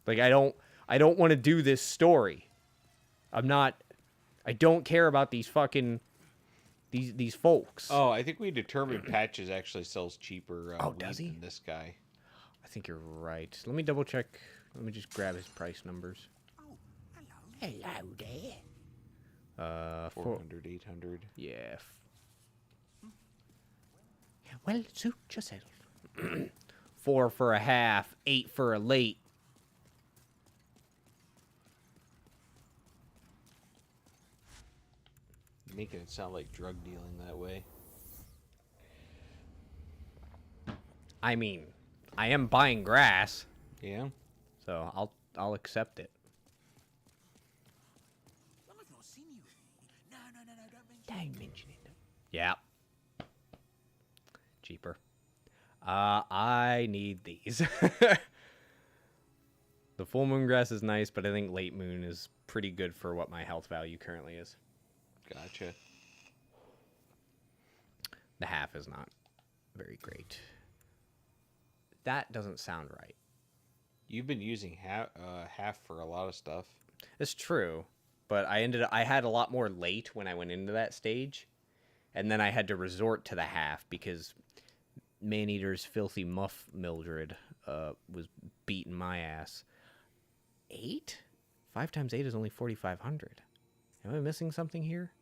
Like, I don't want to do this story. I don't care about these fucking, these folks. Oh, I think we determined Patches actually sells cheaper does weed he? than this guy. I think you're right. Let me double check. Let me just grab his price numbers. Oh, hello. Hello there. 400, 800. Yeah. Well, suit yourself. 4 for a half, 8 for a late. Making it sound like drug dealing that way. I mean, I am buying grass, Yeah. so I'll accept it. Well, I've not seen you. No, don't Don't mention it. Yeah. Cheaper. I need these. The full moon grass is nice, but I think late moon is pretty good for what my health value currently is. Gotcha. The half is not very great. That doesn't sound right. You've been using half for a lot of stuff. It's true, but I had a lot more late when I went into that stage, and then I had to resort to the half because Maneater's filthy muff Mildred was beating my ass. 8? 5 times 8 is only 4,500. Am I missing something here?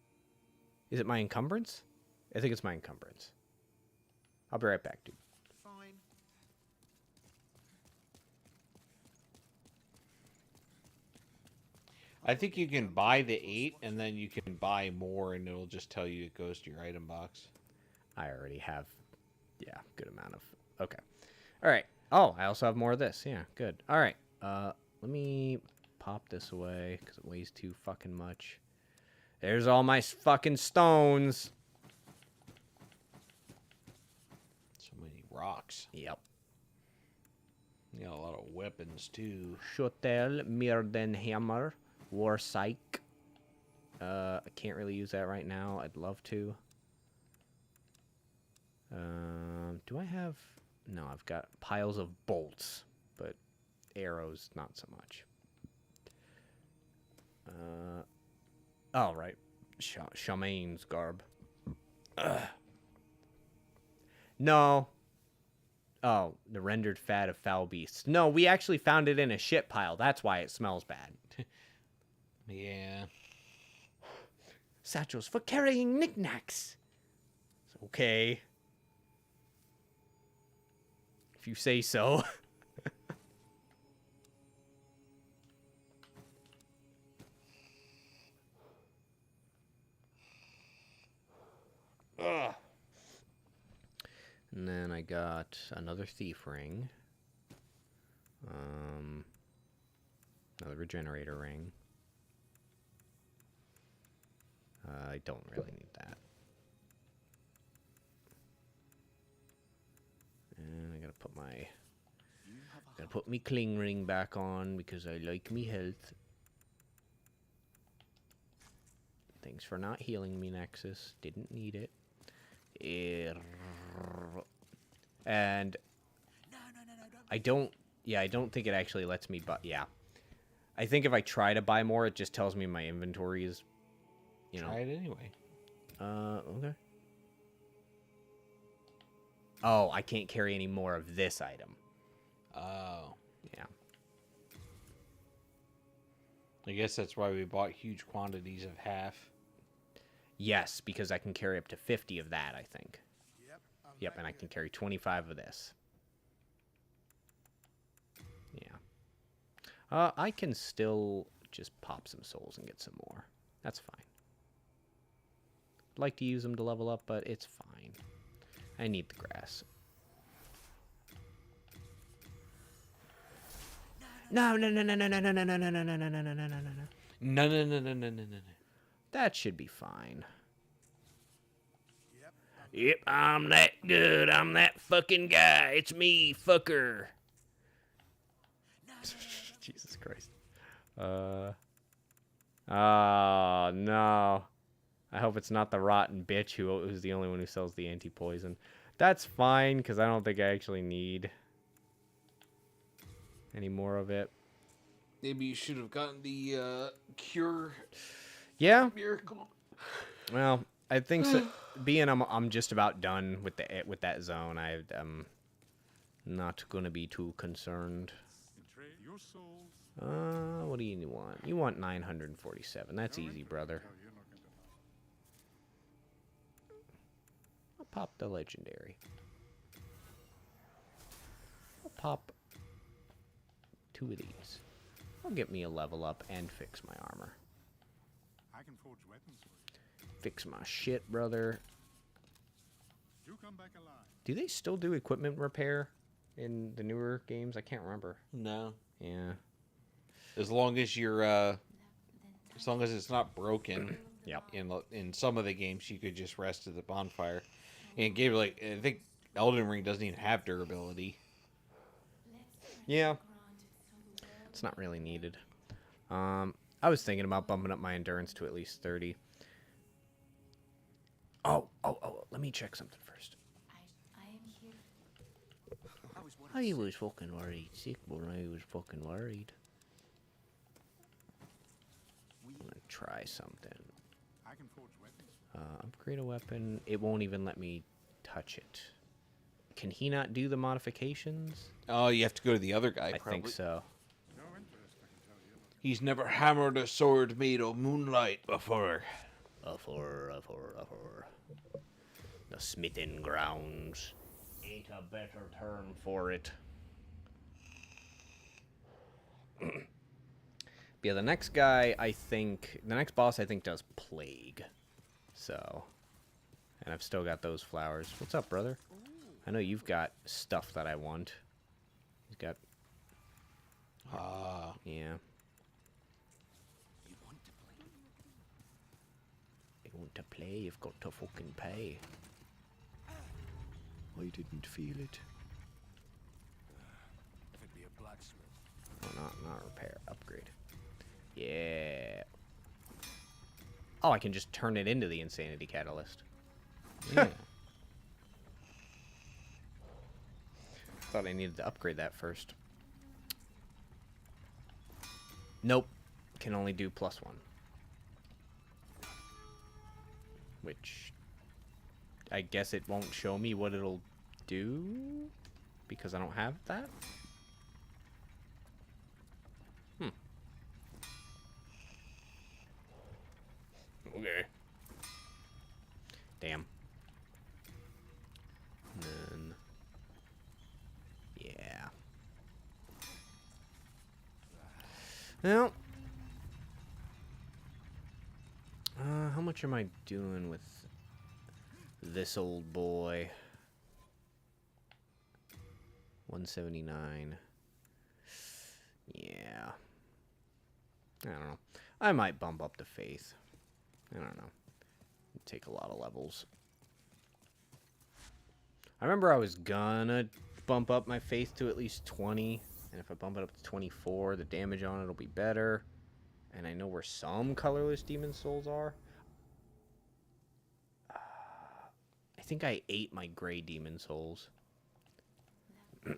Is it my encumbrance? I think it's my encumbrance. I'll be right back, dude. Fine. I think you can buy the 8 and then you can buy more and it'll just tell you it goes to your item box. I already have, yeah, good amount of, okay. All right. Oh, I also have more of this. Yeah, good. All right. Let me pop this away because it weighs too fucking much. There's all my fucking stones. So many rocks. Yep. You got a lot of weapons too. Shotel, Mirdenhammer, Warsyke. I can't really use that right now. I'd love to. Do I have... No, I've got piles of bolts, but arrows, not so much. Oh, right. Shamane's garb. Ugh. No. Oh, the rendered fat of foul beasts. No, we actually found it in a shit pile. That's why it smells bad. Yeah. Satchels for carrying knickknacks. It's okay. If you say so. Ugh. And then I got another thief ring. Another regenerator ring. I don't really need that. And I gotta put me cling ring back on because I like me health. Thanks for not healing me, Nexus. Didn't need it. And I don't think it actually lets me buy. Yeah, I think if I try to buy more, it just tells me my inventory is, you know. Try it anyway. Okay. Oh, I can't carry any more of this item. Oh. Yeah. I guess that's why we bought huge quantities of half. Yes, because I can carry up to 50 of that, I think. Yep, and I can carry 25 of this. Yeah. I can still just pop some souls and get some more. That's fine. I'd like to use them to level up, but it's fine. I need the grass. No. No. That should be fine. Yep, I'm that good. I'm that fucking guy. It's me, fucker. Jesus Christ. Oh, no. I hope it's not the rotten bitch who's the only one who sells the anti-poison. That's fine, because I don't think I actually need any more of it. Maybe you should have gotten the cure Yeah. miracle. Well, I think so. Being I'm just about done with that zone. I'm not gonna be too concerned. What do you want? You want 947. That's easy, brother. I'll pop the legendary. I'll pop 2 of these. I'll get me a level up and fix my armor. I can forge weapons for you. Fix my shit, brother. You come back alive. Do they still do equipment repair in the newer games? I can't remember. No. Yeah. As long as you're, as long as it's not broken. Yep. In some of the games, you could just rest at the bonfire. And game like I think Elden Ring doesn't even have durability. Yeah. It's not really needed. I was thinking about bumping up my endurance to at least 30. Oh, let me check something first. I was fucking worried. Sick, but I was fucking worried. I'm gonna try something. I can forge weapons. Upgrade a weapon. It won't even let me touch it. Can he not do the modifications? Oh, you have to go to the other guy. I Probably. think so. No interest, I can tell you. He's never hammered a sword made of moonlight before. The smithing grounds. Ain't a better term for it. Yeah, the next guy, the next boss I think does plague. So, and I've still got those flowers. What's up, brother? I know you've got stuff that I want. He's got, yeah. You want to play? You want to play, you've got to fucking pay. I didn't feel it. If it be a blacksmith. Oh, not repair, upgrade. Yeah. Oh, I can just turn it into the Insanity Catalyst. Yeah. Thought I needed to upgrade that first. Nope. Can only do +1. Which, I guess it won't show me what it'll do because I don't have that. Okay. Damn. And then, yeah. Well, how much am I doing with this old boy? 179. Yeah. I don't know. I might bump up to faith. I don't know. It'd take a lot of levels. I remember I was gonna bump up my faith to at least 20. And if I bump it up to 24, the damage on it will be better. And I know where some colorless demon souls are. I think I ate my gray demon souls. But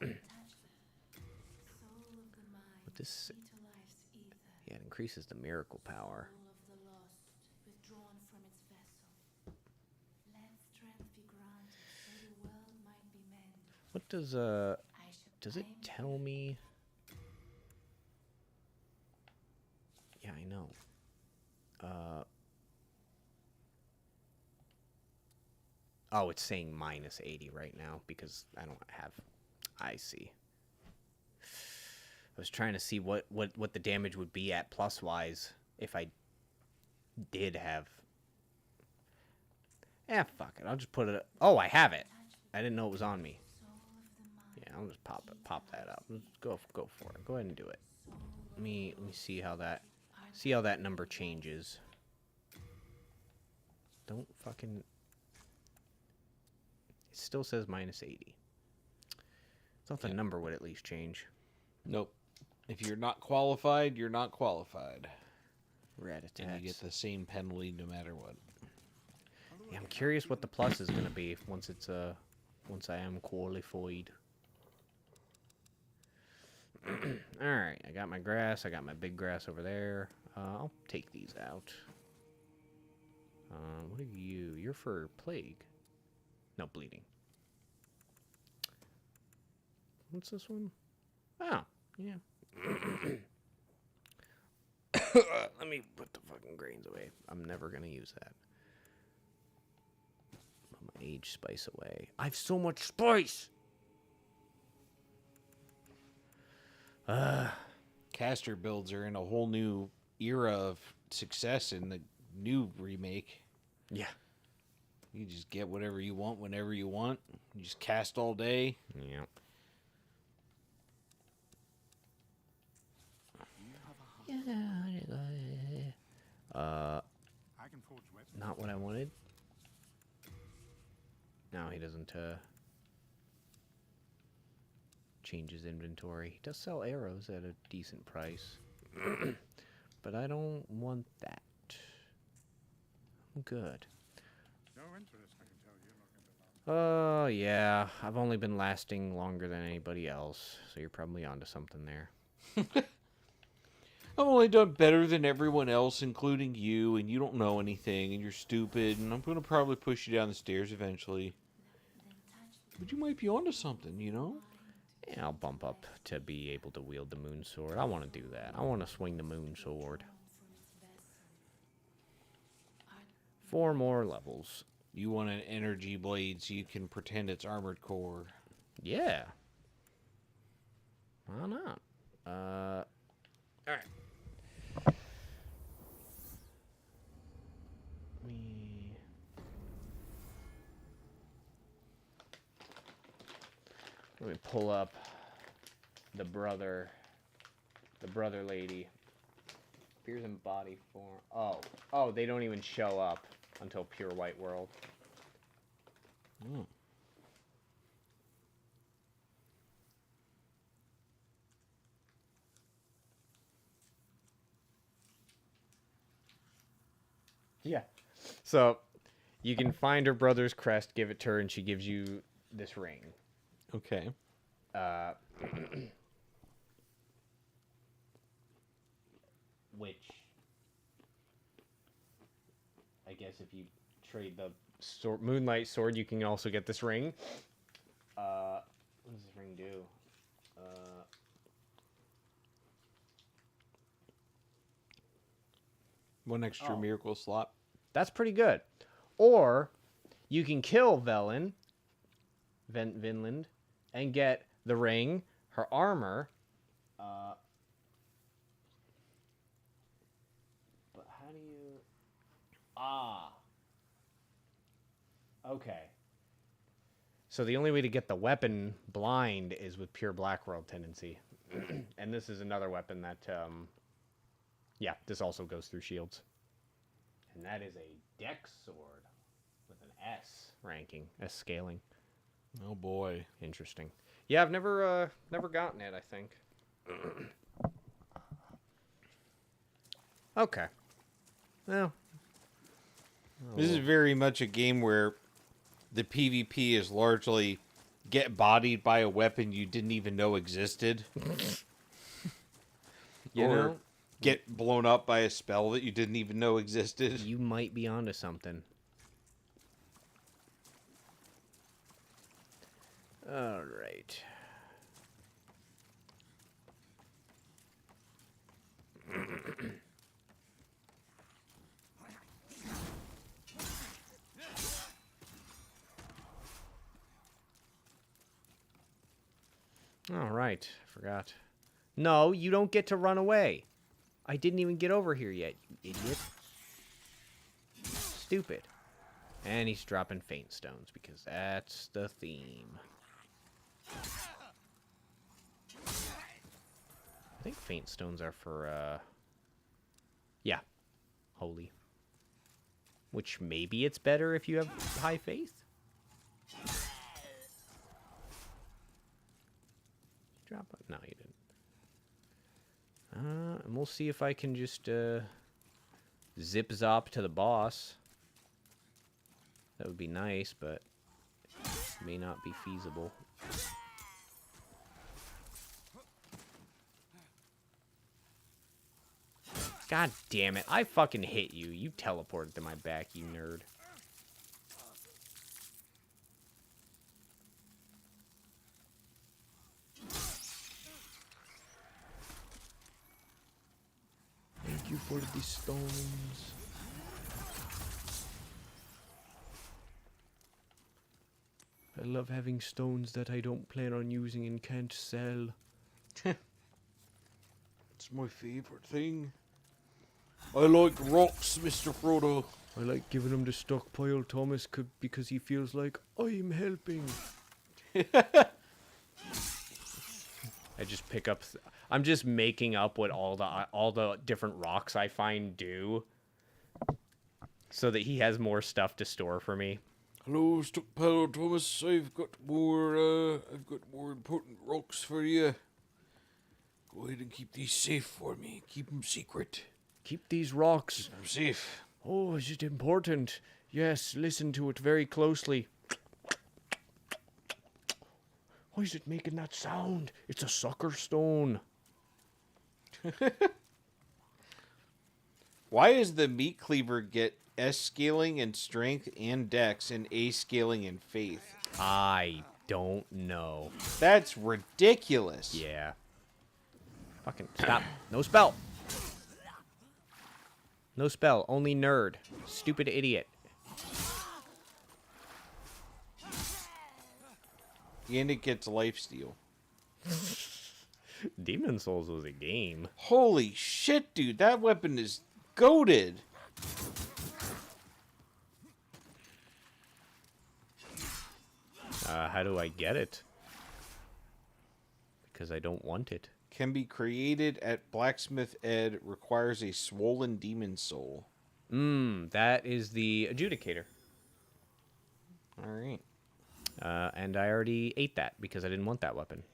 this... yeah, it increases the miracle power. What does it tell me? Yeah, I know. Oh, it's saying -80 right now because I don't have... I see. I was trying to see what the damage would be at plus-wise if I did have... Eh, fuck it. I'll just put it... Oh, I have it. I didn't know it was on me. Yeah, I'll just pop that up. Let's go for it. Go ahead and do it. Let me see how that number changes. Don't fucking... It still says minus 80. Thought the number would at least change. Nope. If you're not qualified, you're not qualified. Rat-a-tat. And you get the same penalty no matter what. Yeah, I'm curious what the plus is going to be once it's once I am qualified. All right, I got my grass. I got my big grass over there. I'll take these out. What are you? You're for plague. No, bleeding. What's this one? Oh, yeah. Let me put the fucking grains away. I'm never going to use that. Put my age spice away. I have so much spice! Caster builds are in a whole new era of success in the new remake. Yeah. You just get whatever you want whenever you want. You just cast all day. Yeah. I can forge weapons. Not what I wanted. No, he doesn't change his inventory. He does sell arrows at a decent price. But I don't want that. I'm good. No interest, I can tell you. Not going to last. Yeah. I've only been lasting longer than anybody else, so you're probably onto something there. I've only done better than everyone else, including you, and you don't know anything, and you're stupid, and I'm going to probably push you down the stairs eventually. But you might be onto something, you know? Yeah, I'll bump up to be able to wield the moon sword. I want to do that. I want to swing the moon sword. 4 more levels. You want an energy blade so you can pretend it's armored core. Yeah. Why not? Alright. Let me pull up the brother lady. Appears in body form. Oh, they don't even show up until Pure White World. Oh. Yeah. So, you can find her brother's crest, give it to her, and she gives you this ring. Okay. Which, I guess if you trade the Moonlight Sword, you can also get this ring. What does this ring do? One extra miracle slot. That's pretty good. Or, you can kill Vinland, and get the ring, her armor. But how do you... Okay. So the only way to get the weapon blind is with pure Black World tendency. And this is another weapon that, yeah, this also goes through shields. And that is a dex sword with an S ranking, S scaling. Oh boy. Interesting. Yeah, I've never gotten it, I think. Okay. Well. This is very much a game where the PvP is largely get bodied by a weapon you didn't even know existed. You or know, get blown up by a spell that you didn't even know existed. you might be onto something. All right. All right. Forgot. No, you don't get to run away. I didn't even get over here yet, you idiot. Stupid. And he's dropping faint stones because that's the theme. I think faint stones are for, yeah, holy. Which maybe it's better if you have high faith? drop it? No, you didn't. And we'll see if I can just zip-zop to the boss. That would be nice, but may not be feasible. God damn it. I fucking hit you. You teleported to my back, you nerd. Thank you for the stones. I love having stones that I don't plan on using and can't sell. It's my favorite thing. I like rocks, Mr. Frodo. I like giving him the stockpile, Thomas, because he feels like I'm helping. I just pick up... I'm just making up what all the different rocks I find do, so that he has more stuff to store for me. Hello, stockpile, Thomas. I've got more important rocks for you. Go ahead and keep these safe for me. Keep them secret. Keep these rocks. Keep them safe. Oh, is it important? Yes, listen to it very closely. Why is it making that sound? It's a sucker stone. Why does the meat cleaver get S scaling in strength and dex and A scaling in faith? I don't know. That's ridiculous. Yeah. Fucking stop. No spell. No spell. Only nerd. Stupid idiot. And it gets lifesteal. Demon Souls was a game. Holy shit, dude. That weapon is goated. How do I get it? Because I don't want it. Can be created at Blacksmith Ed. Requires a swollen demon soul. That is the adjudicator. Alright. And I already ate that because I didn't want that weapon.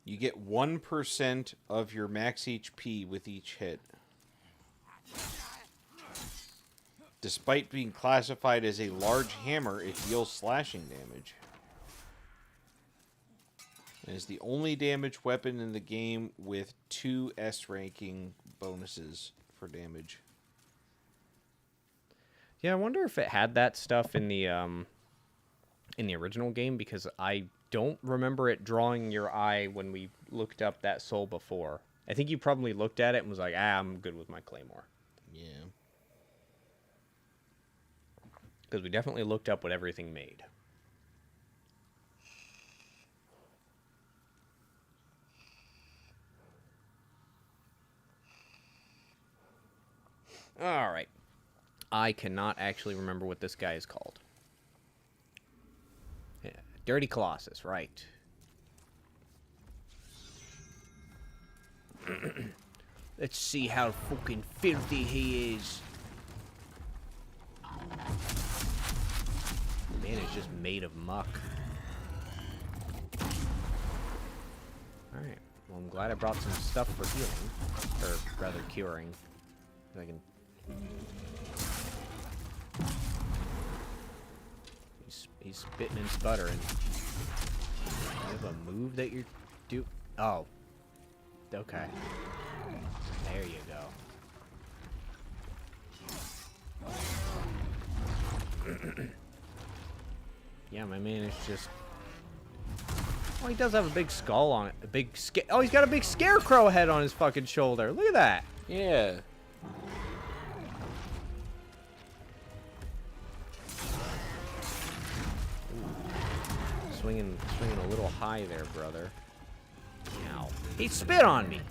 You get 1% of your max HP with each hit. Despite being classified as a large hammer, it deals slashing damage. It is the only damage weapon in the game with 2 S ranking bonuses for damage. Yeah, I wonder if it had that stuff in the original game, because I don't remember it drawing your eye when we looked up that soul before. I think you probably looked at it and was like, I'm good with my claymore. Yeah. Because we definitely looked up what everything made. Alright. I cannot actually remember what this guy is called. Yeah, Dirty Colossus, right. Let's see how fucking filthy he is. Man is just made of muck. Alright. Well, I'm glad I brought some stuff for healing. Or rather curing. I can... He's spitting and sputtering. You have a move that you do? Oh. Okay. There you go. Yeah, my man is just... Oh, he does have a big skull on it. A big Oh, he's got a big scarecrow head on his fucking shoulder. Look at that. Yeah. Swinging a little high there, brother. Ow. He spit on me.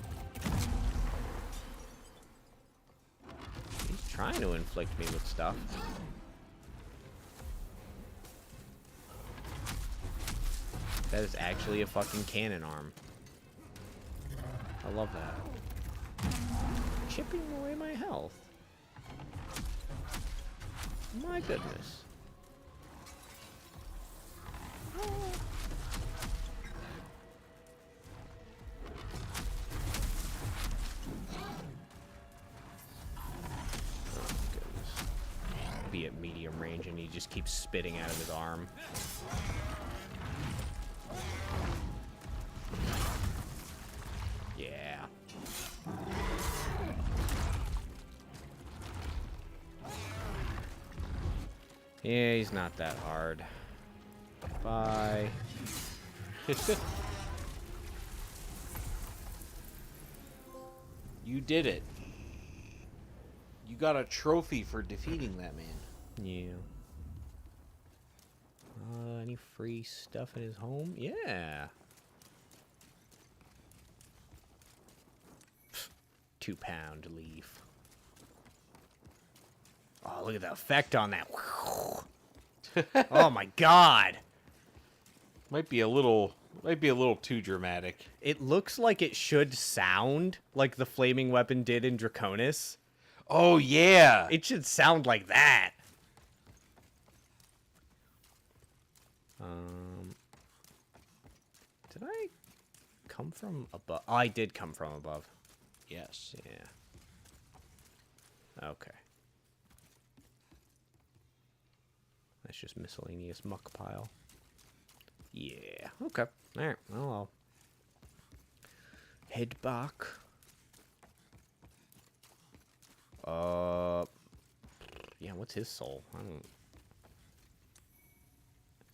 He's trying to inflict me with stuff. That is actually a fucking cannon arm. I love that. Chipping away my health. My goodness. be at medium range, and he just keeps spitting out of his arm. Yeah. Yeah, he's not that hard. Bye. You did it. You got a trophy for defeating that man. Yeah. Any free stuff in his home? Yeah. £2 leaf. Oh, look at the effect on that. Oh my god. Might be a little too dramatic. It looks like it should sound like the flaming weapon did in Draconis. Oh yeah. It should sound like that. Did I come from above? Oh, I did come from above. Yes. Yeah. Okay. That's just miscellaneous muck pile. Yeah. Okay. Alright. Well, I'll head back. Yeah, what's his soul? I don't...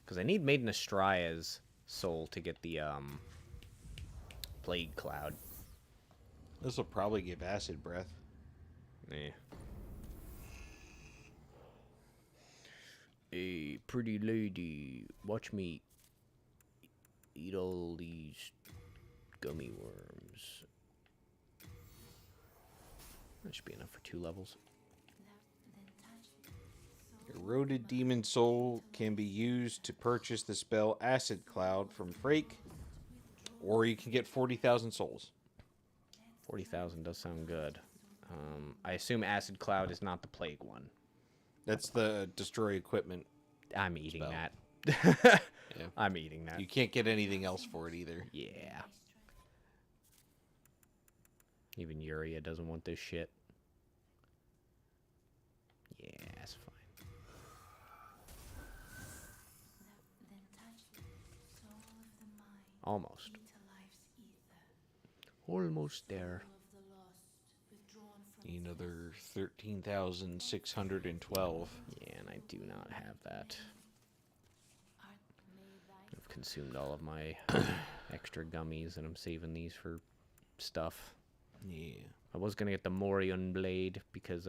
Because I need Maiden Astrea's soul to get the, Plague Cloud. This will probably give acid breath. Yeah. Hey, pretty lady, watch me eat all these gummy worms. That should be enough for 2 levels. Eroded demon soul can be used to purchase the spell Acid Cloud from Frake, or you can get 40,000 souls. 40,000 does sound good. I assume Acid Cloud is not the plague one. That's the destroy equipment. I'm eating Spell. that. Yeah. I'm eating that. You can't get anything else for it either. Yeah. Even Yuria doesn't want this shit. Yeah, that's fine. Almost. Almost there. Another 13,612. Yeah, and I do not have that. I've consumed all of my extra gummies, and I'm saving these for stuff. Yeah. I was gonna get the Morion blade because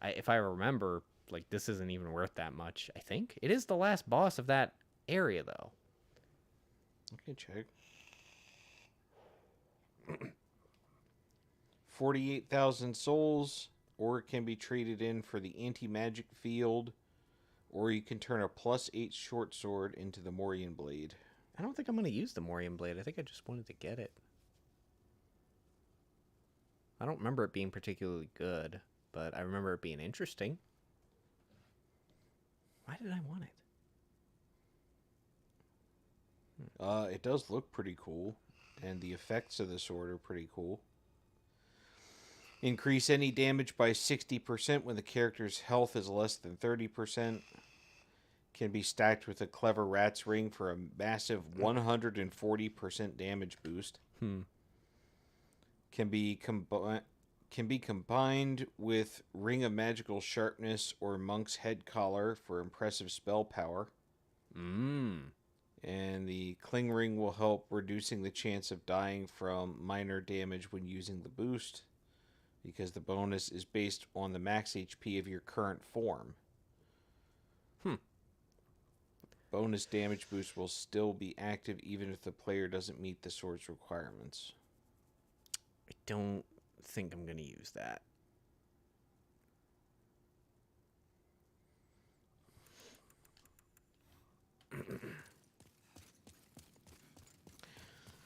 if I remember, like, this isn't even worth that much. I think it is the last boss of that area, though. Okay, check. 48,000 souls, or it can be traded in for the anti-magic field, or you can turn a +8 short sword into the Morion blade. I don't think I'm gonna use the Morion blade. I think I just wanted to get it. I don't remember it being particularly good, but I remember it being interesting. Why did I want it? It does look pretty cool, and the effects of the sword are pretty cool. Increase any damage by 60% when the character's health is less than 30%. Can be stacked with a Clever Rat's Ring for a massive 140% damage boost. Can be combined with Ring of Magical Sharpness or Monk's Head Collar for impressive spell power. And the Cling Ring will help reducing the chance of dying from minor damage when using the boost, because the bonus is based on the max HP of your current form. Bonus damage boost will still be active even if the player doesn't meet the sword's requirements. I don't think I'm gonna use that.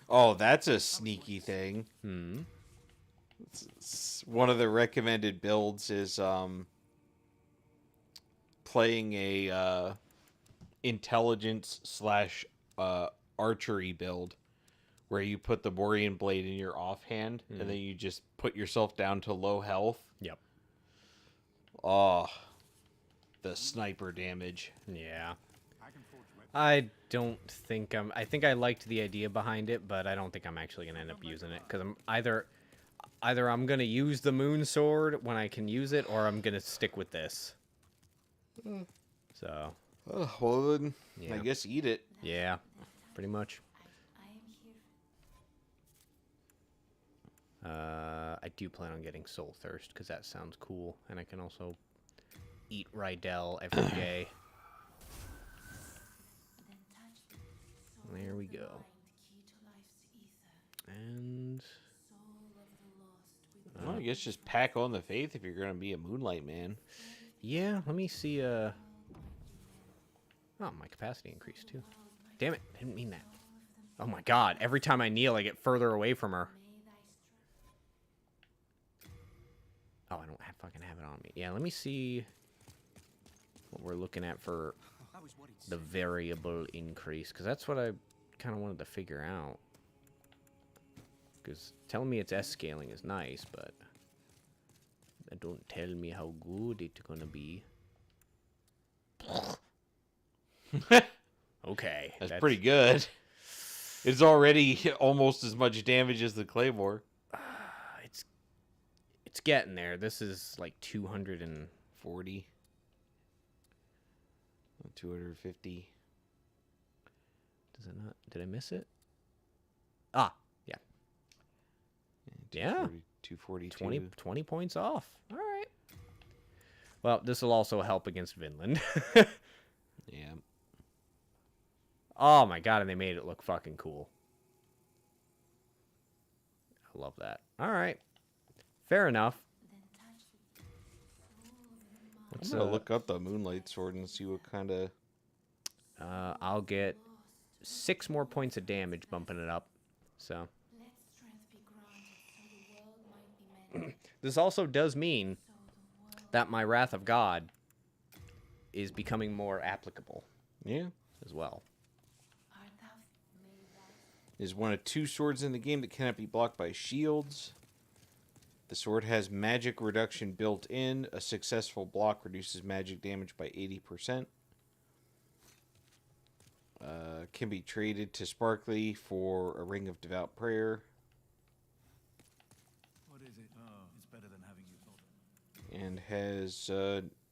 Oh, that's a sneaky thing. One of the recommended builds is playing a intelligence / archery build, where you put the Morion blade in your offhand, and then you just put yourself down to low health. Yep. Oh, the sniper damage. Yeah. I can forge weapons. I don't think I think I liked the idea behind it, but I don't think I'm actually gonna end up using it because I'm either I'm gonna use the moon sword when I can use it, or I'm gonna stick with this. So Oh, well, then Yeah. I guess eat it. yeah, pretty much. I am here. I do plan on getting Soul Thirst because that sounds cool, and I can also eat Rydell every day. Then touch the soul There we of the go. mind, key to life's ether. And Soul of the lost with Well, I guess just pack on the faith if you're going to be a Moonlight Man. yeah, let me see. Oh, my capacity increased too. Damn it, I didn't mean that. Oh my god, every time I kneel, I get further away from her. may thy strength. Oh, I don't fucking have it on me. Yeah, let me see what we're looking at for I was worried. the variable increase, because that's what I kind of wanted to figure out. Because telling me it's S scaling is nice, but that don't tell me how good it's gonna be. Okay, That's pretty good. It's already almost as much damage as the Claymore. It's getting there. This is like 200 and 40. 250. does it not? Did I miss it? Ah, yeah. Yeah. 242. 20 points off. All right. Well, this will also help against Vinland. Yeah. Oh my god, and they made it look fucking cool. I love that. All right. Fair enough. Then touch the soul of the mind. I'm Let's, going to look up the Moonlight Sword and see what kind of... I'll get 6 more points of damage bumping it up. So Let strength be granted so the world might be mended. this also does mean So the world that my Wrath of God is becoming more applicable Yeah. as well. art thou may thy Is one of 2 swords in the game that cannot be blocked by shields. The sword has magic reduction built in. A successful block reduces magic damage by 80%. Can be traded to Sparkly for a Ring of Devout Prayer. What is it? Oh, it's better than having you thought. And has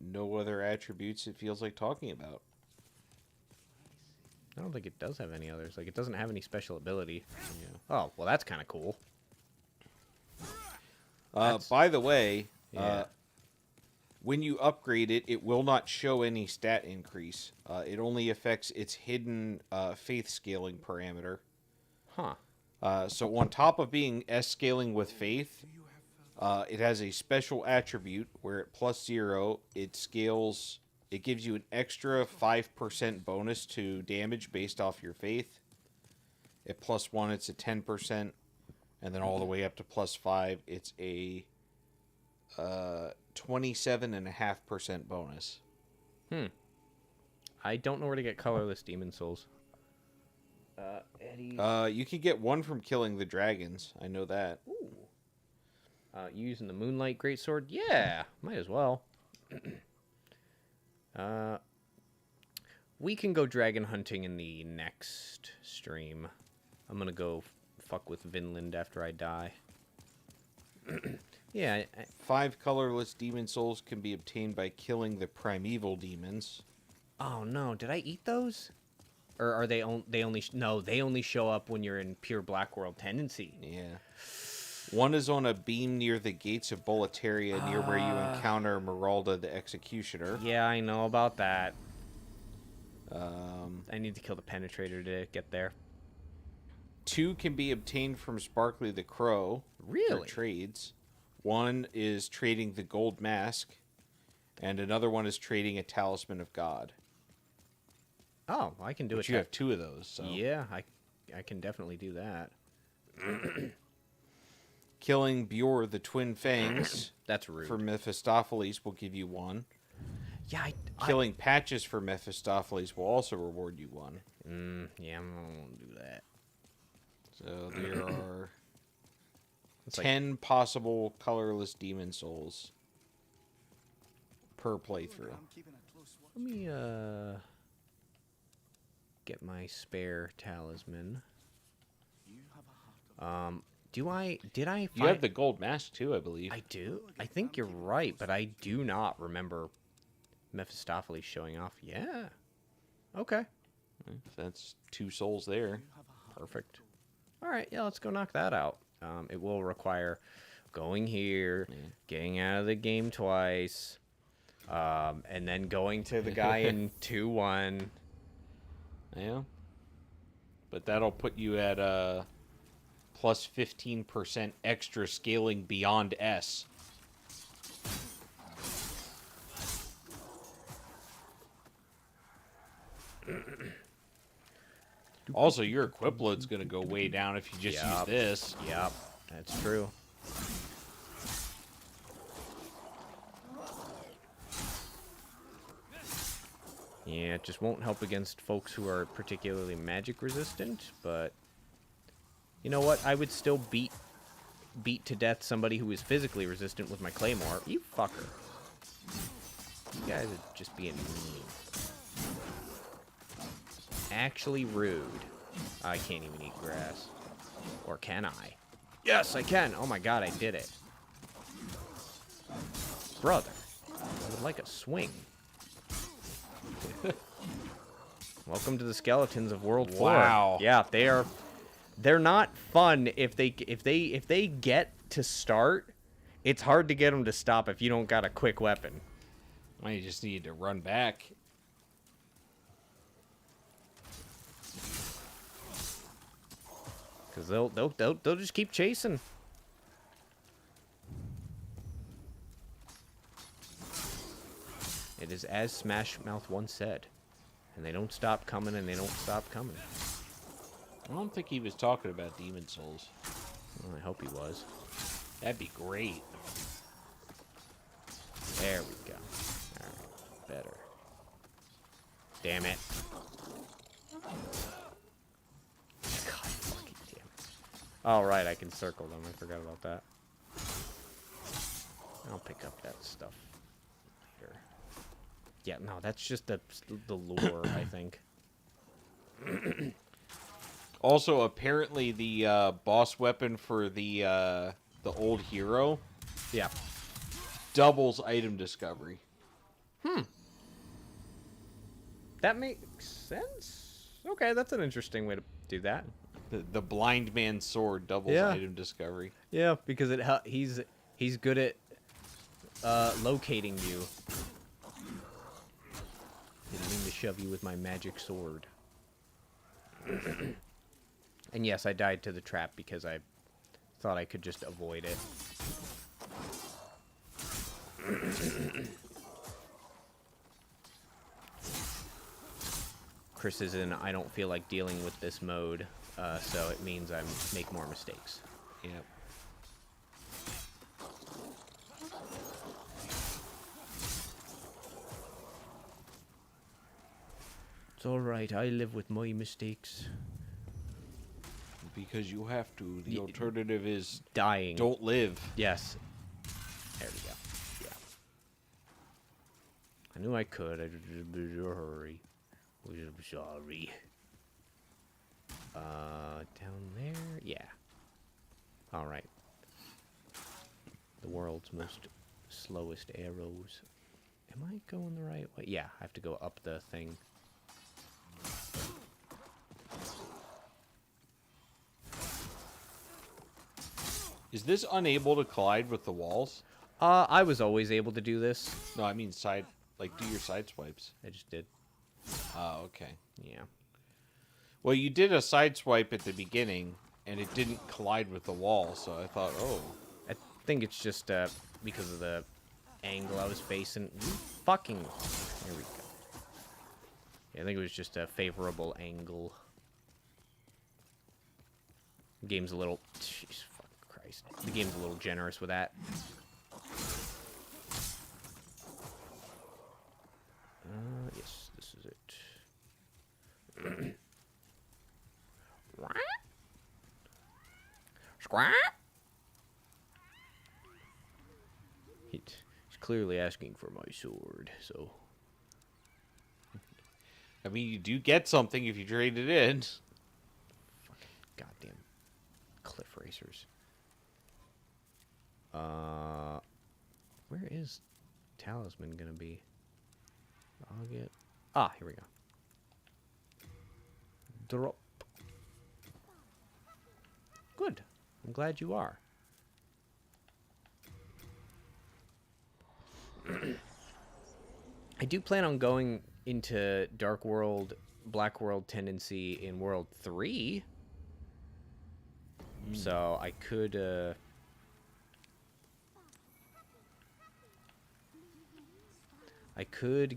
no other attributes it feels like talking about. I don't think it does have any others. Like, it doesn't have any special ability. Oh, well, that's kind of cool. By the way, Yeah. when you upgrade it, it will not show any stat increase. It only affects its hidden faith scaling parameter. Huh. So on top of being S scaling with faith, it has a special attribute where at +0, it scales. It gives you an extra 5% bonus to damage based off your faith. At +1, it's a 10%, and then all the way up to +5, it's a 27.5% bonus. I don't know where to get colorless demon souls. Eddie. You can get one from killing the dragons. I know that. Using the Moonlight Greatsword? Yeah, might as well. We can go dragon hunting in the next stream. I'm gonna go fuck with Vinland after I die. Yeah, 5 colorless demon souls can be obtained by killing the primeval demons. oh no, did I eat those? Or are they only no, they only show up when you're in pure Black World tendency. Yeah. One is on a beam near the gates of Boletaria, near where you encounter Meralda the Executioner. Yeah, I know about that. Um, I need to kill the Penetrator to get there. 2 can be obtained from Sparkly the Crow. Really? For trades. One is trading the Gold Mask, and another one is trading a Talisman of God. Oh, I can do But it. you have 2 of those, so... Yeah, I can definitely do that. Killing Bjor the Twin Fangs That's rude. for Mephistopheles will give you 1. Yeah, Killing Patches for Mephistopheles will also reward you 1. yeah, I'm not gonna do that. So there are It's like 10 possible colorless demon souls. per playthrough. I'm keeping a close watch. Let me get my spare talisman. You have a heart of Did I You find have the gold mask too, I believe. I do. I think you're right, but I do not remember Mephistopheles showing off. Yeah. Okay. That's 2 souls there. Perfect. All right. Yeah, let's go knock that out. It will require going here, getting out of the game twice, and then going to the guy in 2-1. Yeah. But that'll put you at plus 15% extra scaling beyond S. Also, your equip load's going to go way down if you just use Yup. this. Yep, that's true. Yeah, it just won't help against folks who are particularly magic resistant, but you know what? I would still beat to death somebody who is physically resistant with my claymore. You fucker. You guys are just being mean. Actually rude. I can't even eat grass. Or can I? Yes, I can. Oh my god, I did it. Brother, I would like a swing. Welcome to the skeletons of World 4. Wow. Yeah, they're not fun if they get to start. It's hard to get them to stop if you don't got a quick weapon. Well, you just need to run back. Cuz they'll just keep chasing. It is as Smash Mouth once said. And they don't stop coming, and they don't stop coming. I don't think he was talking about Demon Souls. Well, I hope he was. That'd be great. There we go. Alright, better. Damn it. God fucking damn it. Alright, I can circle them. I forgot about that. I'll pick up that stuff later. Yeah, no, that's just the lure, I think. Also, apparently the boss weapon for the old hero Yeah. doubles item discovery. That makes sense. Okay, that's an interesting way to do that. The blind man's sword doubles Yeah. item discovery. Yeah, because he's good at locating you. Didn't mean to shove you with my magic sword. And yes, I died to the trap because I thought I could just avoid it. Chris is in I don't feel like dealing with this mode, so it means I make more mistakes. Yep. It's alright, I live with my mistakes. Because you have to. The Ye- alternative is Dying. don't live. Yes. There we go. Yeah. I knew I could. I just was in a hurry. I'm sorry. Down there? Yeah. Alright. The world's most slowest arrows. Am I going the right way? Yeah, I have to go up the thing. Is this unable to collide with the walls? I was always able to do this. No, I mean side, like do your side swipes. I just did. Oh, okay. Yeah. Well, you did a side swipe at the beginning, and it didn't collide with the wall, so I thought, oh. I think it's just because of the angle I was facing. Fucking. There we go. Yeah, I think it was just a favorable angle. The game's a little. Jeez, fucking Christ. The game's a little generous with that. Yes, this is it. Squat. He's clearly asking for my sword, so... I mean, you do get something if you trade it in. Fucking goddamn cliff racers. Where is Talisman gonna be? I'll get... Ah, here we go. Drop. Good. I'm glad you are. I do plan on going into Dark World, Black World tendency in World 3. So I could,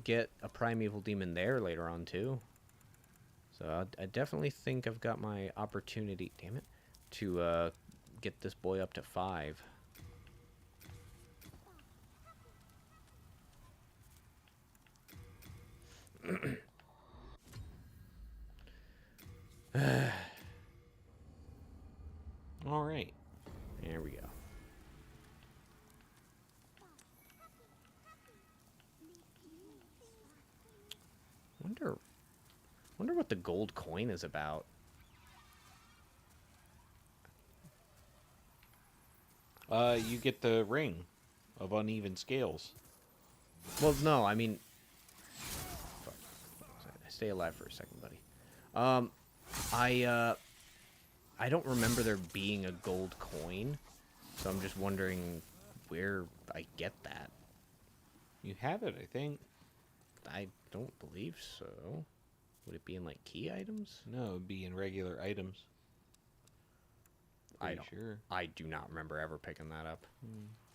get a Primeval Demon there later on, too. So I definitely think I've got my opportunity, damn it, to get this boy up to 5. All right. There we go. Wonder what the gold coin is about. You get the ring of uneven scales. Well, no, I mean... Fuck. Stay alive for a second, buddy. I don't remember there being a gold coin, so I'm just wondering where I get that. You have it, I think. I don't believe so. Would it be in, like, key items? No, it'd be in regular items. I Pretty don't. sure. I do not remember ever picking that up.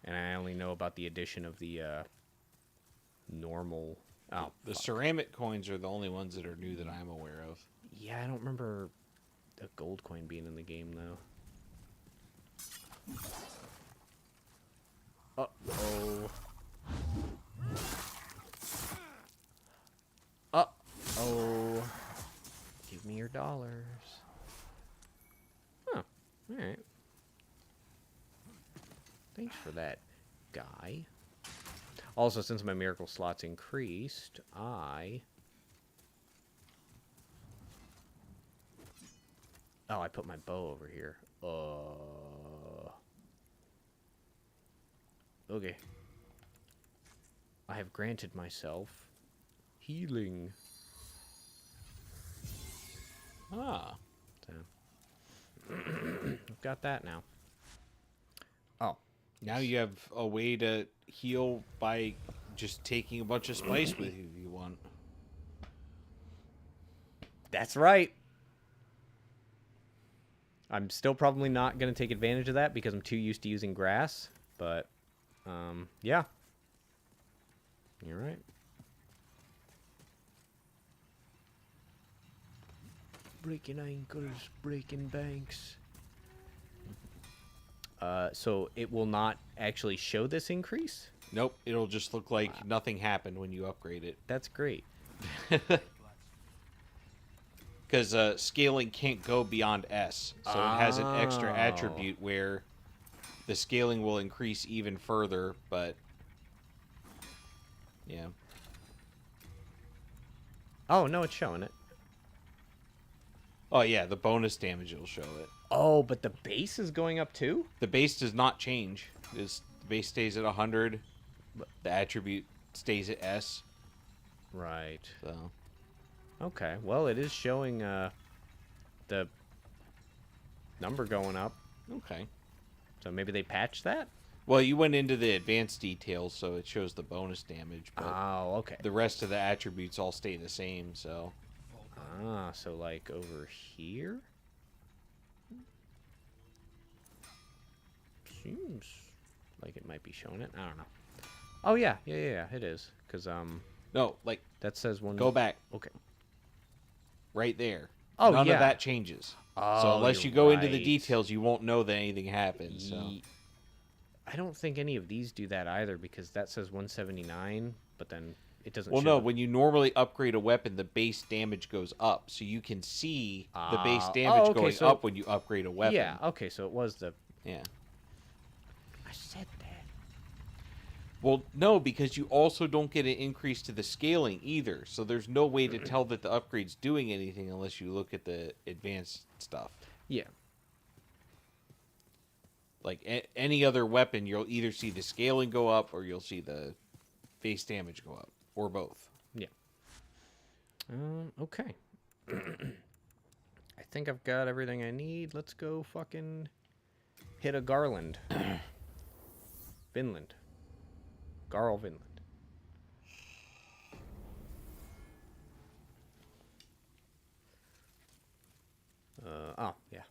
And I only know about the addition of the normal... Oh, The fuck. ceramic coins are the only ones that are new that I'm aware of. Yeah, I don't remember a gold coin being in the game, though. Uh-oh. Uh-oh. Give me your dollars. Huh. Alright. Thanks for that, guy. Also, since my miracle slot's increased, I put my bow over here. Okay. I have granted myself healing. Ah. So, I've got that now. Oh. Now you have a way to heal by just taking a bunch of spice with you if you want. That's right. I'm still probably not going to take advantage of that because I'm too used to using grass. But, yeah. You're right. Breaking ankles, breaking banks. So it will not actually show this increase? Nope, it'll just look like nothing happened when you upgrade it. That's great. Because scaling can't go beyond S. So it has an extra Oh. attribute where the scaling will increase even further, but... Yeah. Oh, no, it's showing it. Oh, yeah, the bonus damage will show it. Oh, but the base is going up too? The base does not change. The base stays at 100. The attribute stays at S. Right. So... Okay, well, it is showing the number going up. Okay. So maybe they patched that? Well, you went into the advanced details, so it shows the bonus damage, but Oh, okay. the rest of the attributes all stay the same, so... Ah, so like over here? Seems like it might be showing it. I don't know. Oh, yeah. Yeah, it is. Because, No, like, that says one... go back. Okay. Right there. Oh, None yeah. of that changes. Oh, So unless you're you go into the right. details, you won't know that anything happened, so... I don't think any of these do that either, because that says 179, but then it doesn't Well, show no, the- when you normally upgrade a weapon, the base damage goes up, so you can see the base Ah, damage okay, going so- up when you upgrade a weapon. Yeah, okay, so it was the... Yeah. I said that. Well, no, because you also don't get an increase to the scaling either. So there's no way to tell that the upgrade's doing anything unless you look at the advanced stuff. Yeah. Like any other weapon, you'll either see the scaling go up or you'll see the base damage go up, or both. Yeah. Okay. I think I've got everything I need. Let's go fucking hit a Garland. Vinland. Garl Vinland. Oh, yeah.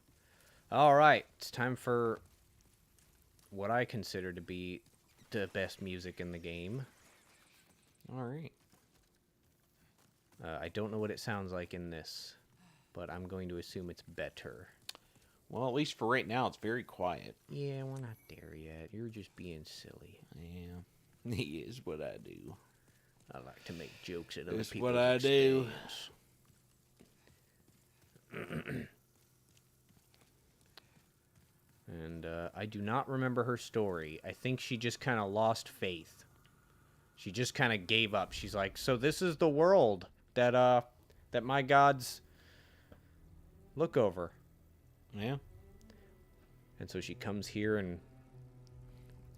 All right. It's time for what I consider to be the best music in the game. All right. I don't know what it sounds like in this, but I'm going to assume it's better. Well, at least for right now, it's very quiet. Yeah, we're not there yet. You're just being silly. Yeah. He is what I do. I like to make jokes at other That's people's what I do. expense. And I do not remember her story. I think she just kind of lost faith. She just kind of gave up. She's like, so this is the world that my gods look over. Yeah. And so she comes here and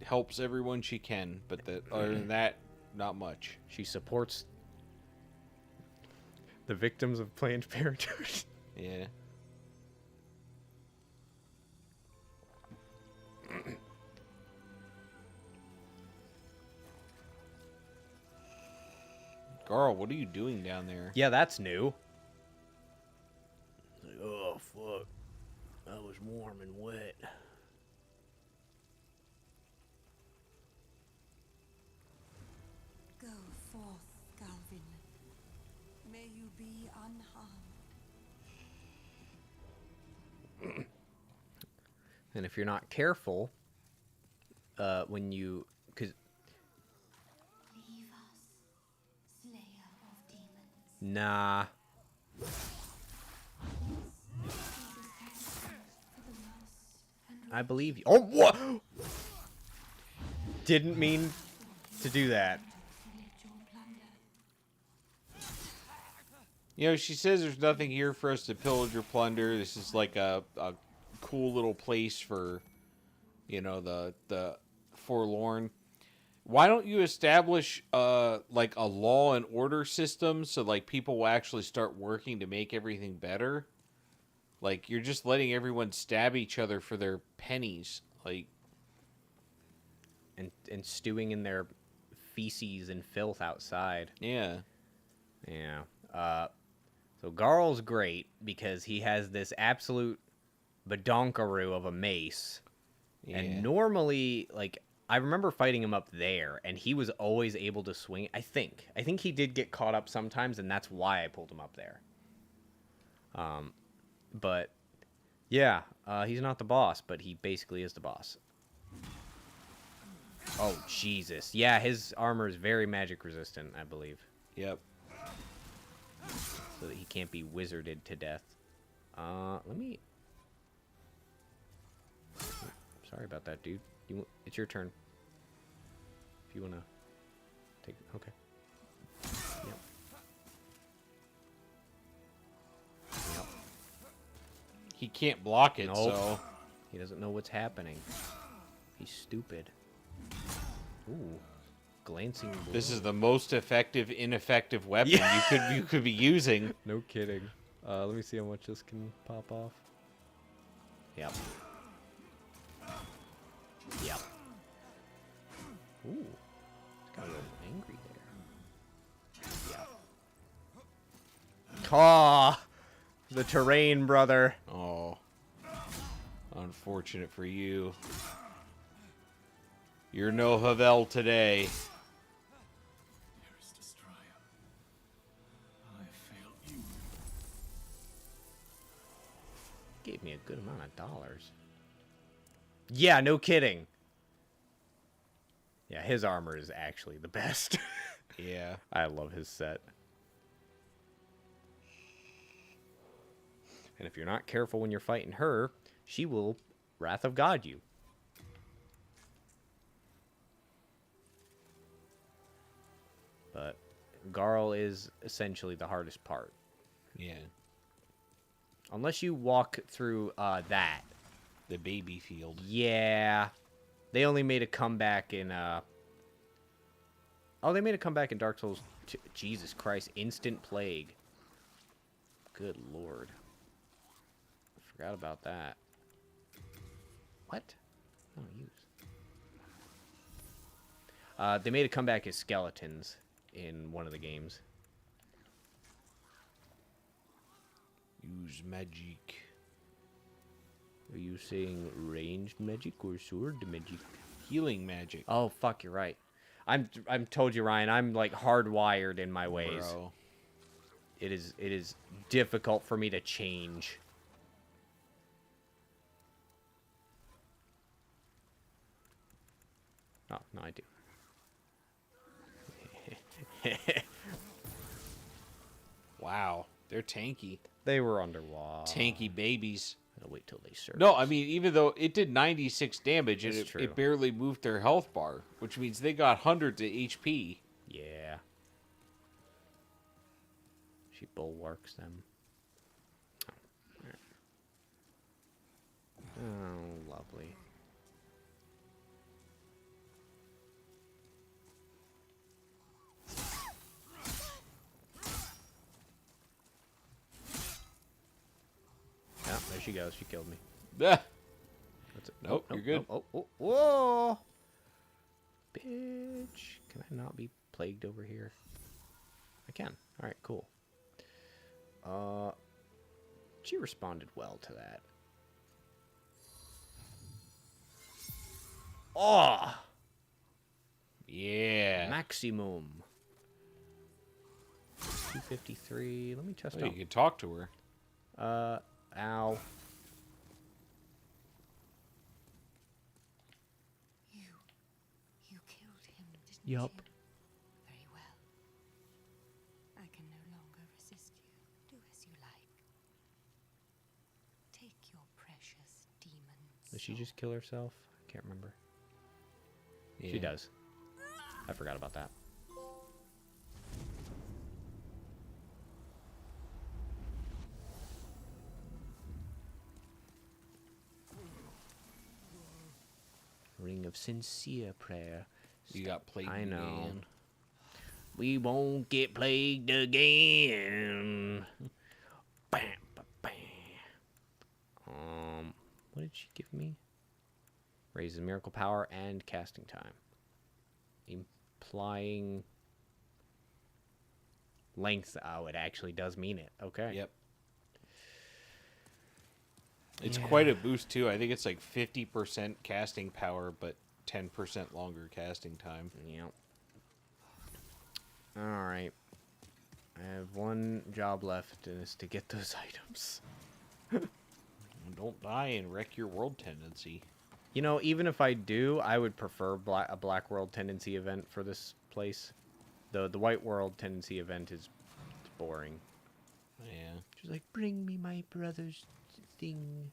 Helps everyone she can, but other than that, not much. she supports the victims of Planned Parenthood. Yeah. Garl, what are you doing down there? Yeah, that's new. Like, oh, fuck. That was warm and wet. Go forth, Galvin. May you be unharmed. And if you're not careful, when you... Cause, Leave us, slayer of demons. nah. I believe you. Oh, what? Didn't mean to do that. You know, she says there's nothing here for us to pillage or plunder. This is like a cool little place for, you know, the forlorn. Why don't you establish like a law and order system so like people will actually start working to make everything better? Like you're just letting everyone stab each other for their pennies. Like And stewing in their feces and filth outside. yeah. Yeah. So Garl's great because he has this absolute badonkaroo of a mace. Yeah. And normally, like, I remember fighting him up there, and he was always able to swing. I think he did get caught up sometimes, and that's why I pulled him up there. But yeah, he's not the boss, but he basically is the boss. Oh Jesus! Yeah, his armor is very magic resistant, I believe, Yep. so that he can't be wizarded to death. Let me. Sorry about that, dude. It's your turn. If you wanna take, okay. Yep. Yep. He can't block it, Nope. so He doesn't know what's happening. He's stupid. Ooh, glancing blow. this is the most effective ineffective weapon Yeah. you could be using. No kidding. Let me see how much this can pop off. Yep. Yep. Ooh, it's got a little angry there. Yep. Aw, the terrain, brother. Oh. Unfortunate for you. You're no Havel today. Dearest Astrea, I failed you. Gave me a good amount of dollars. Yeah, no kidding. Yeah, his armor is actually the best. Yeah. I love his set. And if you're not careful when you're fighting her, she will Wrath of God you. But Garl is essentially the hardest part. Yeah. Unless you walk through that. The baby field. Yeah. They only made a comeback in... Oh, they made a comeback in Dark Souls 2. Jesus Christ. Instant Plague. Good lord. I forgot about that. What? Oh, use. They made a comeback as skeletons in one of the games. Use magic. Are you saying ranged magic or sword magic? Healing magic. Oh, fuck, you're right. I'm told you, Ryan, I'm like hardwired in my ways. Bro. It is difficult for me to change. Oh, no, I do. Wow. They're tanky. They were underwater. Tanky babies. I'll wait till they surface. No, I mean, even though it did 96 damage, and That's true. it barely moved their health bar, which means they got hundreds of HP. Yeah. She bulwarks them. Oh, lovely. Yeah, there she goes. She killed me. Ah, What's it? Nope, you're good. Oh, oh, whoa! Bitch. Can I not be plagued over here? I can. Alright, cool. She responded well to that. Oh! yeah. Maximum. 253. Let me test Oh, out. you can talk to her. Ow. You killed him, didn't Yup. you? Very well. I can no longer resist you. Do as you like. Take your precious demon. Did she just kill herself? I can't remember. Yeah. She does. I forgot about that. Ring of sincere prayer. You got plagued I know. again. We won't get plagued again. Bam, ba, bam. What did she give me? Raises miracle power and casting time. Implying length. Oh, it actually does mean it. Okay. Yep. It's Yeah. quite a boost, too. I think it's like 50% casting power, but 10% longer casting time. Yep. Alright. I have one job left, and it's to get those items. Don't die and wreck your world tendency. You know, even if I do, I would prefer a Black World Tendency event for this place. The White World Tendency event is boring. Yeah. She's like, bring me my brother's thing.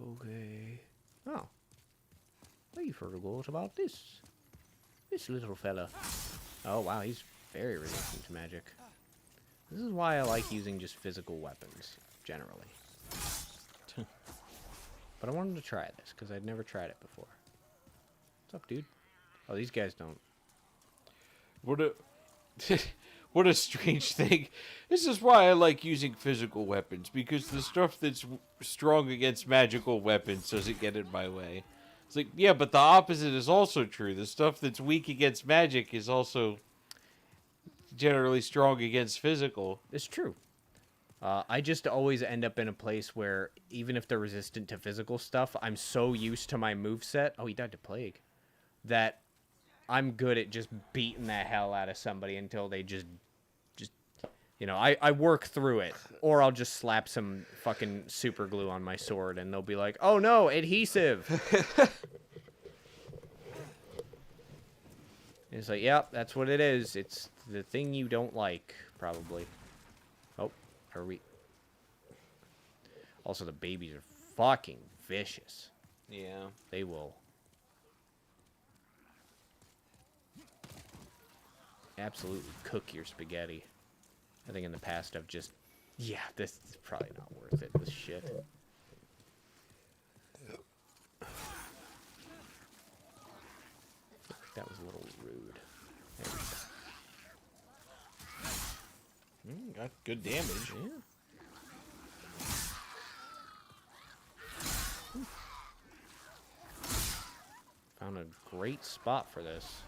Okay. Oh. I forgot about this. This little fella. Oh, wow, he's very resistant to magic. This is why I like using just physical weapons, generally. But I wanted to try this, because I'd never tried it before. What's up, dude? Oh, these guys don't. What a what a strange thing. This is why I like using physical weapons, because the stuff that's strong against magical weapons doesn't get in my way. It's like, yeah, but the opposite is also true. The stuff that's weak against magic is also generally strong against physical. It's true. I just always end up in a place where, even if they're resistant to physical stuff, I'm so used to my moveset. Oh, he died to plague. That I'm good at just beating the hell out of somebody until they just you know, I work through it. Or I'll just slap some fucking super glue on my sword and they'll be like, oh no, adhesive. It's like, yep, that's what it is. It's the thing you don't like, probably. Oh, are we... Also, the babies are fucking vicious. Yeah. They will... absolutely cook your spaghetti. I think in the past I've just... Yeah, this is probably not worth it, this shit. That was a little rude. There we go. Got good damage. Yeah. Found a great spot for this.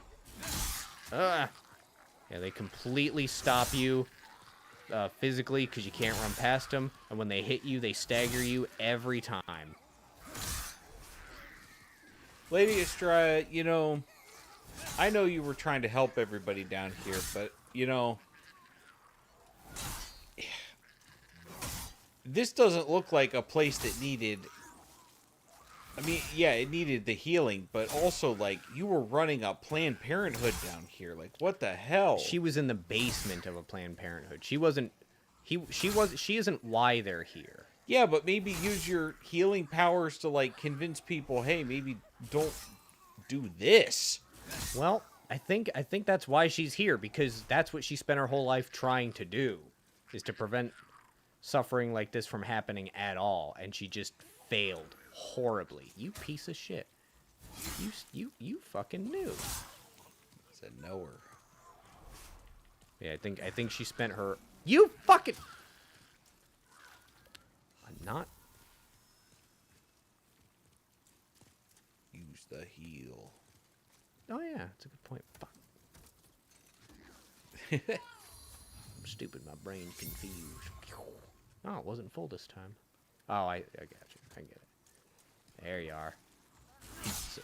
Yeah, they completely stop you physically because you can't run past them. And when they hit you, they stagger you every time. Lady Astrea, you know, I know you were trying to help everybody down here, but, you know, this doesn't look like a place that needed... I mean, yeah, it needed the healing, but also, like, you were running a Planned Parenthood down here. Like, what the hell? She was in the basement of a Planned Parenthood. She wasn't... She isn't why they're here. Yeah, but maybe use your healing powers to, like, convince people, hey, maybe don't do this. Well, I think that's why she's here, because that's what she spent her whole life trying to do, is to prevent suffering like this from happening at all, and she just failed horribly. You piece of shit. You fucking knew. Said knower. Yeah, I think she spent her... You fucking... I'm not... Use the heal. Oh yeah, that's a good point. Fuck. I'm stupid, my brain's confused. Oh, it wasn't full this time. Oh, I got you. I get it. There you are. Pizza.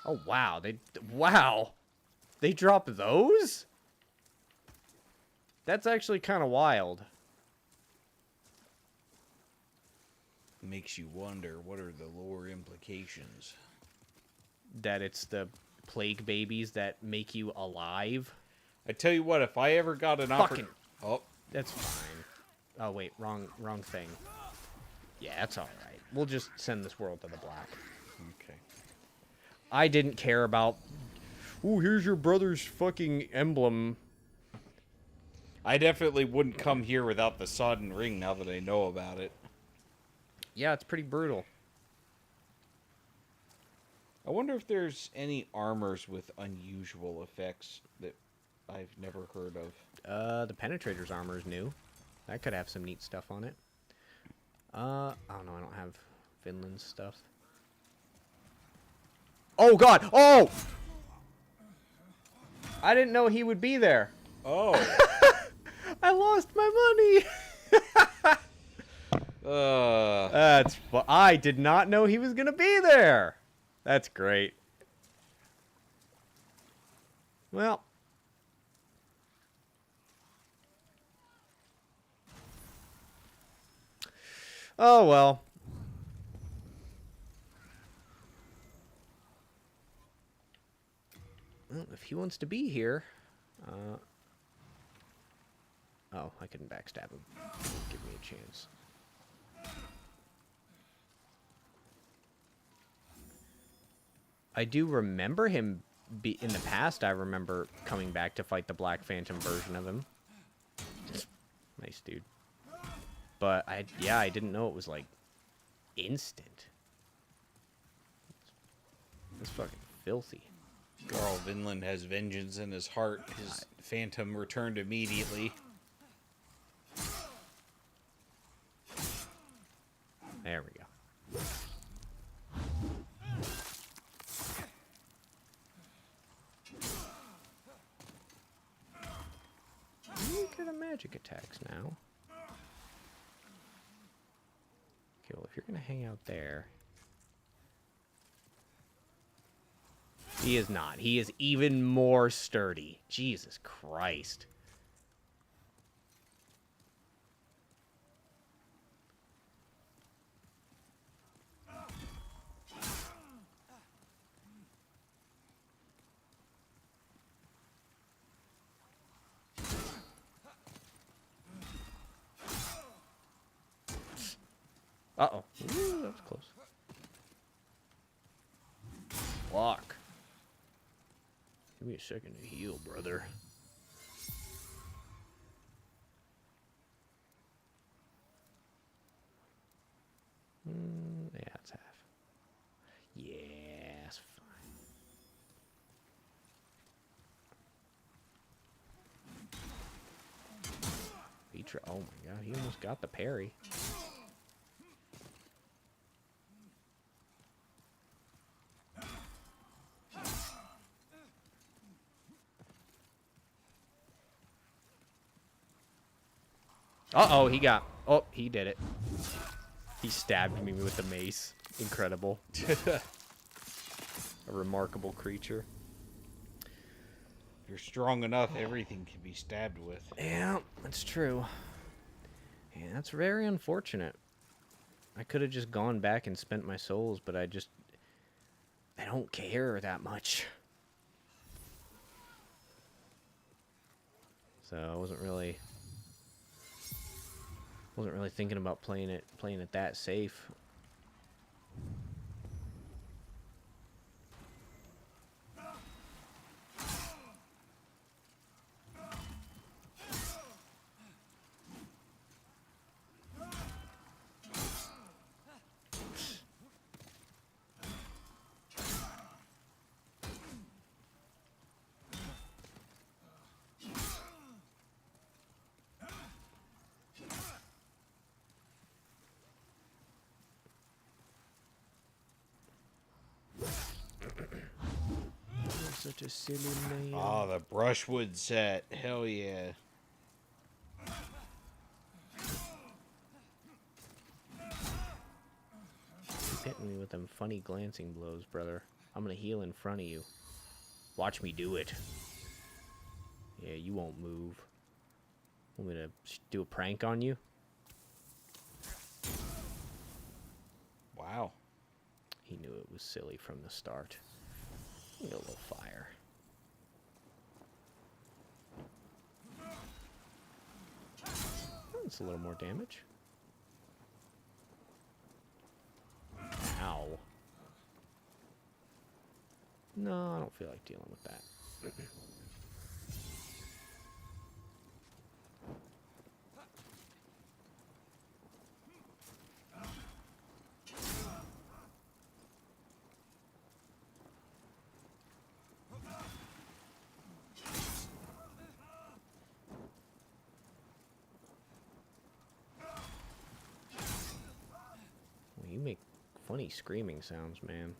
Oh wow, they drop those? That's actually kind of wild. Makes you wonder, what are the lore implications? That it's the plague babies that make you alive. I tell you what, if I ever got an opportunity... Oh. That's fine. Oh wait, wrong thing. Yeah, that's all right. We'll just send this world to the black. Okay. I didn't care about... Ooh, here's your brother's fucking emblem. I definitely wouldn't come here without the sodden ring now that I know about it. Yeah, it's pretty brutal. I wonder if there's any armors with unusual effects that I've never heard of. The Penetrator's armor is new. That could have some neat stuff on it. Oh no, I don't have Finland's stuff. Oh god! Oh! I didn't know he would be there. Oh. I lost my money! That's I did not know he was gonna be there. That's great. Well. Oh well. Well, if he wants to be here, oh, I couldn't backstab him. Give me a chance. I do remember him in the past. I remember coming back to fight the Black Phantom version of him. Nice dude. But I didn't know it was like instant. It's fucking filthy. Carl Vinland has vengeance in his heart. His phantom returned immediately. There we go. Look at the magic attacks now. Okay, well, if you're gonna hang out there... He is not. He is even more sturdy. Jesus Christ. Uh-oh. Ooh, that was close. Fuck. Give me a second to heal, brother. Yeah, it's half. Yeah, it's fine. Oh my god, he almost got the parry. Uh-oh, he got... Oh, he did it. He stabbed me with the mace. Incredible. A remarkable creature. If you're strong enough, everything can be stabbed with. Yeah, that's true. Yeah, that's very unfortunate. I could have just gone back and spent my souls, but I don't care that much. So I wasn't really thinking about playing it that safe. Such a silly man. Oh, the brushwood set. Hell yeah. Keep hitting me with them funny glancing blows, brother. I'm gonna heal in front of you. Watch me do it. Yeah, you won't move. Want me to do a prank on you? Wow. He knew it was silly from the start. Need a little fire. That's a little more damage. Ow. No, I don't feel like dealing with that. Well, you make funny screaming sounds, man.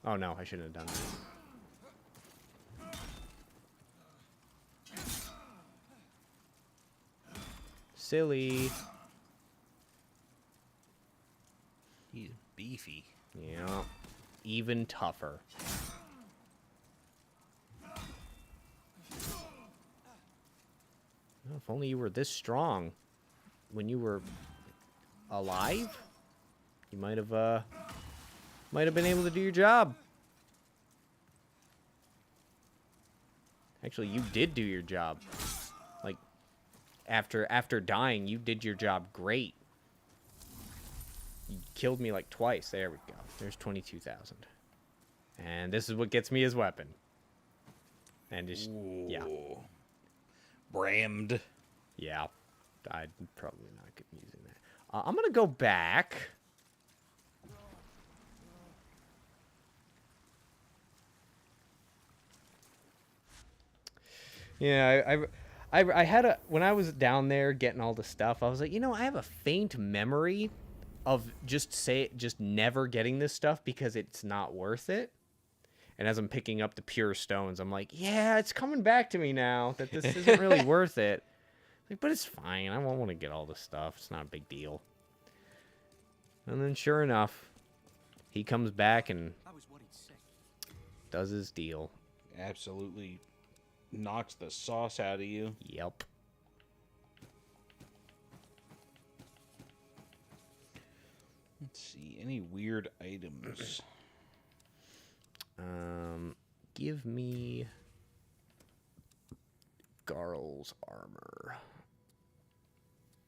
Oh no, I shouldn't have done that. Silly. He's beefy. Yeah. Even tougher. Well, if only you were this strong when you were alive, you might have been able to do your job. Actually, you did do your job. Like after dying, you did your job great. You killed me like twice. There we go. There's 22,000. And this is what gets me his weapon. And just yeah. Brammed. Yeah. I'd probably not get using that. I'm going to go back. Yeah, I had a when I was down there getting all the stuff, I was like, I have a faint memory of just never getting this stuff because it's not worth it. And as I'm picking up the pure stones, I'm like, yeah, it's coming back to me now that this isn't really worth it. Like, but it's fine. I won't want to get all this stuff. It's not a big deal. And then sure enough, he comes back and does his deal. Absolutely knocks the sauce out of you. Yep. Let's see. Any weird items? Give me Garl's armor.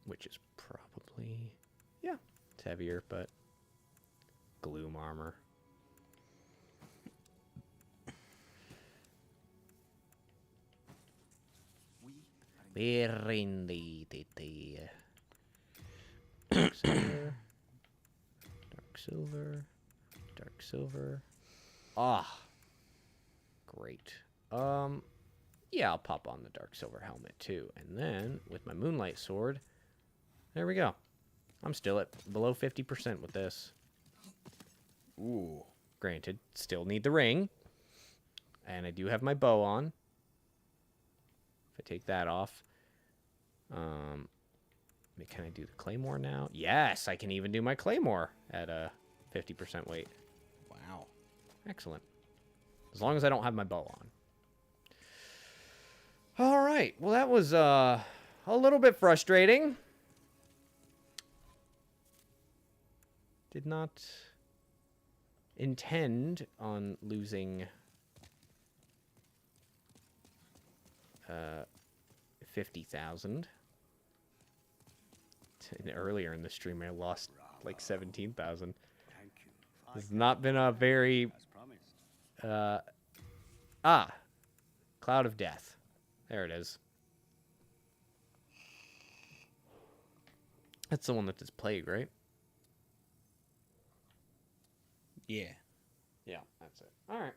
Which is probably... Yeah, it's heavier, but... Gloom armor. We're in the dark silver, dark silver, dark silver. Ah, great. Yeah, I'll pop on the dark silver helmet too, and then with my moonlight sword, there we go. I'm still at below 50% with this. Ooh. Granted, still need the ring, and I do have my bow on. If I take that off, can I do the claymore now? Yes, I can even do my claymore at a 50% weight. Wow. Excellent. As long as I don't have my bow on. All right. Well, that was a little bit frustrating. Did not intend on losing 50,000. Earlier in the stream, I lost like 17,000. Thank you. It's not been a very... As promised. Cloud of Death. There it is. That's the one that does Plague, right? Yeah. Yeah, that's it. All right.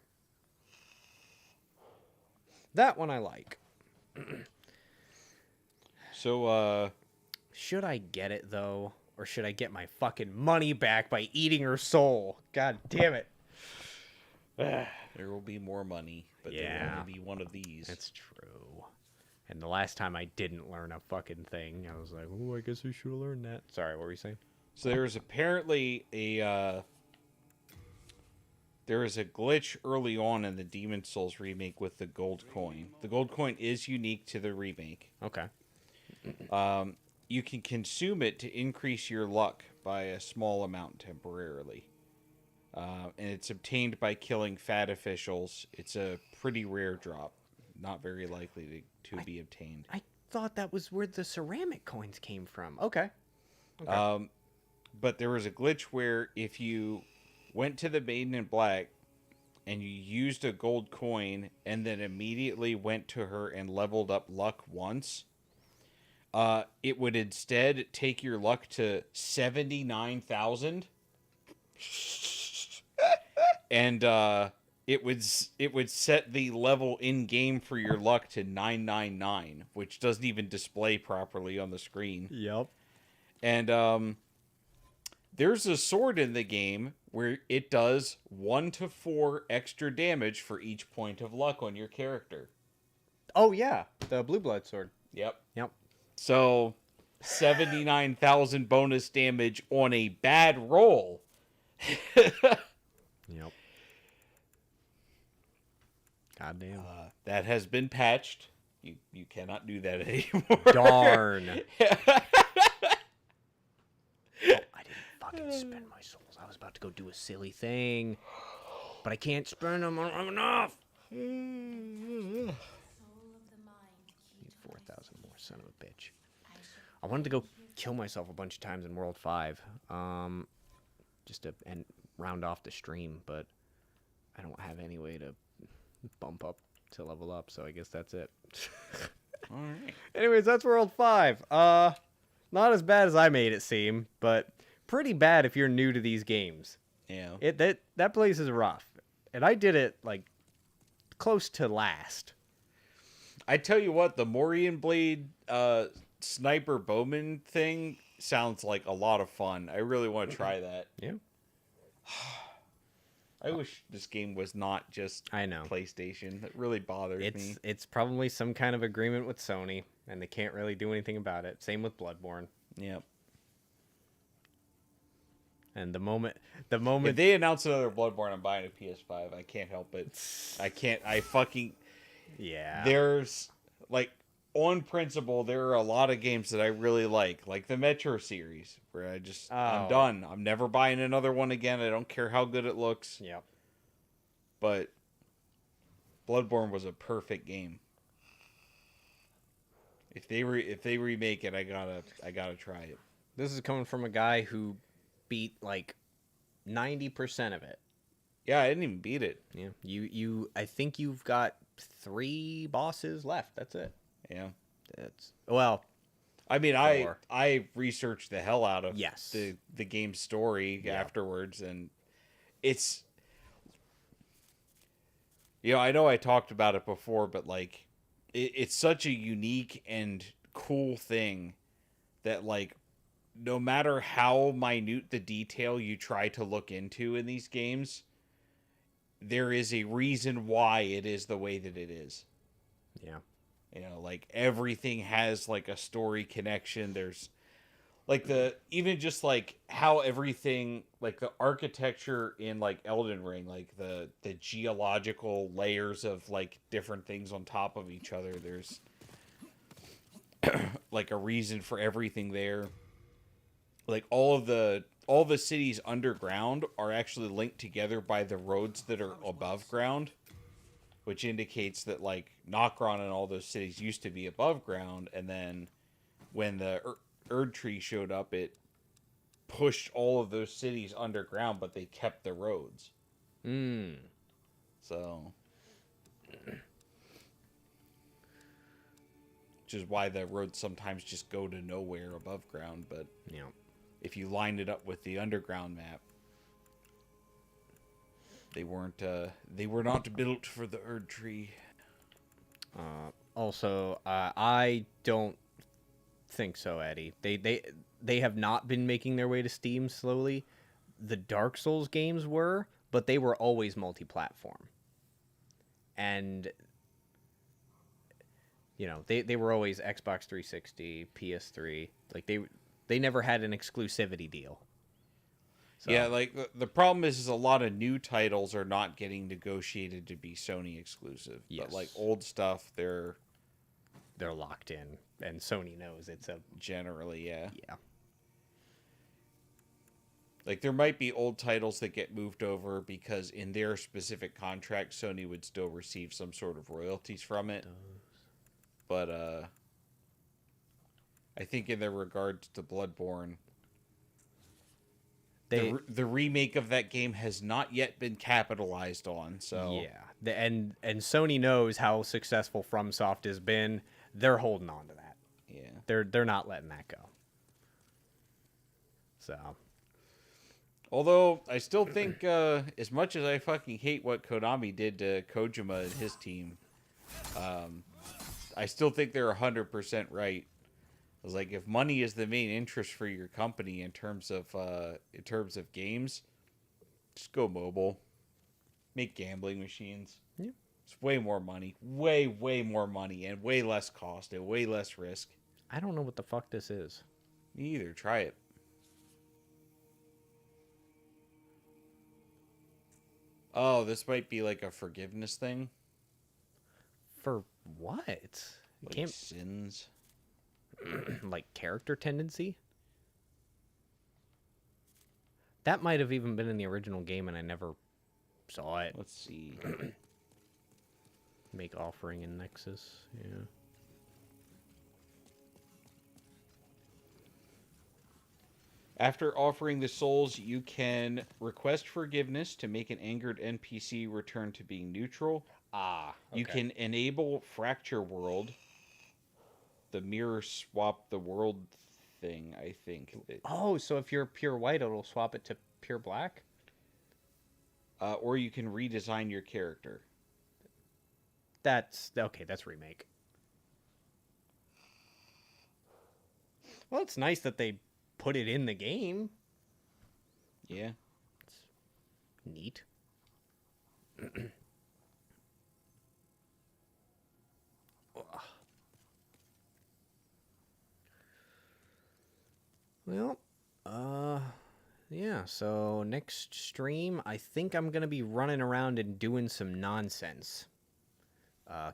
That one I like. So, Should I get it, though? Or should I get my fucking money back by eating her soul? God damn it. there will be more money, but there Yeah. will only be one of these. That's true. And the last time I didn't learn a fucking thing, I was like, oh, I guess I should have learned that. Sorry, what were you saying? So there was apparently there is a glitch early on in the Demon Souls remake with the gold coin. The gold coin is unique to the remake. Okay. You can consume it to increase your luck by a small amount temporarily. And it's obtained by killing fat officials. It's a pretty rare drop. Not very likely to be obtained. I thought that was where the ceramic coins came from. Okay. But there was a glitch where if you went to the Maiden in Black and you used a gold coin and then immediately went to her and leveled up luck once, it would instead take your luck to 79,000. And it would set the level in game for your luck to 999, which doesn't even display properly on the screen. Yep. And there's a sword in the game where it does 1 to 4 extra damage for each point of luck on your character. Oh, yeah. The blue blood sword. Yep. Yep. So 79,000 bonus damage on a bad roll. Yep. Goddamn. That has been patched. You cannot do that anymore. Darn. I didn't fucking spend my souls. I was about to go do a silly thing. But I can't spend them. I don't have enough. Need 4,000 more, son of a bitch. I wanted to go kill myself a bunch of times in World 5. Just to round off the stream, but I don't have any way to bump up to level up, so I guess that's it. All right. Anyways, that's World 5. Not as bad as I made it seem, but pretty bad if you're new to these games. Yeah. That place is rough. And I did it like close to last. I tell you what, the Morian Blade sniper bowman thing sounds like a lot of fun. I really want to try that. Yeah. I wish this game was not just I know. PlayStation. It really bothers me. It's probably some kind of agreement with Sony, and they can't really do anything about it. Same with Bloodborne. Yep. And the moment If they announce another Bloodborne, I'm buying a PS5. I can't help it. I fucking... Yeah. There's, like, on principle, there are a lot of games that I really like the Metro series, where I'm done. I'm never buying another one again. I don't care how good it looks. Yep. But Bloodborne was a perfect game. If they remake it, I gotta try it. This is coming from a guy who beat like 90% of it. Yeah, I didn't even beat it. Yeah, I think you've got 3 bosses left. That's it. Yeah. That's well, I mean, 4. I researched the hell out of Yes. the game's story afterwards, and it's, I know I talked about it before, but like it's such a unique and cool thing that, like, no matter how minute the detail you try to look into in these games, there is a reason why it is the way that it is. Yeah. Like everything has like a story connection. There's like even just like how everything, like the architecture in like Elden Ring, like the geological layers of like different things on top of each other. There's like a reason for everything there. Like all the cities underground are actually linked together by the roads that are above ground, which indicates that like Nokron and all those cities used to be above ground, and then when the Erd Tree showed up, it pushed all of those cities underground, but they kept the roads. So, which is why the roads sometimes just go to nowhere above ground, but if you line it up with the underground map, they were not built for the Erd Tree. Also, I don't think so, Eddie. They have not been making their way to Steam slowly. The Dark Souls games were, but they were always multi-platform. And they were always Xbox 360, PS3. Like they never had an exclusivity deal. So, yeah, like the problem is a lot of new titles are not getting negotiated to be Sony exclusive. Yes. But like old stuff, they're locked in, and Sony knows it's a generally, yeah. Yeah. Like there might be old titles that get moved over because in their specific contract, Sony would still receive some sort of royalties from it. But I think in their regards to Bloodborne, the remake of that game has not yet been capitalized on. So yeah, and Sony knows how successful FromSoft has been. They're holding on to that. Yeah, they're not letting that go. So, although I still think, as much as I fucking hate what Konami did to Kojima and his team, I still think they're 100% right. I was like, if money is the main interest for your company in terms of games, just go mobile. Make gambling machines. Yeah. It's way more money. Way more money, and way less cost and way less risk. I don't know what the fuck this is. Me either. Try it. Oh, this might be like a forgiveness thing. For what? Like sins. Like character tendency? That might have even been in the original game and I never saw it. Let's see. Make offering in Nexus. Yeah. After offering the souls, you can request forgiveness to make an angered NPC return to being neutral. Okay. You can enable Fracture World, the mirror swap the world thing, I think. Oh, so if you're pure white, it'll swap it to pure black? Or you can redesign your character. That's Remake. Well, it's nice that they put it in the game. Yeah. It's neat. Well, yeah, so next stream, I think I'm going to be running around and doing some nonsense.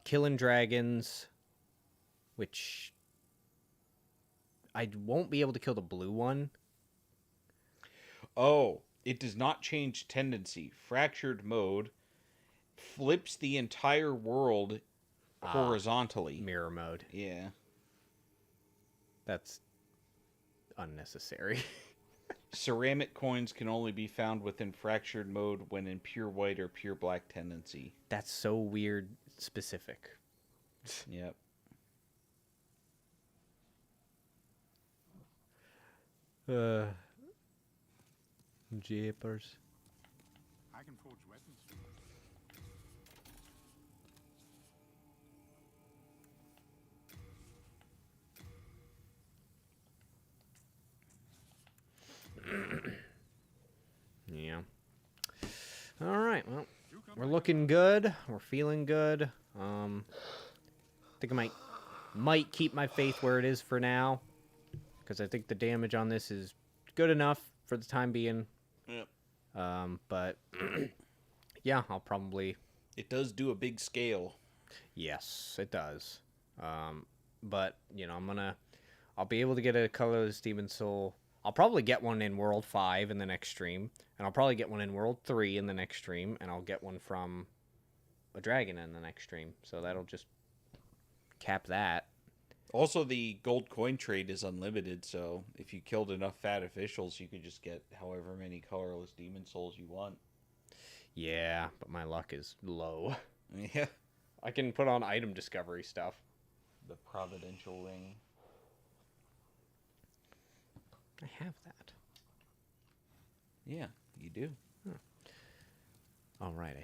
Killing dragons, which I won't be able to kill the blue one. Oh, it does not change tendency. Fractured mode flips the entire world horizontally. Mirror mode. Yeah. That's unnecessary. Ceramic coins can only be found within fractured mode when in pure white or pure black tendency. That's so weird specific. Yep. Jeepers. I can forge weapons. Yeah. All right. Well, You come we're back looking good. We're feeling good. I think I might keep my faith where it is for now, because I think the damage on this is good enough for the time being. Yep. But yeah, I'll probably. It does do a big scale. Yes, it does. But you know, I'll be able to get a colorless demon soul. I'll probably get one in World 5 in the next stream, and I'll probably get one in World 3 in the next stream, and I'll get one from a dragon in the next stream. So that'll just cap that. Also, the gold coin trade is unlimited, so if you killed enough fat officials, you could just get however many colorless demon souls you want. Yeah, but my luck is low. Yeah. I can put on item discovery stuff. The providential ring. I have that. Yeah, you do. All right, I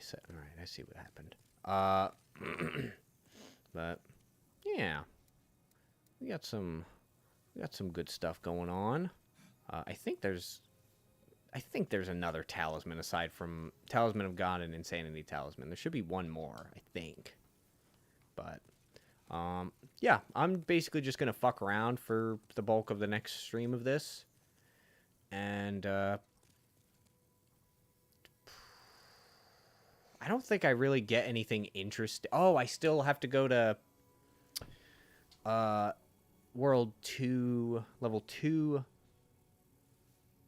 see what happened. But yeah, we got some good stuff going on. I think there's another talisman aside from Talisman of God and Insanity Talisman. There should be one more, I think. But yeah, I'm basically just gonna fuck around for the bulk of the next stream of this, and I don't think I really get anything interesting. Oh, I still have to go to World 2, Level 2.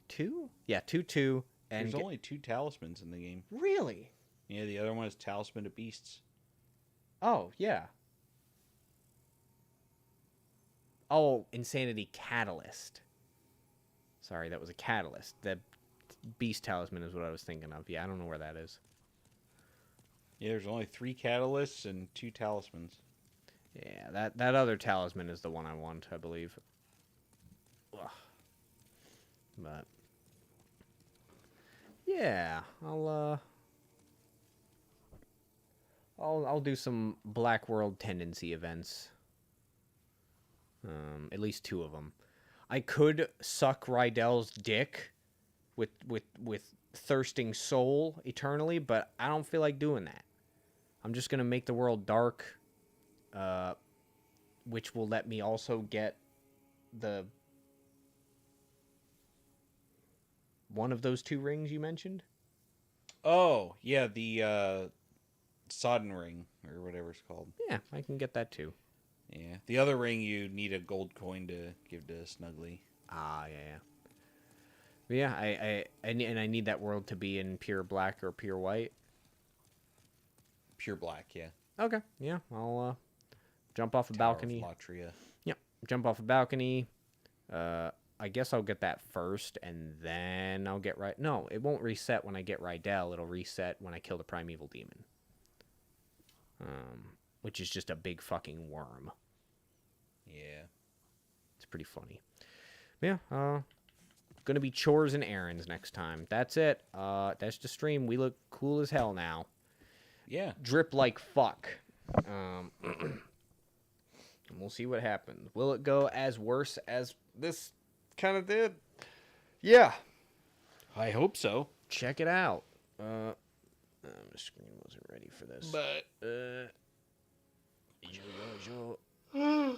2? Yeah, 2. And There's only 2 talismans in the game. Really? Yeah, the other one is Talisman of Beasts. Oh, yeah. Oh, Insanity Catalyst. Sorry, that was a catalyst. The Beast Talisman is what I was thinking of. Yeah, I don't know where that is. Yeah, there's only 3 catalysts and 2 talismans. Yeah, that other talisman is the one I want, I believe. Ugh. But yeah, I'll do some Black World tendency events. At least 2 of them. I could suck Rydell's dick with thirsting soul eternally, but I don't feel like doing that. I'm just gonna make the world dark, which will let me also get the one of those 2 rings you mentioned. Oh, yeah, the Sodden ring, or whatever it's called. Yeah, I can get that too. Yeah. The other ring, you need a gold coin to give to Snuggly. Ah, yeah. But yeah, I need that world to be in pure black or pure white. Pure black, yeah. Okay, yeah, I'll jump off a Tower balcony. of Latria. Yep, jump off a balcony. I guess I'll get that first, and then I'll get right. No, it won't reset when I get Rydell. It'll reset when I kill the primeval demon. Which is just a big fucking worm. Yeah. It's pretty funny. Yeah, gonna be chores and errands next time. That's it. That's the stream. We look cool as hell now. Yeah. Drip like fuck. And we'll see what happens. Will it go as worse as this kind of did? Yeah. I hope so. Check it out. My screen wasn't ready for this. But Yo.